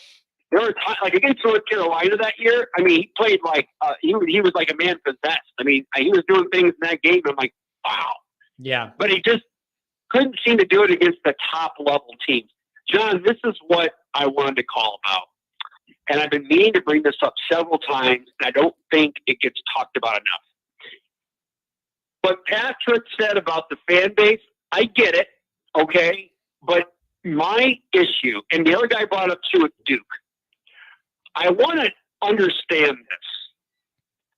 there were times, like against North Carolina that year, I mean, he played like, he was like a man possessed. I mean, he was doing things in that game. I'm like, wow. Yeah. But he just couldn't seem to do it against the top level teams. John, this is what I wanted to call about. And I've been meaning to bring this up several times, and I don't think it gets talked about enough. What Patrick said about the fan base, I get it, okay? But my issue, and the other guy brought up too with Duke, I want to understand this.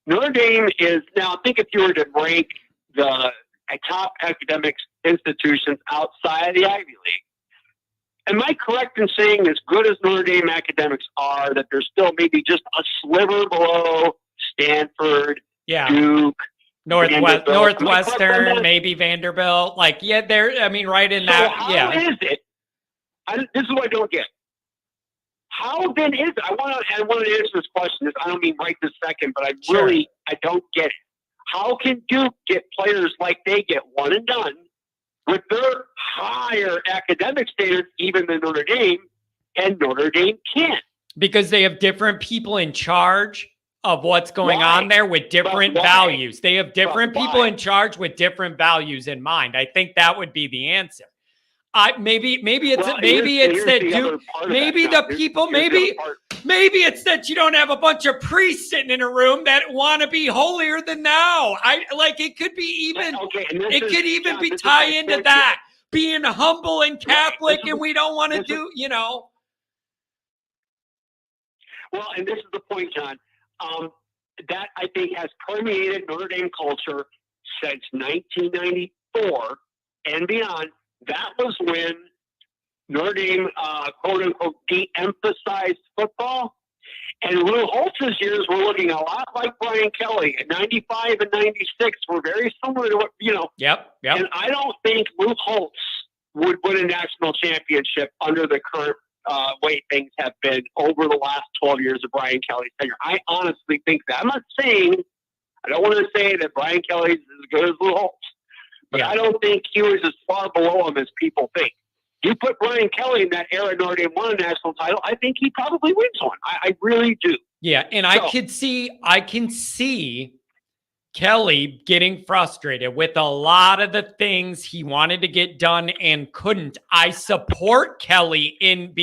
Notre Dame is, now I think if you were to rank the top academics institutions outside of the Ivy League, am I correct in saying, as good as Notre Dame academics are, that they're still maybe just a sliver below Stanford, Duke, Northwestern, maybe Vanderbilt? Like, yeah, they're, I mean, right in so that. How is it? This is what I don't get. How then is it? I want to answer this question. I don't mean right this second, but I don't get it. How can Duke get players like they get, one and done, with their higher academic standards even than Notre Dame, and Notre Dame can't? Because they have different people in charge of what's going on there with different values. They have different people in charge with different values in mind. I think that would be the answer. Maybe it's that Duke, maybe the people, maybe it's that you don't have a bunch of priests sitting in a room that want to be holier than thou. It could be even, be tie into that, being humble and Catholic, and we don't want to do, Well, and this is the point, John, that I think has permeated Notre Dame culture since 1994 and beyond. That was when Notre Dame, quote unquote, de-emphasized football. And Lou Holtz's years were looking a lot like Brian Kelly. In 95 and 96 were very similar to what, Yep. And I don't think Lou Holtz would win a national championship under the current way things have been over the last 12 years of Brian Kelly's tenure. I honestly think that. I'm not saying, I don't want to say that Brian Kelly's as good as Lou Holtz. But I don't think he was as far below him as people think. You put Brian Kelly in that era, Notre Dame won a national title, I think he probably wins one. I really do. Yeah, and I can see Kelly getting frustrated with a lot of the things he wanted to get done and couldn't. I support Kelly in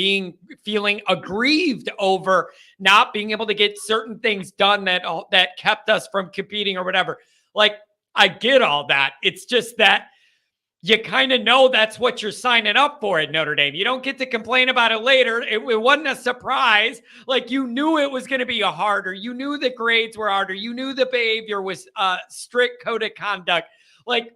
feeling aggrieved over not being able to get certain things done that kept us from competing or whatever. Like, I get all that. It's just that you kind of know that's what you're signing up for at Notre Dame. You don't get to complain about it later. It wasn't a surprise. Like, you knew it was going to be harder. You knew the grades were harder. You knew the behavior was strict code of conduct. Like,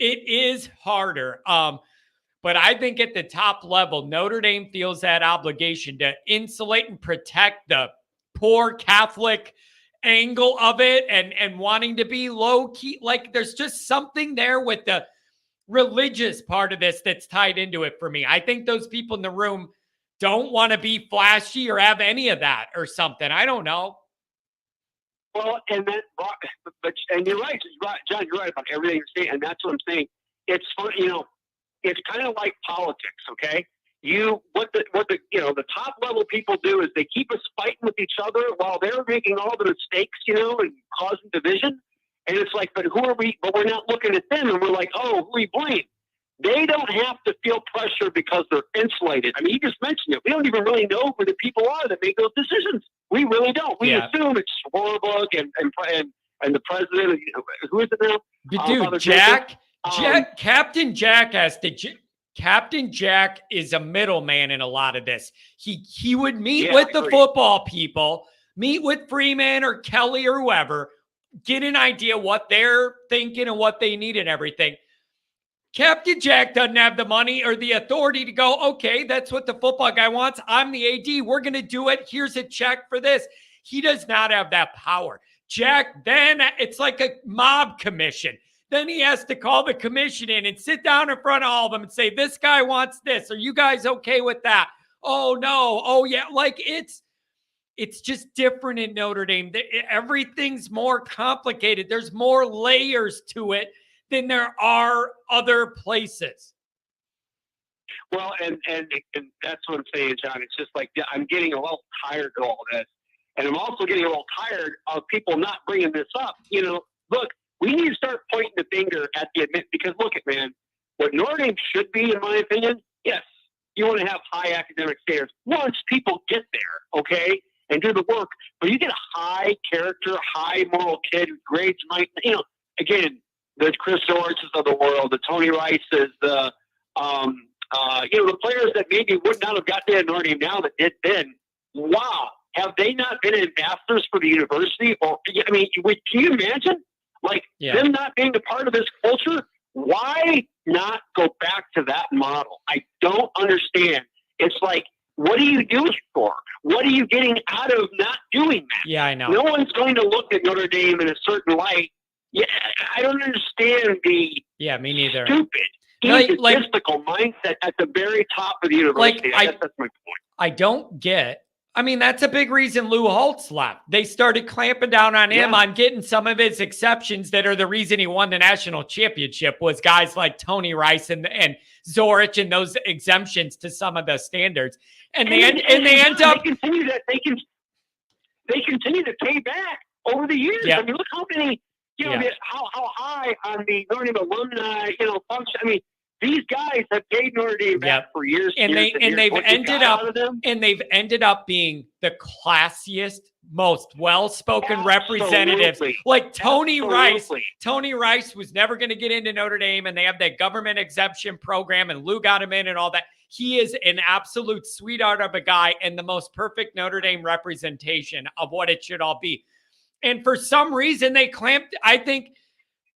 it is harder. But I think at the top level, Notre Dame feels that obligation to insulate and protect the poor Catholic angle of it and wanting to be low key. Like, there's just something there with the religious part of this that's tied into it for me. I think those people in the room don't want to be flashy or have any of that or something. I don't know. Well, and you're right, John. You're right about everything you're saying, and that's what I'm saying. It's fun, it's kind of like politics, okay? What the top level people do is they keep us fighting with each other while they're making all the mistakes, and causing division. And it's like, but who are we? But we're not looking at them, and we're like, oh, who we blame? They they don't have to feel pressure because they're insulated. I mean, you just mentioned it. We don't even really know who the people are that make those decisions. We really don't. We assume it's Schwarberg and the president. Who is it now? Dude, Jack, Captain Jack has to. Captain Jack is a middleman in a lot of this. He would meet with the football people, meet with Freeman or Kelly or whoever, get an idea what they're thinking and what they need and everything. Captain Jack doesn't have the money or the authority to go, okay, that's what the football guy wants. I'm the AD. We're going to do it. Here's a check for this. He does not have that power. Jack, then it's like a mob commission. Then he has to call the commission in and sit down in front of all of them and say, this guy wants this. Are you guys okay with that? Oh, no. Oh, yeah. Like it's just different in Notre Dame. Everything's more complicated. There's more layers to it than there are other places. Well, and that's what I'm saying, John. It's just like I'm getting a little tired of all this. And I'm also getting a little tired of people not bringing this up. Look, we need to start pointing the finger at the admit, because look at, man, what Notre Dame should be, in my opinion, yes, you want to have high academic standards once people get there, okay, and do the work. But you get a high character, high moral kid whose grades might, again, the Chris Orches of the world, the Tony Rices, the players that maybe would not have got there at Notre Dame now that did then. Wow, have they not been ambassadors for the university? Or can you imagine? Them not being a part of this culture, why not go back to that model? I don't understand. It's like, what are you doing for? What are you getting out of not doing that? Yeah, I know. No one's going to look at Notre Dame in a certain light. Yeah, I don't understand the me neither. Stupid, egotistical mindset at the very top of the university. I guess that's my point. I don't get. That's a big reason Lou Holtz left. They started clamping down on him on getting some of his exceptions that are the reason he won the national championship was guys like Tony Rice and Zorich and those exemptions to some of the standards. And they end up. They continue to pay back over the years. Yeah. Look how many, how high on the Notre Dame alumni, function. These guys have paid Notre Dame back for years, and they've ended up being the classiest, most well-spoken representatives. Like Tony Rice. Tony Rice was never going to get into Notre Dame, and they have that government exemption program, and Lou got him in and all that. He is an absolute sweetheart of a guy and the most perfect Notre Dame representation of what it should all be. And for some reason, they clamped. I think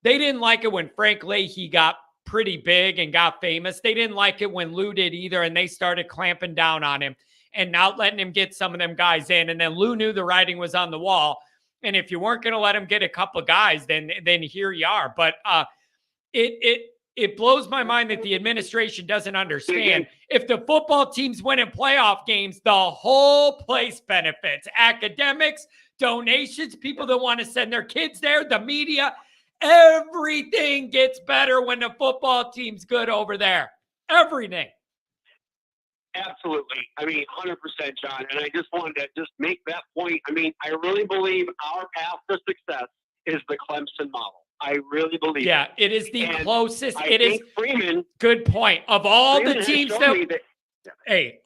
they didn't like it when Frank Leahy got pretty big and got famous. They didn't like it when Lou did either, and they started clamping down on him and not letting him get some of them guys in. And then Lou knew the writing was on the wall. And if you weren't going to let him get a couple of guys, then here you are. But it blows my mind that the administration doesn't understand. If the football team's winning playoff games, the whole place benefits. Academics, donations, people that want to send their kids there, the media. Everything gets better when the football team's good over there. Everything. Absolutely. 100%, John. And I just wanted to just make that point. I really believe our path to success is the Clemson model. I really believe it. It is the closest. I think Freeman. Good point. Of all Freeman the teams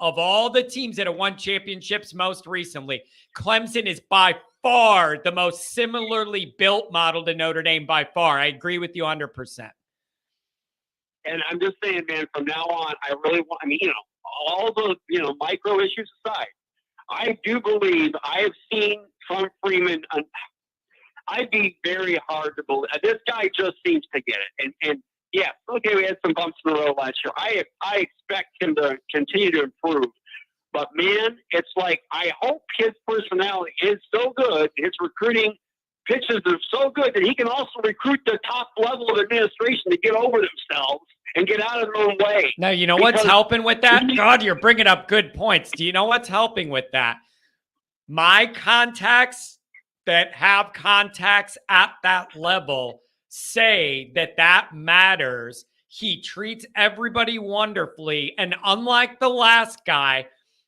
of all the teams that have won championships most recently, Clemson is by far the most similarly built model to Notre Dame by far. I agree with you 100%. And I'm just saying, man, from now on, I really want, all the, micro issues aside, I do believe I have seen from Freeman, I'd be very hard to believe. This guy just seems to get it. And yeah, okay, we had some bumps in the road last year. I expect him to continue to improve. But, man, it's like I hope his personality is so good, his recruiting pitches are so good that he can also recruit the top level of administration to get over themselves and get out of their own way. Now, you know what's helping with that? God, you're bringing up good points. Do you know what's helping with that? My contacts that have contacts at that level say that matters. He treats everybody wonderfully. And unlike the last guy,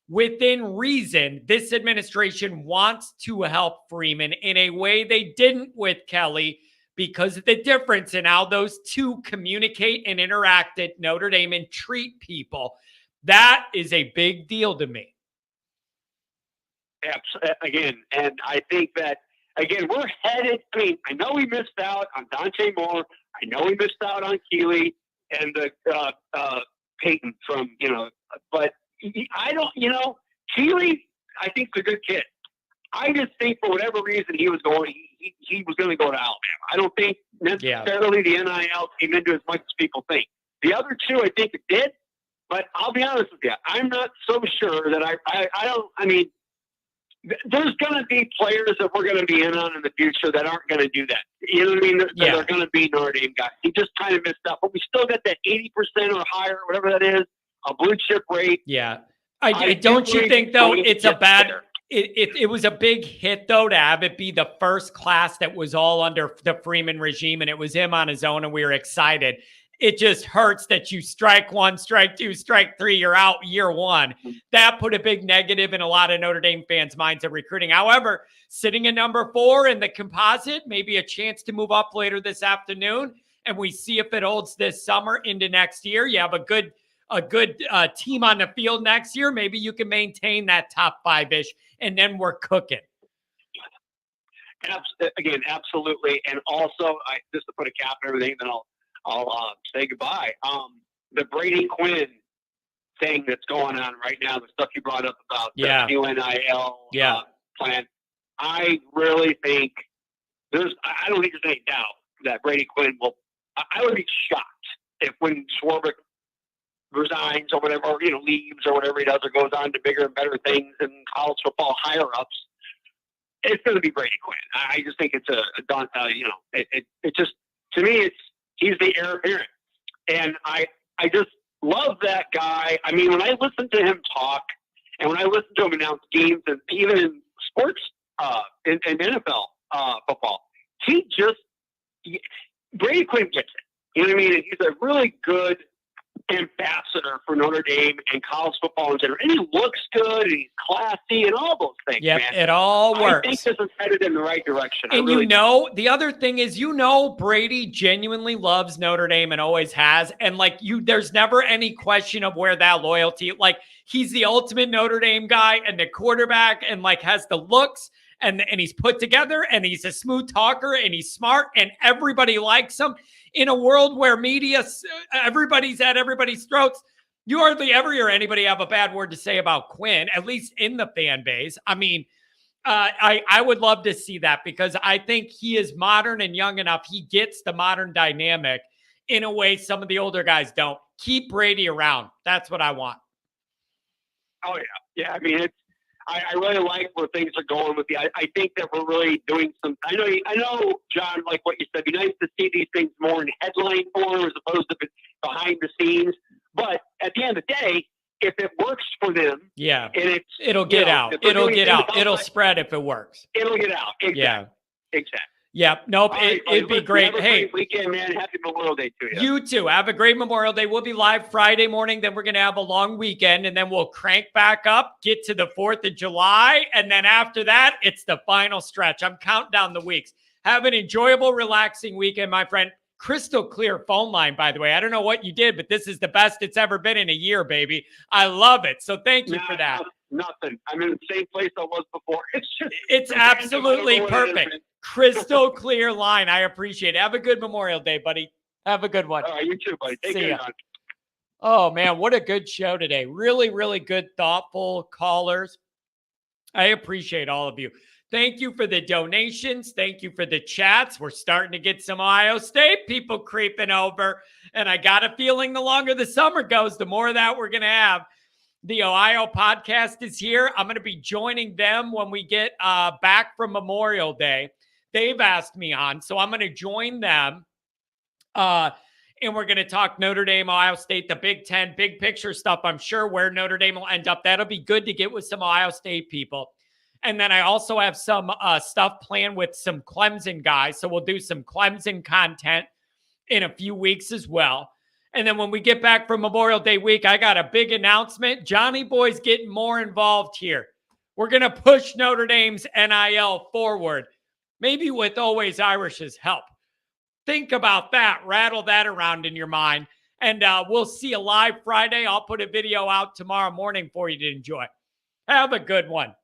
within reason, this administration wants to help Freeman in a way they didn't with Kelly because of the difference in how those two communicate and interact at Notre Dame and treat people. That is a big deal to me. Again, and I think that, again, we're headed. I mean, I know we missed out on Dante Moore. I know we missed out on Keeley and the Peyton from, but I don't, Keeley, I think, is a good kid. I just think for whatever reason he was going to go to Alabama. I don't think necessarily the NIL came into as much as people think. The other two, I think it did, but I'll be honest with you, I'm not so sure that there's going to be players that we're going to be in on in the future that aren't going to do that. You know what I mean? That are going to be Notre Dame guys. He just kind of missed out, but we still got that 80% or higher, whatever that is, a blue chip rate. Yeah. Don't you think, though, it's a bad – it was a big hit, though, to have it be the first class that was all under the Freeman regime, and it was him on his own, and we were excited. It just hurts that you strike one, strike two, strike three, you're out year one. That put a big negative in a lot of Notre Dame fans' minds of recruiting. However, sitting at number 4 in the composite, maybe a chance to move up later this afternoon, and we see if it holds this summer into next year. You have a good team on the field next year. Maybe you can maintain that top 5-ish, and then we're cooking. Again, absolutely. And also, just to put a cap on everything, then I'll say goodbye. The Brady Quinn thing that's going on right now, the stuff you brought up about the new NIL plan, I really think I don't think there's any doubt that Brady Quinn will. I would be shocked if when Schwarbrick resigns or whatever, or, leaves or whatever he does, or goes on to bigger and better things in college football higher ups, it's going to be Brady Quinn. I just think it's it just, to me, he's the heir apparent. And I just love that guy. I mean, when I listen to him talk and when I listen to him announce games, and even in sports, in NFL football, Brady Quinn gets it. You know what I mean? And he's a really good ambassador for Notre Dame and college football in general. And he looks good and he's classy and all those things. Yep, man. it all works. I think this is headed in the right direction. And the other thing is, Brady genuinely loves Notre Dame and always has. And there's never any question of where that loyalty, he's the ultimate Notre Dame guy and the quarterback and has the looks and he's put together and he's a smooth talker and he's smart and everybody likes him. In a world where media, everybody's at everybody's throats, you hardly ever hear anybody have a bad word to say about Quinn, at least in the fan base. I mean, I would love to see that because I think he is modern and young enough. He gets the modern dynamic in a way some of the older guys don't. Keep Brady around. That's what I want. Oh, yeah. Yeah, I mean, I really like where things are going with I think that we're really doing some. I know, John, like what you said. It'd be nice to see these things more in headline form as opposed to behind the scenes. But at the end of the day, if it works for them, and it'll get out. It'll get out. It'll spread if it works. It'll get out. Exactly. Yeah. Exactly. Yeah, nope, it'd be great. Hey, great weekend, man. Happy Memorial Day to you. You too. Have a great Memorial Day. We'll be live Friday morning. Then we're going to have a long weekend, and then we'll crank back up, get to the 4th of July, and then after that, it's the final stretch. I'm counting down the weeks. Have an enjoyable, relaxing weekend, my friend. Crystal clear phone line, by the way. I don't know what you did, but this is the best it's ever been in a year, baby. I love it. So thank you for that. Nothing. I'm in the same place I was before. It's absolutely perfect. Crystal clear line. I appreciate it. Have a good Memorial Day, buddy. Have a good one. All right, you too, buddy. Take care. Oh, man, what a good show today. Really, really good, thoughtful callers. I appreciate all of you. Thank you for the donations. Thank you for the chats. We're starting to get some Ohio State people creeping over. And I got a feeling the longer the summer goes, the more of that we're going to have. The Ohio podcast is here. I'm going to be joining them when we get back from Memorial Day. They've asked me on, so I'm going to join them. And we're going to talk Notre Dame, Ohio State, the Big Ten, big picture stuff. I'm sure where Notre Dame will end up. That'll be good to get with some Ohio State people. And then I also have some stuff planned with some Clemson guys. So we'll do some Clemson content in a few weeks as well. And then when we get back from Memorial Day week, I got a big announcement. Johnny Boy's getting more involved here. We're going to push Notre Dame's NIL forward, maybe with Always Irish's help. Think about that. Rattle that around in your mind. And we'll see you live Friday. I'll put a video out tomorrow morning for you to enjoy. Have a good one.